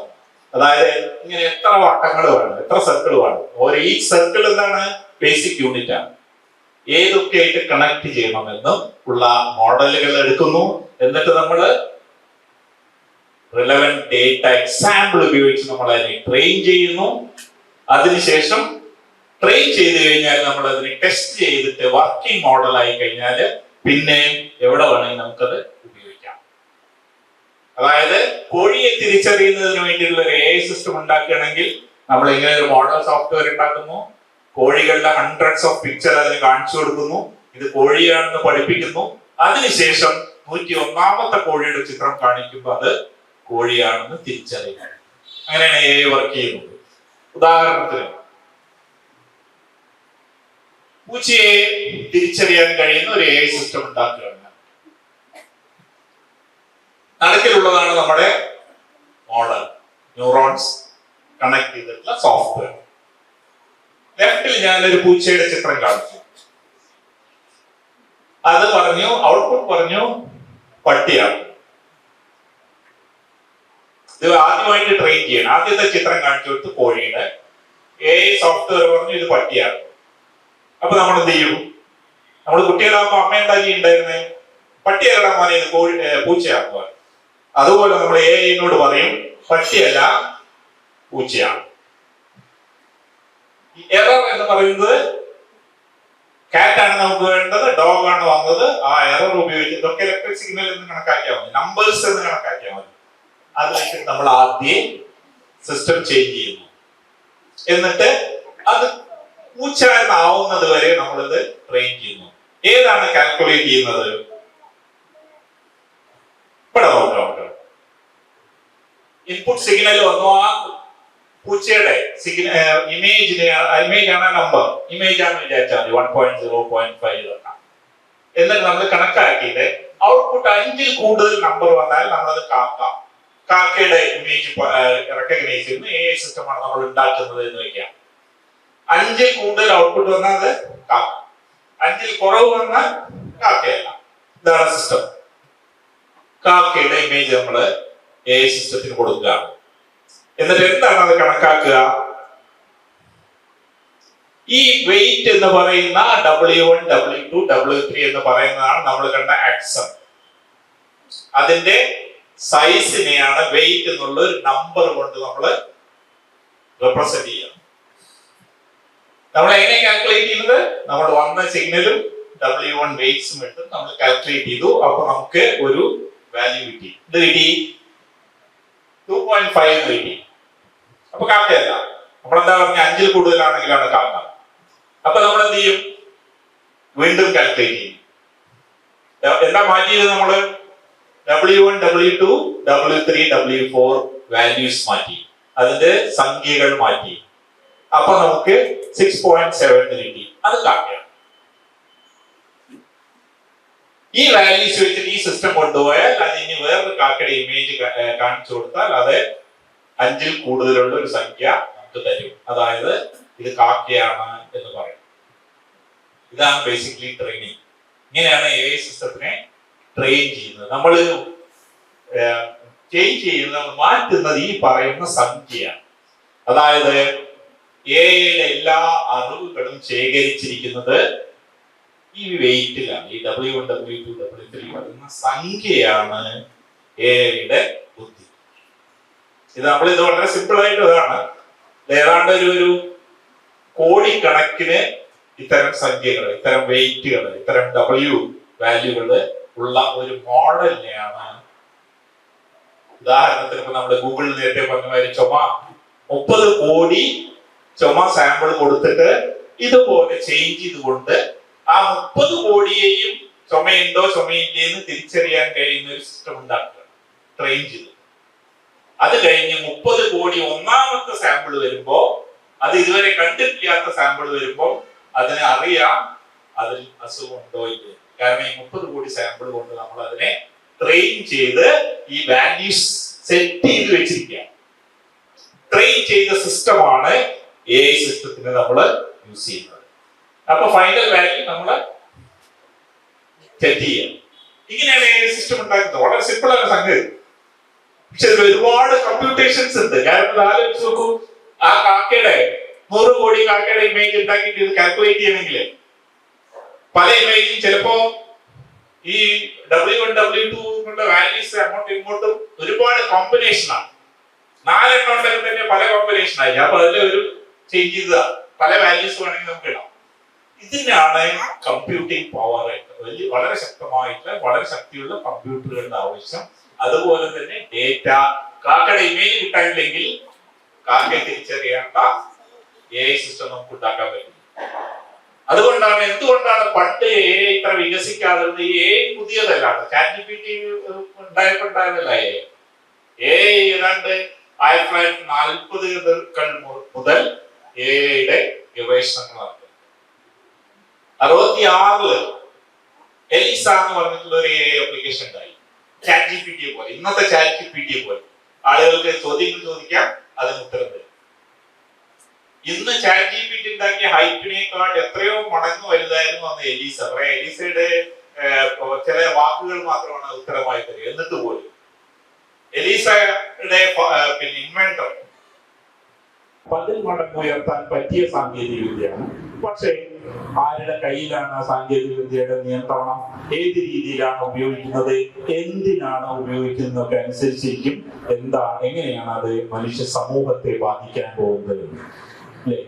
അതായത് ഇങ്ങനെ എത്ര വട്ടങ്ങൾ വേണം, എത്ര സർക്കിൾ വേണം, ഈ സർക്കിൾ എന്താണ് ബേസിക് യൂണിറ്റ് ആണ്. ഏതൊക്കെ ആയിട്ട് കണക്ട് ചെയ്യണമെന്നും ഉള്ള മോഡലുകൾ എടുക്കുന്നു. എന്നിട്ട് നമ്മൾ റിലവന്റ് ഡേറ്റ എക്സാമ്പിൾ ഉപയോഗിച്ച് നമ്മൾ അതിനെ ട്രെയിൻ ചെയ്യുന്നു. അതിനുശേഷം ട്രെയിൻ ചെയ്ത് കഴിഞ്ഞാൽ നമ്മൾ അതിനെ ടെസ്റ്റ് ചെയ്തിട്ട് വർക്കിംഗ് മോഡൽ ആയി കഴിഞ്ഞാൽ പിന്നെ എവിടെ വേണമെങ്കിൽ നമുക്കത് ഉപയോഗിക്കാം. അതായത് കോഴിയെ തിരിച്ചറിയുന്നതിന് വേണ്ടിയുള്ള ഒരു AI സിസ്റ്റം ഉണ്ടാക്കുകയാണെങ്കിൽ നമ്മൾ ഇങ്ങനെ ഒരു മോഡൽ സോഫ്റ്റ്വെയർ ഉണ്ടാക്കുന്നു. കോഴികളുടെ ഹൺഡ്രഡ്സ് ഓഫ് പിക്ചർ അതിന് കാണിച്ചു കൊടുക്കുന്നു. ഇത് കോഴിയാണെന്ന് പഠിപ്പിക്കുന്നു. അതിനുശേഷം 101ാമത്തെ കോഴിയുടെ ചിത്രം കാണിക്കുമ്പോൾ അത് കോഴിയാണെന്ന് തിരിച്ചറിയുന്നു. അങ്ങനെയാണ് AI വർക്ക് ചെയ്യുന്നത്. ഉദാഹരണത്തിന് പൂച്ചയെ തിരിച്ചറിയാൻ കഴിയുന്ന ഒരു AI സിസ്റ്റം ഉണ്ടാക്കുകയാണ്. നടക്കിലുള്ളതാണ് നമ്മുടെ മോഡൽ ന്യൂറോൺസ് കണക്ട് ചെയ്തിട്ടുള്ള സോഫ്റ്റ്വെയർ. ലെഫ്റ്റിൽ ഞാനൊരു പൂച്ചയുടെ ചിത്രം കാണിച്ചു. അത് പറഞ്ഞു, ഔട്ട്പുട്ട് പറഞ്ഞു പട്ടിയാണ്. ഇത് ആദ്യമായിട്ട് ട്രെയിൻ ചെയ്യണം. ആദ്യത്തെ ചിത്രം കാണിച്ചു കൊടുത്ത് കോഴിയുടെ, AI സോഫ്റ്റ്വെയർ പറഞ്ഞു ഇത് പട്ടിയാണ്. അപ്പൊ നമ്മൾ എന്ത് ചെയ്യും? നമ്മൾ കുട്ടികളാകുമ്പോ അമ്മ എന്താ ചെയ്യണ്ടായിരുന്നേ? പട്ടിയല്ല മോനെ ഇത് പൂച്ചയാകുക. അതുപോലെ നമ്മൾ AIനോട് പറയും പട്ടിയല്ല പൂച്ചയാണ്. എറർ എന്ന് പറയുന്നത് കാറ്റ് ആണ് നമുക്ക് വേണ്ടത്, ഡോഗ് ആണ് വന്നത്. ആ എറർ ഉപയോഗിച്ച് ഇതൊക്കെ ഇലക്ട്രിക് സിഗ്നൽ എന്ന് കണക്കാക്കിയാൽ മതി, നമ്പേഴ്സ് എന്ന് കണക്കാക്കിയാൽ മതി. അതിലേക്ക് നമ്മൾ ആദ്യം സിസ്റ്റം ചേഞ്ച് ചെയ്യുന്നു. എന്നിട്ട് അത് പൂച്ച എന്നാവുന്നത് വരെ നമ്മളിത് ട്രെയിൻ ചെയ്യുന്നു. ഏതാണ് കാൽക്കുലേറ്റ് ചെയ്യുന്നത്? ഇവിടെ നോക്കാം. ഇൻപുട്ട് സിഗ്നൽ വന്നു. ആ പൂച്ചയുടെ ഇമേജ് ആണ് നമ്പർ, ഇമേജ് ആണ് വിചാരിച്ചാൽ മതി 1.0, 0.5 ഇതൊക്കെ. എന്നിട്ട് നമ്മൾ കണക്കാക്കിയിട്ട് ഔട്ട്പുട്ട് 5ൽ കൂടുതൽ നമ്പർ വന്നാൽ നമ്മളത് കാക്കയുടെ ഇമേജ് റെക്കഗ്നൈസ് ചെയ്യുന്ന AI സിസ്റ്റമാണ് നമ്മൾ ഉണ്ടാക്കുന്നത് എന്ന് വയ്ക്കാം. 5ൽ കൂടുതൽ ഔട്ട്പുട്ട് വന്നാൽ അത് കാക്ക, 5ൽ കുറവ് വന്നാൽ കാക്കയല്ല. ഇതാണ് സിസ്റ്റം. കാക്കയുടെ ഇമേജ് നമ്മൾ AI സിസ്റ്റത്തിന് കൊടുക്കുകയാണ്. എന്നിട്ട് എന്താണ് അത് കണക്കാക്കുക? ഈ വെയിറ്റ് എന്ന് പറയുന്ന W1, W2, W3 എന്ന് പറയുന്നതാണ് നമ്മൾ കണ്ട ആക്സൺ. അതിന്റെ സൈസിനെയാണ് വെയിറ്റ് എന്നുള്ള ഒരു നമ്പർ കൊണ്ട് നമ്മൾ റെപ്രസെന്റ് ചെയ്യുക. നമ്മൾ എങ്ങനെ കാൽക്കുലേറ്റ് ചെയ്യുന്നത്? നമ്മൾ വന്ന സിഗ്നലും W1 വെയിറ്റ്സും ഇട്ട് നമ്മൾ കാൽക്കുലേറ്റ് ചെയ്തു. അപ്പൊ നമുക്ക് ഒരു വാല്യൂ കിട്ടി. ഇത് കിട്ടി 2.5 കിട്ടി. അപ്പൊ കാക്കയല്ല. നമ്മളെന്താ പറഞ്ഞ 5ൽ കൂടുതലാണെങ്കിലാണ് കാക്ക. അപ്പൊ നമ്മൾ എന്ത് ചെയ്യും? വീണ്ടും കാൽക്കുലേറ്റ് ചെയ്യും. എന്താ മാറ്റിയത്? നമ്മള് W1, W2, W3, W4 values മാറ്റി, അതിന്റെ സംഖ്യകൾ മാറ്റി. അപ്പൊ നമുക്ക് 6.7 കിട്ടി. അത് കാക്കയാണ്. ഈ വാല്യൂസ് വെച്ചിട്ട് ഈ സിസ്റ്റം കൊണ്ടുപോയാൽ അതിന് വേറൊരു കാക്കയുടെ ഇമേജ് കാണിച്ചു കൊടുത്താൽ അത് 5ൽ കൂടുതലുള്ള ഒരു സംഖ്യ നമുക്ക് തരും. അതായത് ഇത് കാക്കയാണ് എന്ന് പറയും. ഇതാണ് ബേസിക്കലി ട്രെയിനിങ്. ഇങ്ങനെയാണ് AI സിസ്റ്റത്തിനെ ട്രെയിൻ ചെയ്യുന്നത്. നമ്മൾ ചേഞ്ച് ചെയ്യുന്നത്, മാറ്റുന്നത് ഈ പറയുന്ന സംഖ്യയാണ്. അതായത് AIയുടെ എല്ലാ അറിവുകളും ശേഖരിച്ചിരിക്കുന്നത് ഈ വെയിറ്റിലാണ്. ഈ W1, W2, W3 പറയുന്ന സംഖ്യയാണ് AIയുടെ ബുദ്ധി. ഇത് വളരെ സിമ്പിൾ ആയിട്ട് ഇതാണ്. ഏതാണ്ട് ഒരു കോടിക്കണക്കിന് ഇത്തരം സംഖ്യകൾ, ഇത്തരം വെയിറ്റുകൾ, ഇത്തരം W വാല്യൂകൾ ഉള്ള ഒരു മോഡലിനെയാണ്. ഉദാഹരണത്തിന് ഇപ്പൊ നമ്മുടെ ഗൂഗിളിൽ നേരത്തെ പറഞ്ഞ മാതിരി 30 കോടി ചുമ സാമ്പിൾ കൊടുത്തിട്ട് ഇതുപോലെ ചേഞ്ച് ചെയ്തുകൊണ്ട് ആ 30 കോടിയെയും ചുമയുണ്ടോ ചുമയില്ലേ എന്ന് തിരിച്ചറിയാൻ കഴിയുന്ന ഒരു സിസ്റ്റം ഉണ്ടാക്കുക, ട്രെയിൻ ചെയ്തു. അത് കഴിഞ്ഞ് 30 കോടി ഒന്നാമത്തെ സാമ്പിൾ വരുമ്പോ, അത് ഇതുവരെ കണ്ടിട്ടില്ലാത്ത സാമ്പിൾ വരുമ്പോ അതിനെ അറിയാം അതിൽ അസുഖമുണ്ടോ ഇല്ലേ. കാരണം ഈ 30 കോടി സാമ്പിൾ കൊണ്ട് നമ്മൾ അതിനെ ട്രെയിൻ ചെയ്ത് ഈ വാല്യൂസ് സെറ്റ് ചെയ്ത് വെച്ചിരിക്കുക. ട്രെയിൻ ചെയ്ത സിസ്റ്റമാണ് AI സിസ്റ്റത്തിന് നമ്മൾ യൂസ് ചെയ്യുന്നത്. അപ്പൊ ഫൈനൽ വാല്യൂ നമ്മൾ സെറ്റ് ചെയ്യാം. ഇങ്ങനെയാണ് AI സിസ്റ്റം ഉണ്ടാക്കുന്നത്. വളരെ സിമ്പിൾ ആണ് സംഗതി. പക്ഷെ ഇതിൽ ഒരുപാട് കമ്പ്യൂട്ടേഷൻസ് ഉണ്ട്. കാരണം ആലോചിച്ച് നോക്കൂ, ആ കാക്കയുടെ 100 കോടി കാക്കയുടെ ഇമേജ് ഉണ്ടാക്കിയിട്ട് ഇത് കാൽക്കുലേറ്റ് ചെയ്യണമെങ്കിൽ പല ഇമേജും ചിലപ്പോ ഈ W1, W2 വാല്യൂസ് അങ്ങോട്ടും ഇങ്ങോട്ടും ഒരുപാട് കോമ്പിനേഷൻ ആണ്. 4 എണ്ണം ഉണ്ടെങ്കിൽ തന്നെ പല കോമ്പിനേഷൻ ആയി. അപ്പൊ അതിൽ ഒരു ചേഞ്ച് ചെയ്ത പല വാല്യൂസ് വേണമെങ്കിൽ നമുക്ക് ഇടാം. ഇതിനാണ് കമ്പ്യൂട്ടിംഗ് പവർ. വളരെ ശക്തമായിട്ടുള്ള, വളരെ ശക്തിയുള്ള കമ്പ്യൂട്ടറുകളുടെ ആവശ്യം. അതുപോലെ തന്നെ ഡേറ്റ, കാക്കയുടെ ഇമേജ് കിട്ടാനില്ലെങ്കിൽ കാക്കയെ തിരിച്ചറിയേണ്ട AI സിസ്റ്റം നമുക്ക് ഉണ്ടാക്കാൻ പറ്റും. അതുകൊണ്ടാണ്, എന്തുകൊണ്ടാണ് പണ്ട് AI ഇത്ര വികസിക്കാതെ? AI പുതിയതല്ല, ChatGPT ഉണ്ടായപ്പോഴല്ല AI ഏതാണ്ട് 1940 മുതൽ AIയുടെ ഗവേഷണങ്ങൾ നടത്തുന്നു. 66 എലിസ എന്ന് പറഞ്ഞിട്ടുള്ള ഒരു AI ആപ്ലിക്കേഷൻ ഉണ്ടായി. ChatGPT പോലെ, ഇന്നത്തെ ChatGPT പോലെ ആളുകൾക്ക് ചോദ്യങ്ങൾ ചോദിക്കാം, അതിന് ഉത്തരം തരും. ഇന്ന് ChatGPT ഉണ്ടാക്കിയ ഹൈറ്റിനേക്കാൾ എത്രയോ മടങ്ങ് വലുതായിരുന്നു അന്ന് എലീസ. എലീസയുടെ ചില വാക്കുകൾ മാത്രമാണ് ഉത്തരമായി തരിക. എന്നിട്ട് പോലും എലീസയുടെ ഇൻവെന്റർ 10 മടങ്ങ് ഉയർത്താൻ പറ്റിയ സാങ്കേതിക വിദ്യയാണ്. പക്ഷേ ആരുടെ കയ്യിലാണ് ആ സാങ്കേതിക വിദ്യയുടെ നിയന്ത്രണം? ഏത് രീതിയിലാണ് ഉപയോഗിക്കുന്നത്, എന്തിനാണ് ഉപയോഗിക്കുന്നതൊക്കെ അനുസരിച്ചിരിക്കും എങ്ങനെയാണ് അത് മനുഷ്യ സമൂഹത്തെ ബാധിക്കാൻ പോകുന്നത്. അല്ലേ?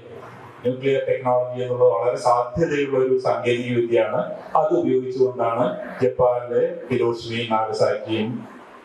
ന്യൂക്ലിയർ ടെക്നോളജി എന്നുള്ളത് വളരെ സാധ്യതയുള്ള ഒരു സാങ്കേതിക വിദ്യയാണ്. അത് ഉപയോഗിച്ചുകൊണ്ടാണ് ജപ്പാനിലെ ഹിരോഷിമയും നാഗസാക്കിയും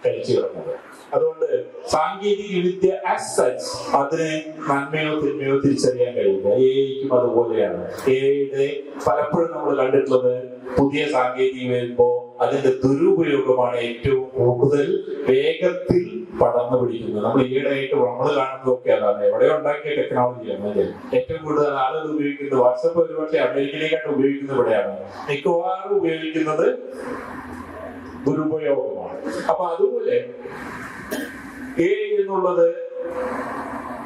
കഴിച്ചു കിടന്നത്. അതുകൊണ്ട് സാങ്കേതിക വിദ്യ ആസ് സച്ച് അതിന് നന്മയോ തിന്മയോ തിരിച്ചറിയാൻ കഴിയില്ല. AIക്കും അതുപോലെയാണ്. AIയുടെ പലപ്പോഴും നമ്മൾ കണ്ടിട്ടുള്ളത് പുതിയ സാങ്കേതിക വരുമ്പോ അതിന്റെ ദുരുപയോഗമാണ് ഏറ്റവും കൂടുതൽ വേഗത്തിൽ പടർന്നു പിടിക്കുന്നത്. നമ്മൾ ഈയിടെയായിട്ട് നമ്മൾ കാണുന്നതൊക്കെ അതാണ്. എവിടെ ഉണ്ടാക്കിയ ടെക്നോളജിയാണ് അല്ലേ? ഏറ്റവും കൂടുതൽ ആളുകൾ ഉപയോഗിക്കുന്നത് വാട്സപ്പ് ഒരുപക്ഷെ അമേരിക്കയിലേക്കാണ് ഉപയോഗിക്കുന്നത്. ഇവിടെയാണ് മിക്കവാറും ഉപയോഗിക്കുന്നത് ദുരുപയോഗമാണ്. അപ്പൊ അതുപോലെ AI എന്നുള്ളത്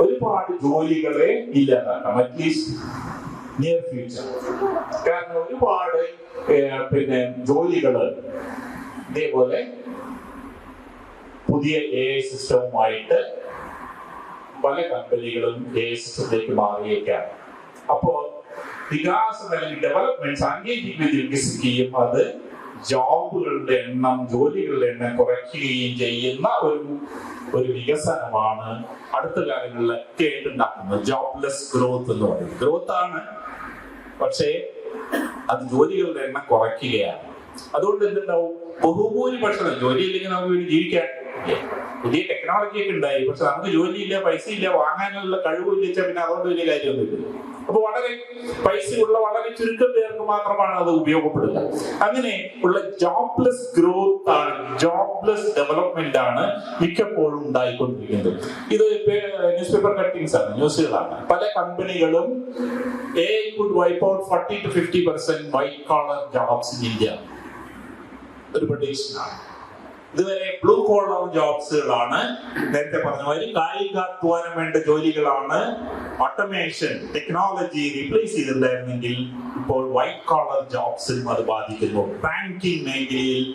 ഒരുപാട് ജോലികളെ ഇല്ലാതാക്കാം, അറ്റ്ലീസ്റ്റ് നിയർ ഫ്യൂച്ചർ. കാരണം ഒരുപാട് ജോലികള് ഇതേപോലെ പുതിയ AI സിസ്റ്റവുമായിട്ട് പല കമ്പനികളും AI സിസ്റ്റത്തിലേക്ക് മാറിയേക്കാം. അപ്പോ വികാസം അല്ലെങ്കിൽ ഡെവലപ്മെന്റ്, സാങ്കേതിക വിദ്യ വികസിക്കുകയും അത് ജോബുകളുടെ എണ്ണം, ജോലികളുടെ എണ്ണം കുറയ്ക്കുകയും ചെയ്യുന്ന ഒരു വികസനമാണ് അടുത്ത കാലങ്ങളിലൊക്കെ ഉണ്ടാക്കുന്നത്. ജോബ്ലെസ് ഗ്രോത്ത് എന്ന് പറയുന്നത് ഗ്രോത്ത് ആണ്, പക്ഷേ അത് ജോലികളുടെ എണ്ണം കുറയ്ക്കുകയാണ്. അതുകൊണ്ട് എന്തുണ്ടാവും? ബഹുഭൂരിപക്ഷം ജോലി ഇല്ലെങ്കിൽ നമുക്ക് വേണ്ടി ജീവിക്കാൻ പുതിയ ടെക്നോളജി ഒക്കെ ഉണ്ടായി, പക്ഷെ നമുക്ക് ജോലിയില്ല, പൈസ ഇല്ല, വാങ്ങാനുള്ള കഴിവില്ല, പിന്നെ അതുകൊണ്ട് വലിയ കാര്യമൊന്നുമില്ല. അപ്പൊ വളരെ പൈസയുള്ള വളരെ ചുരുക്കം പേർക്ക് മാത്രമാണ് അത് ഉപയോഗപ്പെടുക. അങ്ങനെ ഉള്ള ജോബ്ലെസ് ഗ്രോത്ത് ആണ്, ജോബ്ലെസ് ഡെവലപ്മെന്റ് ആണ് മിക്കപ്പോഴും ഉണ്ടായിക്കൊണ്ടിരിക്കുന്നത്. ഇത് ന്യൂസ് പേപ്പർ കട്ടിങ്സ് ആണ്, ന്യൂസുകളാണ്. പല കമ്പനികളും AI could wipe out 40 to 50% white collar jobs in India. ഒരു പ്രൊഡിക്ഷൻ ആണ്. ഇതുവരെ ബ്ലൂ കോളർ ജോബ്സുകളാണ്, നേരത്തെ പറഞ്ഞ മാതിരി കായികാധ്വാനം വേണ്ട ജോലികളാണ് ഓട്ടോമേഷൻ ടെക്നോളജി റീപ്ലേസ് ചെയ്തിട്ടുണ്ടായിരുന്നെങ്കിൽ ഇപ്പോൾ വൈറ്റ് കോളർ ജോബ്സിനും അത് ബാധിക്കുന്നു. ബാങ്കിങ് മേഖലയിൽ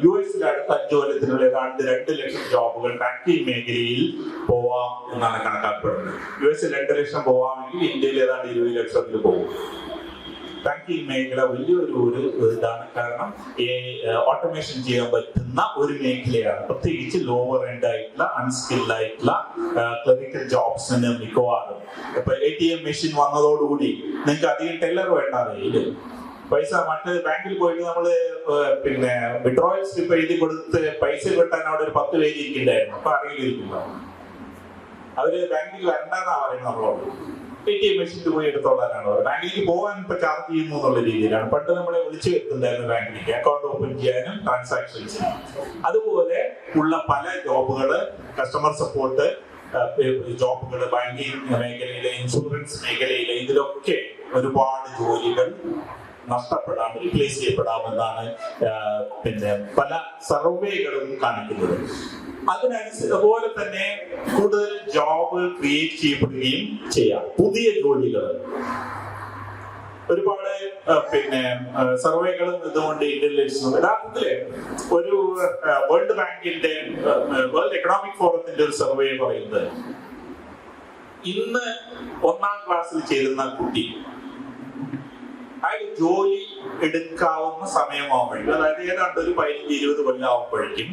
US അടുത്ത 5 കൊല്ലത്തിനുള്ള ഏതാണ്ട് 2 ലക്ഷം ജോബുകൾ ബാങ്കിങ് മേഖലയിൽ പോവാം എന്നാണ് കണക്കാക്കപ്പെടുന്നത്. US 2 ലക്ഷം പോവാമെങ്കിൽ ഇന്ത്യയിൽ ഏതാണ്ട് 20 ലക്ഷത്തിൽ പോകും. ബാങ്കിങ് മേഖല വലിയൊരു ഇതാണ്. കാരണം ഓട്ടോമേഷൻ ചെയ്യാൻ പറ്റുന്ന ഒരു മേഖലയാണ്. പ്രത്യേകിച്ച് ലോവർ എൻഡ് ആയിട്ടുള്ള അൺസ്കിൽഡ് ആയിട്ടുള്ള ക്ലറിക്കൽ ജോബ്സിന് മിക്കവാറും ഇപ്പൊ ATM മെഷീൻ വന്നതോടുകൂടി നിങ്ങൾക്ക് അധികം ടെല്ലർ വേണ്ടാതെ പൈസ മറ്റ് ബാങ്കിൽ പോയിട്ട് നമ്മള് പിന്നെ വിഡ്രോയൽ സ്ലിപ്പ് എഴുതി കൊടുത്ത് പൈസ കിട്ടാൻ അവിടെ ഒരു 10 പേര് ഇരിക്കണ്ടായിരുന്നു. അപ്പൊ അറിയില്ല, അവര് ബാങ്കിൽ വരണ്ടെന്നാ പറയുന്നത് നമ്മളോട്. ATM മെഷീനിൽ പോയി എടുത്തോളാനാണ് പറയുന്നത്. ബാങ്കിലേക്ക് പോകാൻ ഇപ്പൊ ചാർജ് ചെയ്യുന്നു എന്നുള്ള രീതിയിലാണ്. പണ്ട് നമ്മളെ വിളിച്ചു വരുത്തുണ്ടായിരുന്നു ബാങ്കിലേക്ക് അക്കൗണ്ട് ഓപ്പൺ ചെയ്യാനും ട്രാൻസാക്ഷൻ ചെയ്യാനും. അതുപോലെ ഉള്ള പല ജോബുകള്, കസ്റ്റമർ സപ്പോർട്ട് ജോബുകള്, ബാങ്കിങ് മേഖലയിലെ, ഇൻഷുറൻസ് മേഖലയിലെ, ഇതിലൊക്കെ ഒരുപാട് ജോലികൾ നഷ്ടപ്പെടാം, റീപ്ലേസ് ചെയ്യപ്പെടാമെന്നാണ് പിന്നെ പല സർവേകളും കാണിക്കുന്നത്. അതുപോലെ തന്നെ കൂടുതൽ ജോബുകൾ ക്രിയേറ്റ് ചെയ്യപ്പെടുകയും ചെയ്യാം, പുതിയ ജോലികൾ. ഒരുപാട് പിന്നെ സർവേകളും ഇതുകൊണ്ട് ഇന്റലിജൻസും. യഥാർത്ഥത്തില് ഒരു വേൾഡ് ബാങ്കിന്റെ വേൾഡ് എക്കണോമിക് ഫോറത്തിന്റെ ഒരു സർവേ പറയുന്നത് ഇന്ന് 1ാം ക്ലാസ്സിൽ ചേരുന്ന കുട്ടി അയാൾ ജോലി എടുക്കാവുന്ന സമയമാകുമ്പോഴേക്കും, അതായത് ഏതാണ്ട് ഒരു 15-20 കൊല്ലം ആവുമ്പോഴേക്കും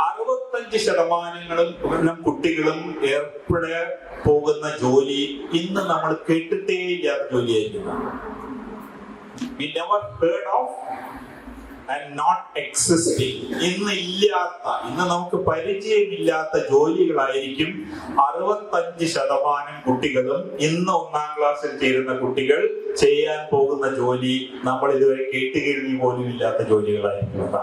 65% കുട്ടികളും ഏർപ്പെടെ പോകുന്ന ജോലി ഇന്ന് നമ്മൾ കേട്ടിട്ടേ ഇല്ലാത്ത ജോലിയായിരിക്കും. We never heard of and not existing. ഇന്ന് നമുക്ക് പരിചയമില്ലാത്ത ജോലികളായിരിക്കും 65% കുട്ടികളും ഇന്ന് 1ാം ക്ലാസ്സിൽ ചേരുന്ന കുട്ടികൾ ചെയ്യാൻ പോകുന്ന ജോലി നമ്മൾ ഇതുവരെ കേട്ടുകേൾവി പോലും ഇല്ലാത്ത ജോലികളായിരിക്കും.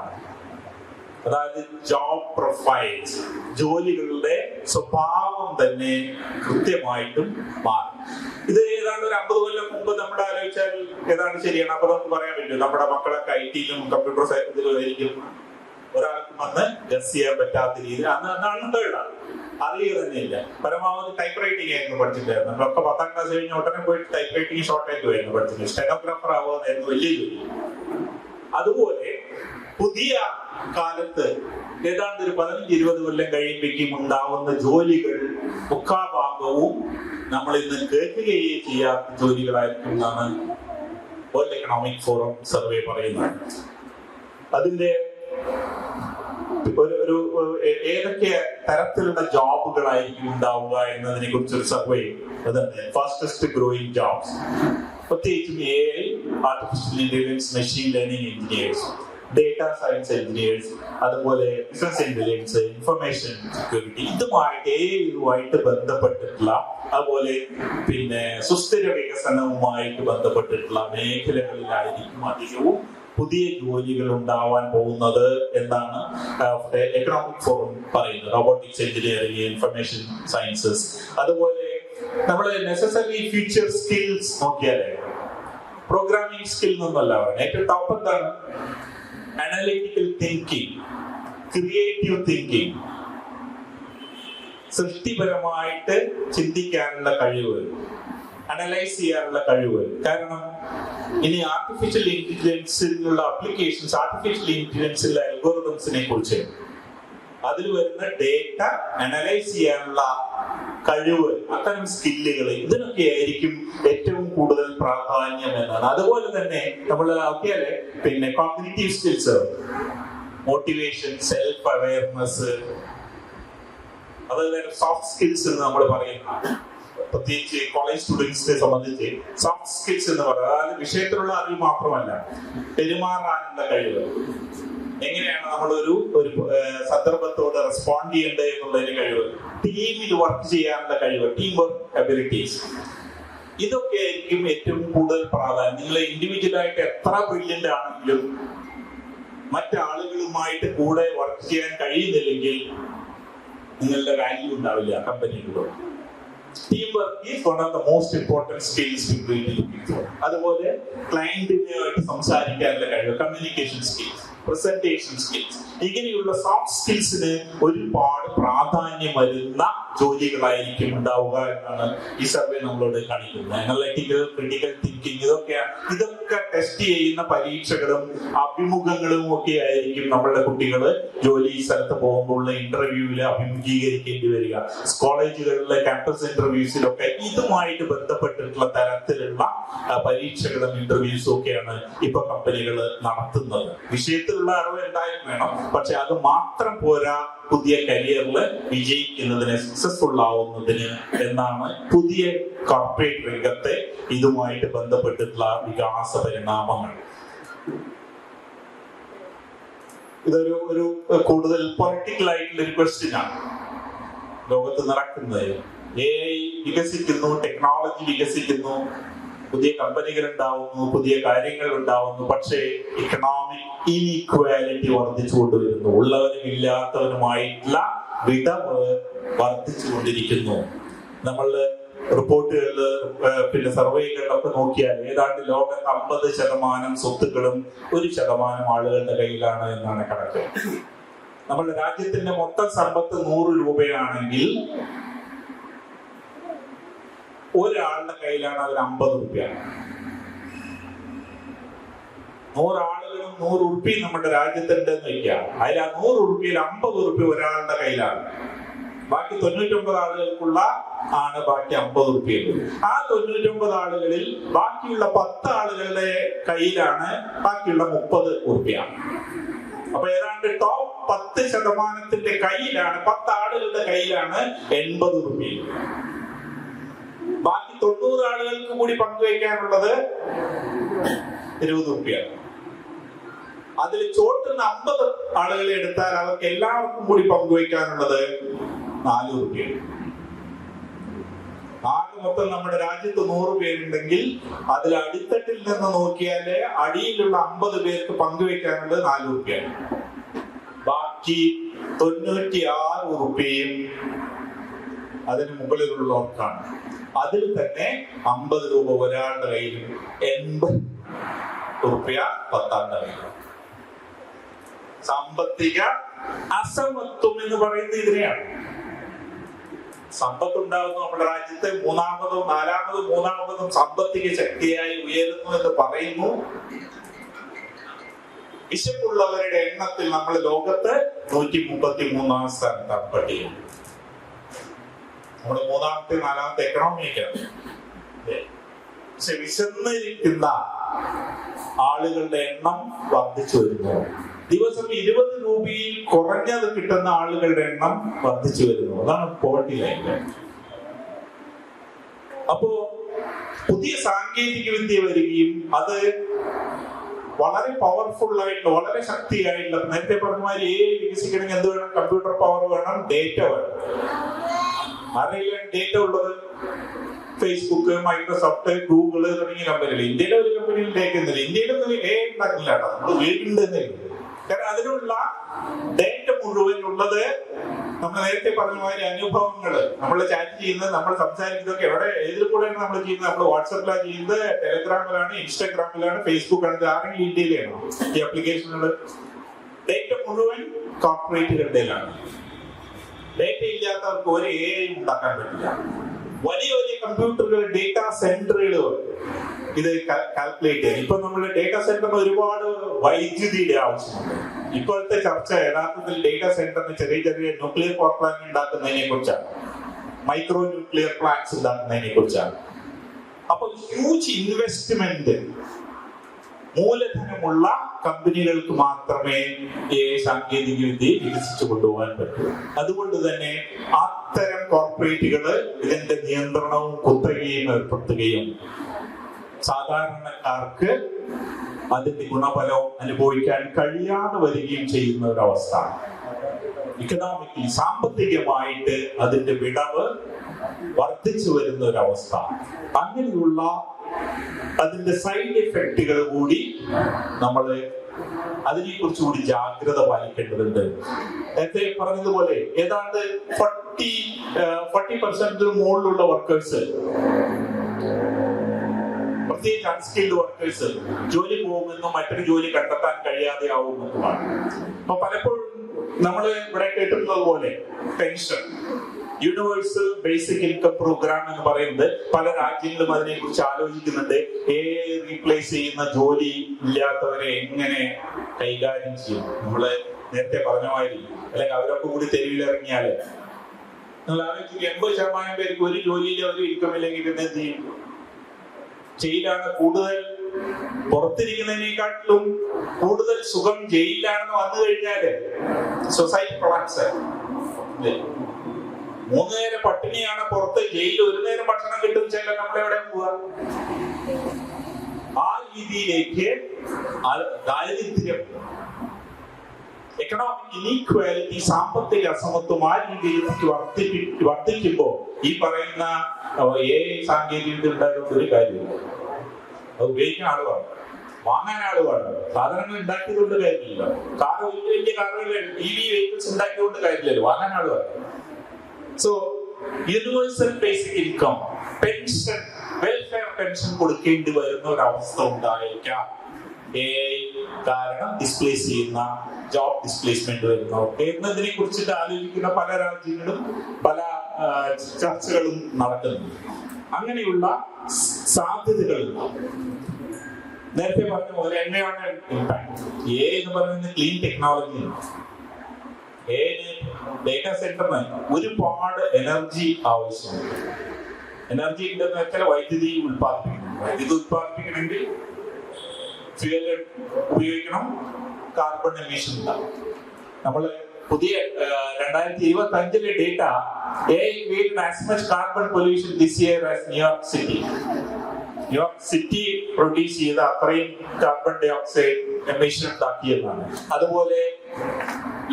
അതായത് ജോബ് പ്രൊഫൈൽസ്, ജോലികളുടെ സ്വഭാവം തന്നെ കൃത്യമായിട്ടും മാറും. ഇത് ഏതാണ്ട് ഒരു 50 കൊല്ലം മുമ്പ് നമ്മുടെ ആലോചിച്ചാൽ ഏതാണ്ട് ശരിയാണ്. അപ്പൊ നമുക്ക് പറയാൻ പറ്റും നമ്മുടെ മക്കളൊക്കെ IT-യിലും കമ്പ്യൂട്ടർ സയൻസിലും ആയിരിക്കും. ഒരാൾക്കും അന്ന് ഗസ് ചെയ്യാൻ പറ്റാത്ത രീതിയിൽ അന്ന് അൺഹേർഡാണ്, അറിയുക തന്നെയില്ല. പരമാവധി ടൈപ്പ് റൈറ്റിംഗ് ആയിരുന്നു പഠിച്ചിട്ടായിരുന്നു. നമ്മളൊക്കെ 10ാം ക്ലാസ് കഴിഞ്ഞ ഉടനെ പോയിട്ട് ടൈപ്പ് റൈറ്റിംഗ് ഷോർട്ട് ആയിട്ട് ആയിരുന്നു പഠിച്ചത്. സ്റ്റെനോഗ്രാഫർ ആവുകയായിരുന്നു വലിയ ജോലി. അതുപോലെ പുതിയ കാലത്ത് ഏതാണ്ട് ഒരു 15-20 കൊല്ലം കഴിയുമ്പോഴേക്കും ഉണ്ടാവുന്ന ജോലികൾ മുക്കാഭാഗവും നമ്മൾ ഇന്ന് കേൾക്കുകയേ ചെയ്യാത്ത ജോലികളായിരിക്കും എന്നാണ് വേൾഡ് എക്കണോമിക് ഫോറം സർവേ പറയുന്നത്. അതിന്റെ ഒരു ഏതൊക്കെ തരത്തിലുള്ള ജോബുകളായിരിക്കും ഉണ്ടാവുക എന്നതിനെ കുറിച്ചൊരു സർവേ, ഫാസ്റ്റസ്റ്റ് ഗ്രോയിങ് ജോബ്സ്, പ്രത്യേകിച്ചും AI, artificial intelligence, machine learning engineers, data science engineers, അതുപോലെ ബിസിനസ് ഇന്റലിജൻസ്, ഇൻഫർമേഷൻ സെക്യൂരിറ്റി, ഇതുമായിട്ട് ബന്ധപ്പെട്ടിട്ടുള്ള, അതുപോലെ പിന്നെ സുസ്ഥിര വികസനവുമായിട്ട് ബന്ധപ്പെട്ടിട്ടുള്ള മേഖലകളിലായിരിക്കും അധികവും പുതിയ ജോലികൾ ഉണ്ടാവാൻ പോകുന്നത് എന്നാണ് എക്കണോമിക് ഫോറം പറയുന്നത്. റോബോട്ടിക്സ് എഞ്ചിനീയറിംഗ്, ഇൻഫർമേഷൻ സയൻസസ്, അതുപോലെ നമ്മൾ നെസസറി ഫ്യൂച്ചർ സ്കിൽസ് നോക്കിയാലേ പ്രോഗ്രാമിംഗ് സ്കിൽ എന്നല്ല പറയുന്നത്. ഏറ്റവും ടോപ്പ് എന്താണ്? അനലിറ്റിക്കൽ തിങ്കിങ്, ക്രിയേറ്റീവ് തിങ്കിങ്, സൃഷ്ടിപരമായിട്ട് ചിന്തിക്കാനുള്ള കഴിവ്, അനലൈസ് ചെയ്യാനുള്ള കഴിവ്. കാരണം ഇനി ആർട്ടിഫിഷ്യൽ ഇന്റലിജൻസിലുള്ള അപ്ലിക്കേഷൻസ്, ആർട്ടിഫിഷ്യൽ ഇന്റലിജൻസിലെ അൽഗോറിതംസിനെ കുറിച്ച്, അതിൽ വരുന്ന ഡേറ്റ അനലൈസ് ചെയ്യാനുള്ള കഴിവ്, അത്തരം സ്കില്ലുകൾ, ഇതിനൊക്കെ ആയിരിക്കും ഏറ്റവും കൂടുതൽ പ്രാധാന്യം എന്നാണ്. അതുപോലെ തന്നെ നമ്മൾ നോക്കിയാല് പിന്നെ cognitive skills, motivation, self awareness, അതുപോലെ സോഫ്റ്റ് സ്കിൽസ് എന്ന് നമ്മൾ പറയുന്ന, പ്രത്യേകിച്ച് കോളേജ് സ്റ്റുഡൻസിനെ സംബന്ധിച്ച് സോഫ്റ്റ് സ്കിൽസ് എന്ന് പറയുന്നത് അതായത് വിഷയത്തിലുള്ള അറിവ് മാത്രമല്ല, പെരുമാറാനുള്ള കഴിവ്, എങ്ങനെയാണ് നമ്മൾ ഒരു സന്ദർഭത്തോട് റെസ്പോണ്ട് ചെയ്യേണ്ടത് എന്നുള്ളതിന് കഴിവ്, ടീമിൽ വർക്ക് ചെയ്യാനുള്ള കഴിവ്, ടീം വർക്ക് എബിലിറ്റീസ്, ഇതൊക്കെ ആയിരിക്കും ഏറ്റവും കൂടുതൽ പ്രാധാന്യം. നിങ്ങൾ ഇൻഡിവിജ്വലായിട്ട് എത്ര ബ്രില്യന്റ് ആണെങ്കിലും മറ്റാളുകളുമായിട്ട് കൂടെ വർക്ക് ചെയ്യാൻ കഴിയുന്നില്ലെങ്കിൽ നിങ്ങളുടെ വാല്യൂ ഉണ്ടാവില്ല കമ്പനിയുടെ. Team work is one of the most important skills അതുപോലെ ക്ലയന്റിനുമായിട്ട് സംസാരിക്കാനുള്ള കഴിവ്, കമ്മ്യൂണിക്കേഷൻ സ്കിൽസ്, പ്രസന്റേഷൻ സ്കിൽസ്, ഇങ്ങനെയുള്ള സോഫ്റ്റ് സ്കിൽസിന് ഒരുപാട് പ്രാധാന്യം വരുന്ന ജോലികളായിരിക്കും ഉണ്ടാവുക എന്നാണ് ഈ സർവേ നമ്മളോട് കാണിക്കുന്നത്. അനലറ്റിക്കൽ, ക്രിട്ടിക്കൽ തിങ്കിങ്, ഇതൊക്കെ ടെസ്റ്റ് ചെയ്യുന്ന പരീക്ഷകളും അഭിമുഖങ്ങളും ഒക്കെ ആയിരിക്കും നമ്മളുടെ കുട്ടികൾ ജോലി സ്ഥലത്ത് പോകുമ്പോഴുള്ള ഇന്റർവ്യൂവിൽ അഭിമുഖീകരിക്കേണ്ടി വരിക. കോളേജുകളിലെ ക്യാമ്പസ് ഇന്റർവ്യൂസിലൊക്കെ ഇതുമായിട്ട് ബന്ധപ്പെട്ടിട്ടുള്ള തരത്തിലുള്ള പരീക്ഷകളും ഇന്റർവ്യൂസും ഒക്കെയാണ് ഇപ്പൊ കമ്പനികൾ നടത്തുന്നത്. വിഷയത്തിലുള്ള അറിവ് എന്തായാലും വേണം, പക്ഷെ അത് മാത്രം പോരാ പുതിയ കരിയറിൽ വിജയിക്കുന്നതിന്, സക്സസ്ഫുൾ ആവുന്നതിന് എന്നാണ് പുതിയ കോർപ്പറേറ്റ് രംഗത്തെ ഇതുമായിട്ട് ബന്ധപ്പെട്ടിട്ടുള്ള വികാസ പരിണാമങ്ങൾ. ഇതൊരു കൂടുതൽ പൊളിറ്റിക്കൽ ആയിട്ടുള്ള ഒരു ക്വസ്റ്റ്യൻ ആണ്. ലോകത്ത് നടക്കുന്നത് AI വികസിക്കുന്നു, ടെക്നോളജി വികസിക്കുന്നു, പുതിയ കമ്പനികൾ ഉണ്ടാവുന്നു, പുതിയ കാര്യങ്ങൾ ഉണ്ടാവുന്നു, പക്ഷേ ഇക്കണോമിക് ഇൻഇക്വാലിറ്റി വർദ്ധിച്ചുകൊണ്ടുവരുന്നു. ഉള്ളവനും ഇല്ലാത്തവനുമായിട്ടുള്ള വിടവ് വർദ്ധിച്ചുകൊണ്ടിരിക്കുന്നു. നമ്മളുടെ റിപ്പോർട്ടുകളിൽ പിന്നെ സർവേകളിലൊക്കെ നോക്കിയാൽ ഏതാണ്ട് ലോകത്ത് 50% സ്വത്തുക്കളും 1% ആളുകളുടെ കയ്യിലാണ് എന്നാണ് കണക്ക്. നമ്മുടെ രാജ്യത്തിന്റെ മൊത്തം സമ്പത്ത് 100 രൂപയാണെങ്കിൽ ഒരാളുടെ കയ്യിലാണ് അത് 50 രൂപയാണ്. 100 ആളുകളും 100 ഉറുപ്പിയും നമ്മുടെ രാജ്യത്തുണ്ടെന്ന് വയ്ക്കാം. അതിൽ ആ 100 ഉറുപ്പിയിൽ 50 ഉറുപ്പി ഒരാളുടെ കയ്യിലാണ്. ബാക്കി 99 ആളുകൾക്കുള്ള ആണ് ബാക്കി 50 ഉറുപ്പിയുള്ളത്. ആ 99 ആളുകളിൽ ബാക്കിയുള്ള 10 ആളുകളുടെ കയ്യിലാണ് ബാക്കിയുള്ള 30 ഉറുപ്പിയാണ്. അപ്പൊ ഏതാണ്ട് ടോപ്പ് 10% കയ്യിലാണ്, 10 ആളുകളുടെ കയ്യിലാണ് 80 ഉറുപ്പി. ബാക്കി 90 ആളുകൾക്ക് കൂടി പങ്കുവയ്ക്കാനുള്ളത് 20 ഉറുപ്പിയാണ്. അതിൽ ചോട്ടുന്ന 50 ആളുകളെ എടുത്താൽ അവർക്ക് എല്ലാവർക്കും കൂടി പങ്കുവയ്ക്കാനുള്ളത് 4 ഉറുപ്പിയാണ്. ആകെ മൊത്തം നമ്മുടെ രാജ്യത്ത് 100 പേരുണ്ടെങ്കിൽ അതിൽ അടിത്തട്ടിൽ നിന്ന് നോക്കിയാല് അടിയിലുള്ള 50 പേർക്ക് പങ്കുവയ്ക്കാനുള്ളത് 4 ഉറുപ്പിയാണ്. ബാക്കി 96 ഉറുപ്പിയും അതിന് മുകളിലുള്ളവർക്കാണ്. അതിൽ തന്നെ 50 രൂപ ഒരാളുടെ കയ്യിലും 80 ഉറുപ്പിയ 10 കയ്യിലും. സാമ്പത്തിക അസമത്വം എന്ന് പറയുന്നത് ഇതിനെയാണ്. സമ്പത്ത് ഉണ്ടാകുന്നു നമ്മുടെ രാജ്യത്ത്, മൂന്നാമതും മൂന്നാമതും സാമ്പത്തിക ശക്തിയായി ഉയരുന്നു എന്ന് പറയുന്നു. വിശപ്പുള്ളവരുടെ എണ്ണത്തിൽ നമ്മൾ ലോകത്ത് 133-ാം സ്ഥാനത്താണ് പട്ടിക. നമ്മുടെ 3-ാമത്തെ 4-ാമത്തെ എക്കണോമിക്കാണ്. പക്ഷെ വിശന്നിരിക്കുന്ന ആളുകളുടെ എണ്ണം വർദ്ധിച്ചു വരുന്നു. ദിവസം 20 രൂപയിൽ കുറഞ്ഞത് കിട്ടുന്ന ആളുകളുടെ എണ്ണം വർദ്ധിച്ചു വരുന്നു. അതാണ് പോവർട്ടി ലൈൻ. അപ്പോ പുതിയ സാങ്കേതിക വിദ്യ വരികയും അത് വളരെ പവർഫുൾ ആയിട്ടുള്ള, വളരെ ശക്തിയായിട്ടുള്ള, നേരത്തെ പറഞ്ഞമാതിരി AI വികസിക്കണമെങ്കിൽ എന്ത് വേണം? കമ്പ്യൂട്ടർ പവർ വേണം, ഡേറ്റ വേണം. ആരെങ്കിലും ഡേറ്റ ഉള്ളത്? ഫേസ്ബുക്ക്, മൈക്രോസോഫ്റ്റ്, ഗൂഗിള് തുടങ്ങിയ കമ്പനികൾ. ഇന്ത്യയിലെ ഒരു കമ്പനിയിൽ ഡേറ്റ ഒന്നുമില്ല. ഇന്ത്യയിലൊന്നും AI ഉണ്ടാക്കില്ല കേട്ടോ, നമ്മൾ ഉപയോഗിക്കേണ്ടതേ. കാരണം അതിനുള്ള ഡേറ്റ മുഴുവൻ ഉള്ളത് നമ്മൾ നേരത്തെ പറഞ്ഞ മാതിരി അനുഭവങ്ങള്, നമ്മൾ ചാറ്റ് ചെയ്യുന്നത്, നമ്മൾ സംസാരിക്കുന്നതൊക്കെ എവിടെ, ഏതിൽ കൂടെയാണ് നമ്മൾ ചെയ്യുന്നത്? നമ്മൾ വാട്സാപ്പിലാണ് ചെയ്യുന്നത്, ടെലിഗ്രാമിലാണ്, ഇൻസ്റ്റാഗ്രാമിലാണ്, ഫേസ്ബുക്കാണ്. ആരെങ്കിലും ഇന്ത്യയിലാണോ ഈ ആപ്ലിക്കേഷനുകൾ? ഡേറ്റ മുഴുവൻ കോർപ്പറേറ്റുകളുടെയിലാണ്. ഡേറ്റ ഇല്ലാത്തവർക്ക് ഒരു AI ഉണ്ടാക്കാൻ പറ്റില്ല. വലിയ വലിയ കമ്പ്യൂട്ടറുകൾ, ഡേറ്റാ സെന്ററുകൾ ഇത് കാൽക്കുലേറ്റ് ചെയ്യാൻ. ഇപ്പൊ നമ്മൾ ഡേറ്റാ സെന്ററിന് ഒരുപാട് വൈദ്യുതിയുടെ ആവശ്യമുണ്ട്. ഇപ്പോഴത്തെ ചർച്ച യഥാർത്ഥത്തിൽ ഡേറ്റാ സെന്ററിന് ചെറിയ ചെറിയ ന്യൂക്ലിയർ പവർ പ്ലാന്റ് ഉണ്ടാക്കുന്നതിനെ കുറിച്ചാണ്, മൈക്രോ ന്യൂക്ലിയർ പ്ലാന്റ്സ് ഉണ്ടാക്കുന്നതിനെ കുറിച്ചാണ്. അപ്പൊ ഹ്യൂജ് ഇൻവെസ്റ്റ്മെന്റ്, മൂലധനമുള്ള കമ്പനികൾക്ക് മാത്രമേ സാങ്കേതിക വിദ്യ വികസിച്ചു കൊണ്ടുപോകാൻ പറ്റൂ. അതുകൊണ്ട് തന്നെ അത്തരം കോർപ്പറേറ്റുകള് ഇതിന്റെ നിയന്ത്രണവും കുത്തകയും ഏർപ്പെടുത്തുകയും സാധാരണക്കാർക്ക് അതിന്റെ ഗുണഫലം അനുഭവിക്കാൻ കഴിയാതെ വരികയും ചെയ്യുന്ന ഒരവസ്ഥ. ഇക്കണോമിക്കലി, സാമ്പത്തികമായിട്ട് അതിന്റെ വിടവ് വർദ്ധിച്ചു വരുന്ന ഒരവസ്ഥ. അങ്ങനെയുള്ള അതിന്റെ സൈഡ് എഫക്റ്റുകൾ കൂടി നമ്മൾ അതിനെക്കുറിച്ച് കൂടി ജാഗ്രത പാലിക്കേണ്ടതുണ്ട്. നേരത്തെ പറഞ്ഞതുപോലെ ഏതാണ്ട് 40% മുകളിലുള്ള വർക്കേഴ്സ്, പ്രത്യേകിച്ച് അൺസ്കിൽഡ് വർക്കേഴ്സ് ജോലി പോകുമെന്നും മറ്റൊരു ജോലി കണ്ടെത്താൻ കഴിയാതെ ആവുമെന്നുമാണ്. അപ്പൊ പലപ്പോഴും നമ്മൾ ഇവിടെ കേട്ടിട്ടുള്ളത് പോലെ pension, universal basic income programme എന്ന് പറയുന്നത് പല രാജ്യങ്ങളും അതിനെ കുറിച്ച് ആലോചിക്കുന്നുണ്ട്. റീപ്ലേസ് ചെയ്യുന്ന ജോലി ഇല്ലാത്തവരെ എങ്ങനെ കൈകാര്യം ചെയ്യും? നമ്മള് നേരത്തെ പറഞ്ഞ മാതിരി അല്ലെങ്കിൽ അവരൊക്കെ കൂടി തെരുവിലിറങ്ങിയാല് നിങ്ങൾ ആലോചിക്കും, 80% പേർക്ക് ഒരു ജോലിയിലെ ഒരു ഇൻകം ഇല്ലെങ്കിൽ പിന്നെ എന്ത് ചെയ്യും? ജയിലാണ് കൂടുതൽ. പുറത്തിരിക്കുന്നതിനെക്കാട്ടിലും കൂടുതൽ സുഖം ജയിലിലാണെന്ന് വന്നു കഴിഞ്ഞാല് സൊസൈറ്റി കൊളാപ്സ്. 3 നേരം പട്ടിണിയാണ് പുറത്ത്, ജയിലിൽ 1 നേരം ഭക്ഷണം കിട്ടും വെച്ചാൽ നമ്മളെവിടെ പോവാ? ആ രീതിയിലേക്ക് ദാരിദ്ര്യം, എക്കണോമിക് ഇനീക്വാലിറ്റി, സാമ്പത്തിക അസമത്വം ആ രീതിയിലേക്ക് വർദ്ധിക്കുമ്പോ ഈ പറയുന്ന സാങ്കേതികത ഉണ്ടായതുകൊണ്ട് ഒരു കാര്യമില്ല. അത് ഉപയോഗിക്കുന്ന ആളുകളാണ്, വാങ്ങാൻ ആളുകളാണ്, സാധനങ്ങൾ ഉണ്ടാക്കിയതുകൊണ്ട് കാര്യമില്ല. കാറ് വലിയ കാറുകൾ, EV വെഹിക്കിൾസ് ഉണ്ടാക്കിയതുകൊണ്ട് കാര്യമില്ലല്ലോ, വാങ്ങാൻ ആളുകളാണ്. So universal basic income, pension, welfare pension കൊടുക്കേണ്ടി വരുന്ന ഒരവസ്ഥ ഉണ്ടായേക്കാം. കാരണം ഡിസ്പ്ലേസ് ചെയ്യുന്ന, ജോബ് ഡിസ്പ്ലേസ്മെന്റ് വരുന്നതൊക്കെ എന്നതിനെ കുറിച്ചിട്ട് ആലോചിക്കുന്ന പല രാജ്യങ്ങളും പല ചർച്ചകളും നടക്കുന്നുണ്ട്. അങ്ങനെയുള്ള സാധ്യതകൾ നേരത്തെ പറഞ്ഞ പോലെ എൻവയോൺമെന്റ് ഇമ്പാക്ട്, എന്ന് പറയുന്നത് ക്ലീൻ ടെക്നോളജി. ഡേറ്റാ സെന്ററിന് ഒരുപാട് എനർജി ആവശ്യമുണ്ട്. എനർജി ഉണ്ടെന്ന് വെച്ചാൽ വൈദ്യുതി ഉത്പാദിപ്പിക്കണം. വൈദ്യുതി ഉത്പാദിപ്പിക്കണമെങ്കിൽ ഫ്യൂവൽ ഉപയോഗിക്കണം, കാർബൺ എമിഷൻ ഉണ്ടാവും. നമ്മള് പുതിയ 2025 data as much carbon pollution this year as New York city produce ചെയ്ത അത്രയും കാർബൺ ഡൈ ഓക്സൈഡ് എമിഷൻ ഉണ്ടാക്കിയെന്നാണ്. അതുപോലെ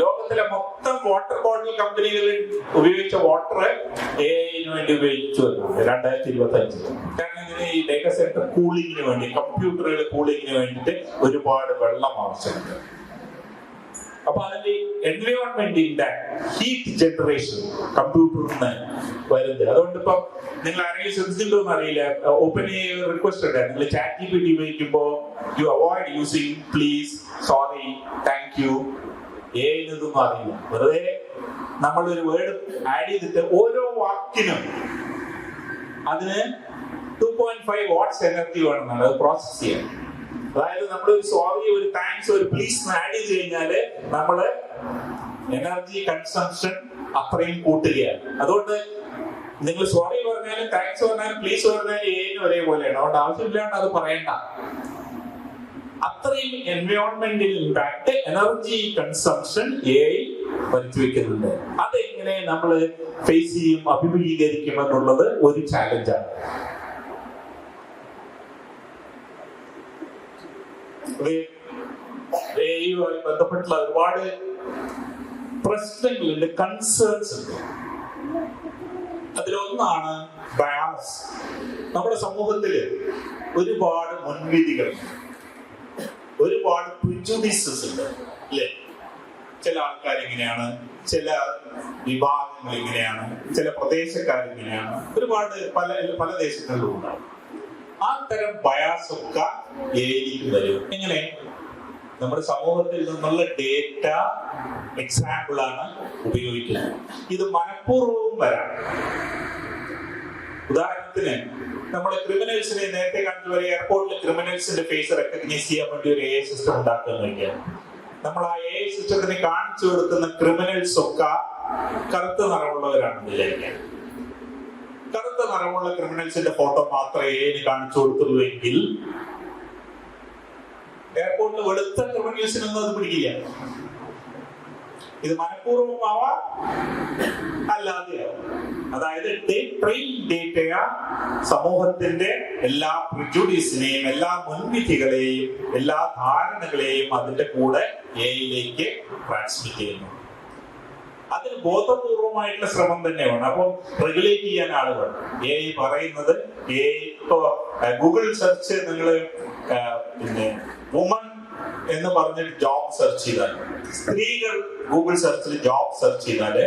ലോകത്തിലെ മൊത്തം വാട്ടർ ബോട്ടിൽ കമ്പനികളിൽ ഉപയോഗിച്ച വാട്ടർ AI-ന് വേണ്ടി ഉപയോഗിച്ചു എന്നാണ് 2025. കാരണം ഇതിന് ഈ ഡേറ്റാ സെന്റർ കൂളിങ്ങിന് വേണ്ടി, കമ്പ്യൂട്ടറുകൾ കൂളിങ്ങിന് വേണ്ടിയിട്ട് ഒരുപാട് വെള്ളം ആവശ്യമുണ്ട്. അപ്പൊ അതിന്റെ എൻവയോൺമെന്റ് ഇമ്പാക്ട്, ഹീറ്റ് ജനറേഷൻ കമ്പ്യൂട്ടറിൽ നിന്ന് വരുന്നത്. അതുകൊണ്ട് ഇപ്പം നിങ്ങൾ ആരെങ്കിലും ശ്രദ്ധിച്ചിട്ടുണ്ടോ എന്ന് അറിയില്ല, ഓപ്പൺ റിക്വസ്റ്റ് ഉണ്ട്, നിങ്ങൾ ChatGPT ഉപയോഗിക്കുമ്പോ you avoid using please, sorry, thank you. ഇതൊന്നും അറിയില്ല, വെറുതെ നമ്മളൊരു വേർഡ് ആഡ് ചെയ്തിട്ട് ഓരോ വാക്കിനും അതിന് 2.5 വാട്ട്സ് എനർജി വേണമെന്നാണ് അത് പ്രോസസ് ചെയ്യാൻ. അതായത് നമ്മളൊരു സോറി, ഒരു താങ്ക്സ്, ഒരു പ്ലീസ് ആഡ് ചെയ്ത് കഴിഞ്ഞാല് നമ്മള് എനർജി കൺസംഷൻ അത്രയും കൂട്ടുകയാണ്. അതുകൊണ്ട് നിങ്ങൾ സോറി പറഞ്ഞാലും താങ്ക്സ് പറഞ്ഞാലും പ്ലീസ് പറഞ്ഞാലും AI-ന് ഒരേപോലെയാണ്. അതുകൊണ്ട് ആവശ്യമില്ലാണ്ട് അത് പറയണ്ട. അത്രയും എൻവയോൺമെന്റൽ ഇമ്പാക്ട്, എനർജി കൺസംഷൻ AI വരുത്തി വെക്കുന്നുണ്ട്. അതെങ്ങനെ നമ്മൾ ഫേസ് ചെയ്യും, അഭിമുഖീകരിക്കും എന്നുള്ളത് ഒരു ചാലഞ്ചാണ്. AI-യുമായി ബന്ധപ്പെട്ടുള്ള ഒരുപാട് പ്രശ്നങ്ങളുണ്ട്, കൺസേൺസ് ഉണ്ട്. അതിലൊന്നാണ് ബയാസ്. നമ്മുടെ സമൂഹത്തില് ഒരുപാട് മുൻവിധികൾ, ഒരുപാട് പ്രിജുഡീസസ് ഉണ്ട്, അല്ലേ? ചില ആൾക്കാർ ഇങ്ങനെയാണ്, ചില വിഭാഗങ്ങൾ ഇങ്ങനെയാണ്, ചില പ്രദേശക്കാരിങ്ങനെയാണ്, ഒരുപാട് പല ദേശങ്ങളിലും ഉണ്ടാവും. ആ തരം ബയാസ് ഒക്കെ AI-ക്ക് വരും. എങ്ങനെ? നമ്മുടെ സമൂഹത്തിൽ നിന്നുള്ള ഡേറ്റ എക്സാമ്പിൾ ആണ് ഉപയോഗിക്കുന്നത്. ഇത് മനഃപൂർവ്വവും വരാം. ഉദാഹരണത്തിന് നമ്മൾ ക്രിമിനൽസിനെ നേരത്തെ കണ്ടുവരെ എയർപോർട്ടിൽ ക്രിമിനൽസിന്റെ ഫേസ് റെക്കഗ്നൈസ് ചെയ്യാൻ വേണ്ടി ഒരു AI സിസ്റ്റം ഉണ്ടാക്കാൻ കഴിയും. നമ്മൾ ആ AI സിസ്റ്റത്തിന് കാണിച്ചു കൊടുക്കുന്ന ക്രിമിനൽസ് ഒക്കെ കറുത്ത നിറമുള്ളവരാണെന്ന് വിചാരിക്കാം. കറുത്ത നിറമുള്ള ക്രിമിനൽസിന്റെ ഫോട്ടോ മാത്രമേ AI-ന് കാണിച്ചു കൊടുത്തുള്ളൂ എങ്കിൽ എയർപോർട്ടിൽ വെളുത്ത ക്രിമിനൽസിനൊന്നും അത് പിടിക്കില്ല. ഇത് മനഃപൂർവ്വമാവാം, അല്ലാതെയാവും. അതായത് ട്രെയിൻ ഡേറ്റയ സമൂഹത്തിന്റെ എല്ലാ പ്രിജുഡീസിനെയും, എല്ലാ മുൻവിധികളെയും, എല്ലാ ധാരണകളെയും അതിന്റെ കൂടെ AI-യിലേക്ക് ട്രാൻസ്മിറ്റ് ചെയ്യുന്നു. അതിന് ബോധപൂർവമായിട്ടുള്ള ശ്രമം തന്നെ വേണം. അപ്പം റെഗുലേറ്റ് ചെയ്യാൻ ആളുകൾ പറയുന്നത് ഇപ്പോ ഗൂഗിൾ സെർച്ച് നിങ്ങൾ പിന്നെ വുമൺ എന്ന് പറഞ്ഞിട്ട് ജോബ് സെർച്ച് ചെയ്താൽ, സ്ത്രീകൾ ഗൂഗിൾ സെർച്ചിൽ ജോബ് സെർച്ച് ചെയ്താല്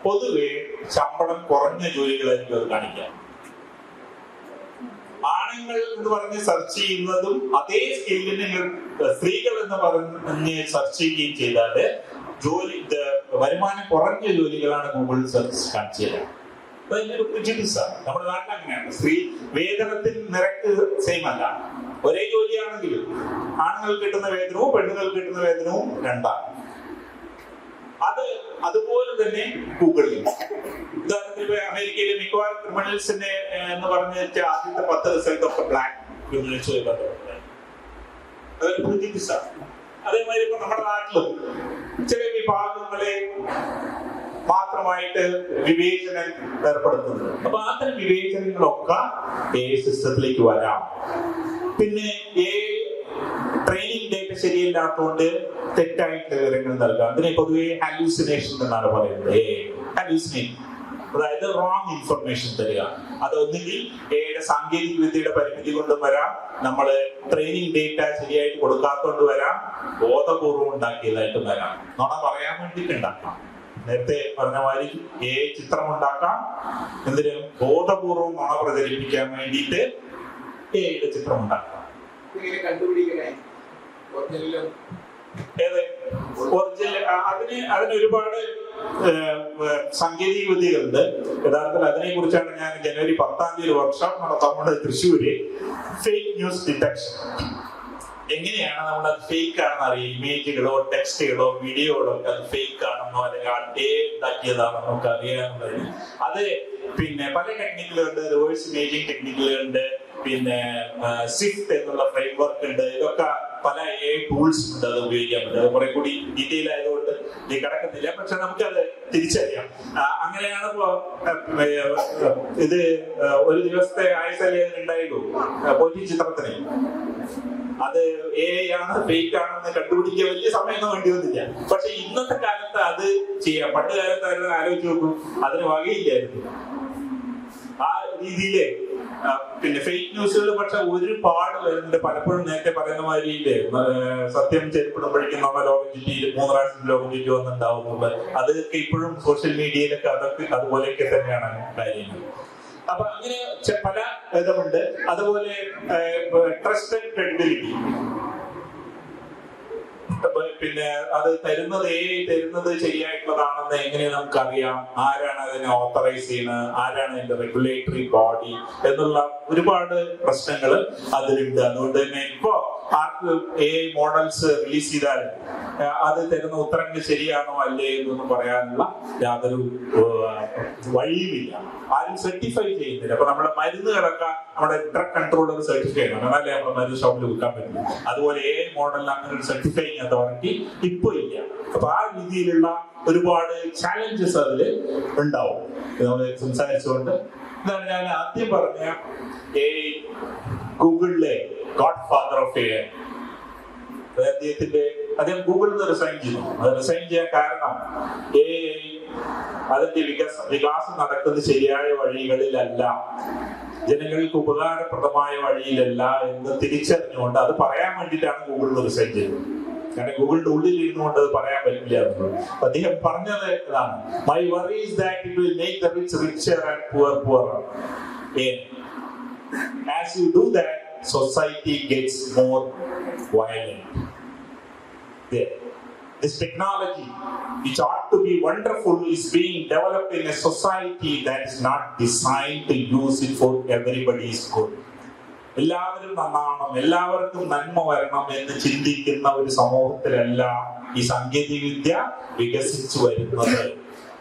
പൊതുവെ ശമ്പളം കുറഞ്ഞ ജോലികളായിരിക്കും അത് കാണിക്കാം. ആണുങ്ങൾ എന്ന് പറഞ്ഞ് സെർച്ച് ചെയ്യുന്നതും അതേ സ്കില്ലിന് സ്ത്രീകൾ എന്ന് പറഞ്ഞ് സെർച്ച് ചെയ്യുകയും ചെയ്താല് വരുമാനം കുറഞ്ഞ ജോലികളാണ് ഗൂഗിൾ സെർച്ച് കാണിച്ചത്. നമ്മുടെ നാട്ടിൽ അങ്ങനെയാണ്. വേതനത്തിൽ നിരക്ക് സെയിം അല്ല. ഒരേ ജോലിയാണെങ്കിലും ആണുങ്ങൾ കിട്ടുന്ന വേതനവും പെണ്ണുങ്ങൾ കിട്ടുന്ന വേതനവും രണ്ടാണ്. അതുപോലെ തന്നെ ഗൂഗിളിൽ ഉദാഹരണത്തിന് അമേരിക്കയിലെ മിക്കവാറും ക്രിമിനൽസിനെ എന്ന് പറഞ്ഞ ആദ്യത്തെ 10 റിസൾട്ട് ഒക്കെ ബ്ലാക്ക് ക്രിമിനൽസ് അതൊരു പ്രിജുഡിസാണ്. അതേമാതിരി ഇപ്പൊ നമ്മുടെ നാട്ടിലും ചില വിഭാഗങ്ങളെ മാത്രമായിട്ട് വിവേചനം ഏർപ്പെടുത്തുന്നത്. അപ്പൊ അത്തരം വിവേചനങ്ങളൊക്കെ സിസ്റ്റത്തിലേക്ക് വരാം. പിന്നെ ട്രെയിനിങ് ഡേറ്റ ശരിയല്ലാത്തതുകൊണ്ട് തെറ്റായിട്ടുള്ള വിവരങ്ങൾ നൽകാം. അതിനെ പൊതുവെ ഹാലൂസിനേഷൻ എന്നാണ് പറയുന്നത്. ഹാലൂസിനേഷൻ, അതായത് റോങ് ഇൻഫർമേഷൻ തരിക. അതൊന്നുകിൽ സാങ്കേതിക വിദ്യയുടെ പരിമിതി കൊണ്ടും വരാം, നമ്മള് ട്രെയിനിങ് ഡേറ്റ ശരിയായിട്ട് കൊടുക്കാത്തോണ്ട് വരാം, ബോധപൂർവം ഉണ്ടാക്കിയതായിട്ടും വരാം. നുണ പറയാൻ വേണ്ടിയിട്ട് ഉണ്ടാക്കാം. നേരത്തെ പറഞ്ഞ മാതിരി ചിത്രം ഉണ്ടാക്കാം, എന്തിന് ബോധപൂർവം നുണ പ്രചരിപ്പിക്കാൻ വേണ്ടിയിട്ട് ചിത്രം ഉണ്ടാക്കാം. അതിന് ഒരുപാട് സാങ്കേതിക വിദ്യകളുണ്ട്. യഥാർത്ഥത്തിൽ അതിനെ കുറിച്ചാണ് ഞാൻ ജനുവരി 10 വർക്ക്ഷോപ്പ് നടത്താൻ തൃശ്ശൂര്. ഫേക്ക് ന്യൂസ് ഡിറ്റക്ഷൻ, എങ്ങനെയാണ് നമ്മൾ അത് ഫേക്ക് ആണെന്ന് അറിയാം. ഇമേജുകളോ ടെക്സ്റ്റുകളോ വീഡിയോകളോ ഒക്കെ അത് ഫേക്ക് ആണെന്നോ അല്ലെങ്കിൽ ഉണ്ടാക്കിയതാണെന്നോ ഒക്കെ അറിയാനുള്ളത്. അത് പിന്നെ പല ടെക്നിക്കുകളുണ്ട്. റിവേഴ്സ് ഇമേജിംഗ് ടെക്നിക്കുകളുണ്ട്, പിന്നെ സ്വിഫ്റ്റ് എന്നുള്ള ഫ്രെയിംവർക്ക് ഉണ്ട്. ഇതൊക്കെ പല ടൂൾസ് ഉണ്ട്, അത് ഉപയോഗിക്കാൻ പറ്റും. അത് കുറെ കൂടി ഡീറ്റെയിൽ ആയതുകൊണ്ട് ഇത് കിടക്കുന്നില്ല, പക്ഷെ നമുക്കത് തിരിച്ചറിയാം. അങ്ങനെയാണ് ഇത് ഒരു ദിവസത്തെ ആയുസല്ലേ ഉണ്ടായിട്ടു പോറ്റി ചിത്രത്തിന്. അത് ആണ് ഫേക്ക് ആണെന്ന് കണ്ടുപിടിക്കാൻ വലിയ സമയമൊന്നും വേണ്ടി വന്നില്ല. പക്ഷെ ഇന്നത്തെ കാലത്ത് അത് ചെയ്യാം. പണ്ട് കാലത്ത് ആലോചിച്ച് നോക്കും, അതിന് വകയില്ലായിരുന്നു. ആ രീതിയില് പിന്നെ ഫേക്ക് ന്യൂസുകൾ പക്ഷെ ഒരുപാട് വരുന്നുണ്ട്. പലപ്പോഴും നേരത്തെ പറയുന്ന മാതിരിയില്ലേ സത്യം ചെരുപ്പിടുമ്പോഴേക്കും നമ്മുടെ ലോകം ചുറ്റിയിൽ 3 പ്രാവശ്യം ലോകം ചുറ്റി വന്നിട്ടുണ്ടാവുന്നുണ്ട്. അതൊക്കെ ഇപ്പോഴും സോഷ്യൽ മീഡിയയിലൊക്കെ അതൊക്കെ അതുപോലെയൊക്കെ തന്നെയാണ് കാര്യങ്ങൾ. അപ്പൊ അങ്ങനെ പല ഇതുമുണ്ട്. അതുപോലെ ട്രസ്റ്റഡ് ക്രെഡിബിലിറ്റി, പിന്നെ അത് തരുന്നത് ശരിയായിട്ടുള്ളതാണെന്ന് എങ്ങനെ നമുക്കറിയാം? ആരാണ് അതിനെ ഓത്തറൈസ് ചെയ്യുന്നത്? ആരാണ് അതിന്റെ റെഗുലേറ്ററി ബോഡി എന്നുള്ള ഒരുപാട് പ്രശ്നങ്ങൾ അതിലുണ്ട്. അതുകൊണ്ട് തന്നെ ഇപ്പോ ആർക്ക് മോഡൽസ് റിലീസ് ചെയ്താൽ അത് തരുന്ന ഉത്തരങ്ങൾ ശരിയാണോ അല്ലേ എന്നൊന്നും പറയാനുള്ള യാതൊരു വഴിയുമില്ല. ആരും സർട്ടിഫൈ ചെയ്യുന്നില്ല. അപ്പൊ നമ്മുടെ മരുന്നുകളൊക്കെ നമ്മുടെ ഡ്രഗ് കൺട്രോളർ സർട്ടിഫൈ ചെയ്യണം, എന്നാലേ നമ്മുടെ മരുന്ന് ഷോപ്പിൽ വിൽക്കാൻ പറ്റില്ല. അതുപോലെ മോഡലിൽ അങ്ങനെ ഒരു സർട്ടിഫൈങ് അതോറിറ്റി ഇപ്പൊ ഇല്ല. അപ്പൊ ആ രീതിയിലുള്ള ഒരുപാട് ചാലഞ്ചസ് അതിൽ ഉണ്ടാവും. നമ്മൾ സംസാരിച്ചുകൊണ്ട് ഇതാണ് ഞാൻ ആദ്യം പറഞ്ഞ ഗൂഗിളിലെ ഗോഡ് ഫാദർ ഓഫ് എ. അദ്ദേഹം ഗൂഗിളിൽ നിന്ന് റിസൈൻ ചെയ്തു. അത് റിസൈൻ ചെയ്യാൻ കാരണം അതിന്റെ വികാസം നടക്കുന്നത് ശരിയായ വഴികളിലല്ല, ജനങ്ങൾക്ക് ഉപകാരപ്രദമായ വഴിയിലല്ല എന്ന് തിരിച്ചറിഞ്ഞുകൊണ്ട് അത് പറയാൻ വേണ്ടിയിട്ടാണ് ഗൂഗിളിൽ റിസൈൻ ചെയ്തത്. കാരണം ഗൂഗിളിന്റെ ഉള്ളിൽ ഇരുന്നുകൊണ്ട് അത് പറയാൻ പറ്റില്ല എന്നുള്ളത്. അദ്ദേഹം പറഞ്ഞത് ഇതാണ്: my worry is that it will make the rich richer and poor poorer. As you do that, society gets more violent. This technology, which ought to be wonderful, is being developed in a society that is not designed to use it for everybody's good. എല്ലാവരും നന്നാവണം, എല്ലാവർക്കും നന്മ വരണം എന്ന് ചിന്തിക്കുന്ന ഒരു സമൂഹത്തിലല്ല ഈ സാങ്കേതിക വിദ്യ വികസിച്ചു വരുന്നത്.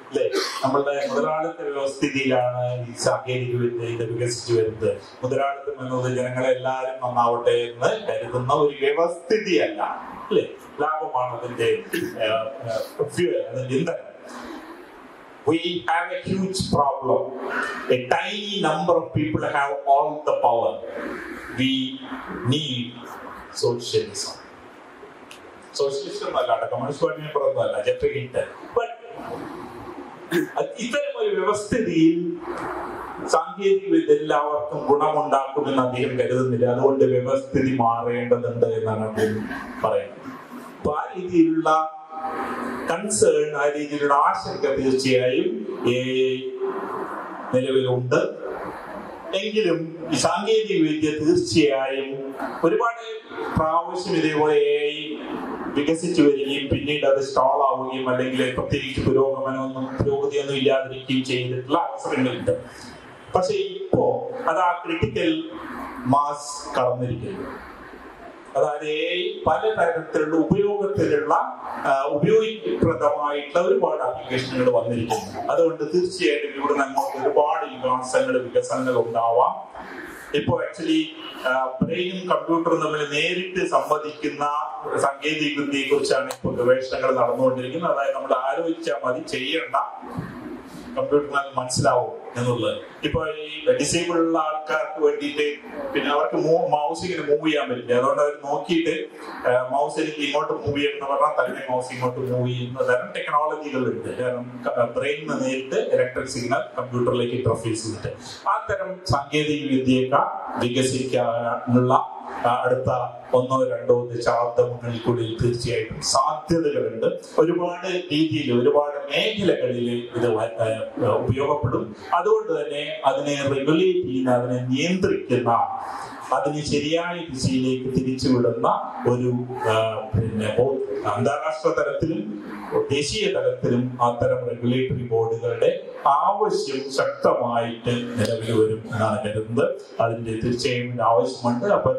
അല്ലെ, നമ്മളുടെ മുതലാളിത്ത വ്യവസ്ഥിതിയിലാണ് ഈ സാങ്കേതിക വിദ്യ ഇത് വികസിച്ചു വരുന്നത്. മുതലാളിത്തം എന്നത് ജനങ്ങളെല്ലാവരും നന്നാവട്ടെ എന്ന് കരുതുന്ന ഒരു വ്യവസ്ഥിതിയല്ല. അല്ലെ, ലാഭമാണ് അതിന്റെ ഇന്ധനം. We have a huge problem. A tiny number of people have all the power. We need socialism. Socialist ഒന്നല്ല, കമ്മ്യൂണിസ്റ്റ് പാർട്ടിനെ പുറത്തുമല്ല, ജെഫ്രി ഹിൻട്ടൺ. ബട്ട് ഇത്തരം ഒരു വ്യവസ്ഥിതിയിൽ സാങ്കേതിക വിദ്യ എല്ലാവർക്കും ഗുണമുണ്ടാക്കുമെന്ന് അദ്ദേഹം കരുതുന്നില്ല. അതുകൊണ്ട് വ്യവസ്ഥിതി മാറേണ്ടതുണ്ട് എന്നാണ് അദ്ദേഹം പറയുന്നത്. അപ്പൊ ആ രീതിയിലുള്ള കൺസേൺ, ആ രീതിയിലുള്ള ആശങ്ക തീർച്ചയായും നിലവിലുണ്ട്. എങ്കിലും ഈ സാങ്കേതിക വിദ്യ തീർച്ചയായും ഒരുപാട് പ്രാവശ്യം ഇതേപോലെ വികസിച്ചു വരികയും പിന്നീട് അത് സ്റ്റോൾ ആവുകയും അല്ലെങ്കിൽ പ്രത്യേകിച്ച് പുരോഗതിയൊന്നും ഇല്ലാതിരിക്കുകയും ചെയ്തിട്ടുള്ള അവസരങ്ങളുണ്ട്. പക്ഷെ ഇപ്പോ അത് ആ ക്രിട്ടിക്കൽ മാസ് കടന്നിരിക്കുന്നു. അതായത് പല തരത്തിലുള്ള ഉപയോഗപ്രദമായിട്ടുള്ള ഒരുപാട് ആപ്ലിക്കേഷനുകൾ വന്നിരിക്കുന്നു. അതുകൊണ്ട് തീർച്ചയായിട്ടും ഇവിടെ നമുക്ക് ഒരുപാട് വികസനങ്ങൾ ഉണ്ടാവാം. ഇപ്പോ ആക്ച്വലി ബ്രെയിനും കമ്പ്യൂട്ടറും തമ്മിൽ നേരിട്ട് സംവദിക്കുന്ന സാങ്കേതിക വിദ്യയെ കുറിച്ചാണ് ഇപ്പോൾ ഗവേഷണങ്ങൾ നടന്നുകൊണ്ടിരിക്കുന്നത്. അതായത് നമ്മൾ ആലോചിച്ചാൽ മതി, ചെയ്യേണ്ട, കമ്പ്യൂട്ടറിന് മനസ്സിലാവും എന്നുള്ളത്. ഇപ്പൊ ഈ ഡിസേബിൾ ഉള്ള ആൾക്കാർക്ക് വേണ്ടിയിട്ട് പിന്നെ അവർക്ക് മൗസ് ഇങ്ങനെ മൂവ് ചെയ്യാൻ പറ്റില്ല. അതുകൊണ്ട് അവർ നോക്കിയിട്ട് മൗസ് എനിക്ക് ഇങ്ങോട്ട് മൂവ് ചെയ്യണമെന്ന് പറഞ്ഞാൽ തന്നെ മൗസ് ഇങ്ങോട്ട് മൂവ് ചെയ്യുന്ന തരം ടെക്നോളജികളുണ്ട്. കാരണം ബ്രെയിനിൽ നിന്ന് നേരിട്ട് ഇലക്ട്രിക് സിഗ്നൽ കമ്പ്യൂട്ടറിലേക്ക് ഇന്റർഫേസ് ചെയ്തിട്ട് ആ തരം സാങ്കേതിക വിദ്യയൊക്കെ വികസിക്കാനുള്ള അടുത്ത 1-2 ദശാബ്ദങ്ങളിൽ കൂടി തീർച്ചയായിട്ടും സാധ്യതകളുണ്ട്. ഒരുപാട് രീതിയിൽ ഒരുപാട് മേഖലകളിൽ ഇത് ഉപയോഗപ്പെടും. അതുകൊണ്ട് തന്നെ അതിനെ റെഗുലേറ്റ് ചെയ്യുന്ന, അതിനെ നിയന്ത്രിക്കുന്ന, അതിന് ശരിയായ ദിശയിലേക്ക് തിരിച്ചുവിടുന്ന ഒരു അന്താരാഷ്ട്ര തലത്തിലും ദേശീയ തലത്തിലും അത്തരം റെഗുലേറ്ററി ബോർഡുകളുടെ ആവശ്യം ശക്തമായിട്ട് നിലവിൽ വരും എന്നാണ് കരുതുന്നത്. അതിന്റെ തീർച്ചയായും ആവശ്യമുണ്ട്. അപ്പൊ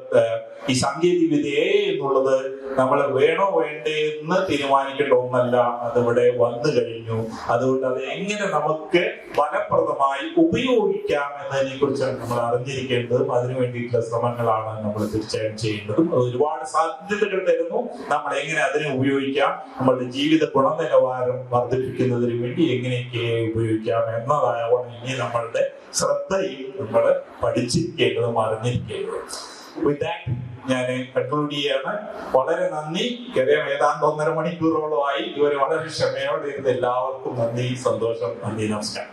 ഈ സാങ്കേതിക വിദ്യ എന്നുള്ളത് നമ്മൾ വേണോ വേണ്ടേ എന്ന് തീരുമാനിക്കേണ്ട ഒന്നല്ല, അതിവിടെ വന്നു കഴിഞ്ഞു. അതുകൊണ്ട് അത് എങ്ങനെ നമുക്ക് ഫലപ്രദമായി ഉപയോഗിക്കാം എന്നതിനെ കുറിച്ചാണ് നമ്മൾ അറിഞ്ഞിരിക്കേണ്ടതും അതിനു വേണ്ടിയിട്ടുള്ള ശ്രമങ്ങളാണ് നമ്മൾ തീർച്ചയായും ചെയ്യേണ്ടതും. അത് ഒരുപാട് സാധ്യതകൾ തരുന്നു. നമ്മൾ എങ്ങനെ അതിനെ ഉപയോഗിക്കാം, നമ്മളുടെ ജീവിത ഗുണനിലവാരം വർദ്ധിപ്പിക്കുന്നതിന് വേണ്ടി എങ്ങനെയൊക്കെ ഉപയോഗിക്കാം എന്നതാവണം ഇനി നമ്മളുടെ ശ്രദ്ധയും നമ്മൾ പഠിച്ചിരിക്കേണ്ടതും അറിഞ്ഞിരിക്കേണ്ടതും. With that, ഞാൻ കൺക്ലൂഡ് ചെയ്യാണ്. വളരെ നന്ദി. ഏതാണ്ട് 1.5 മണിക്കൂറോളമായി ഇതുവരെ വളരെ ക്ഷമയോടെ ഇരുന്ന് എല്ലാവർക്കും നന്ദി, സന്തോഷം, നന്ദി, നമസ്കാരം.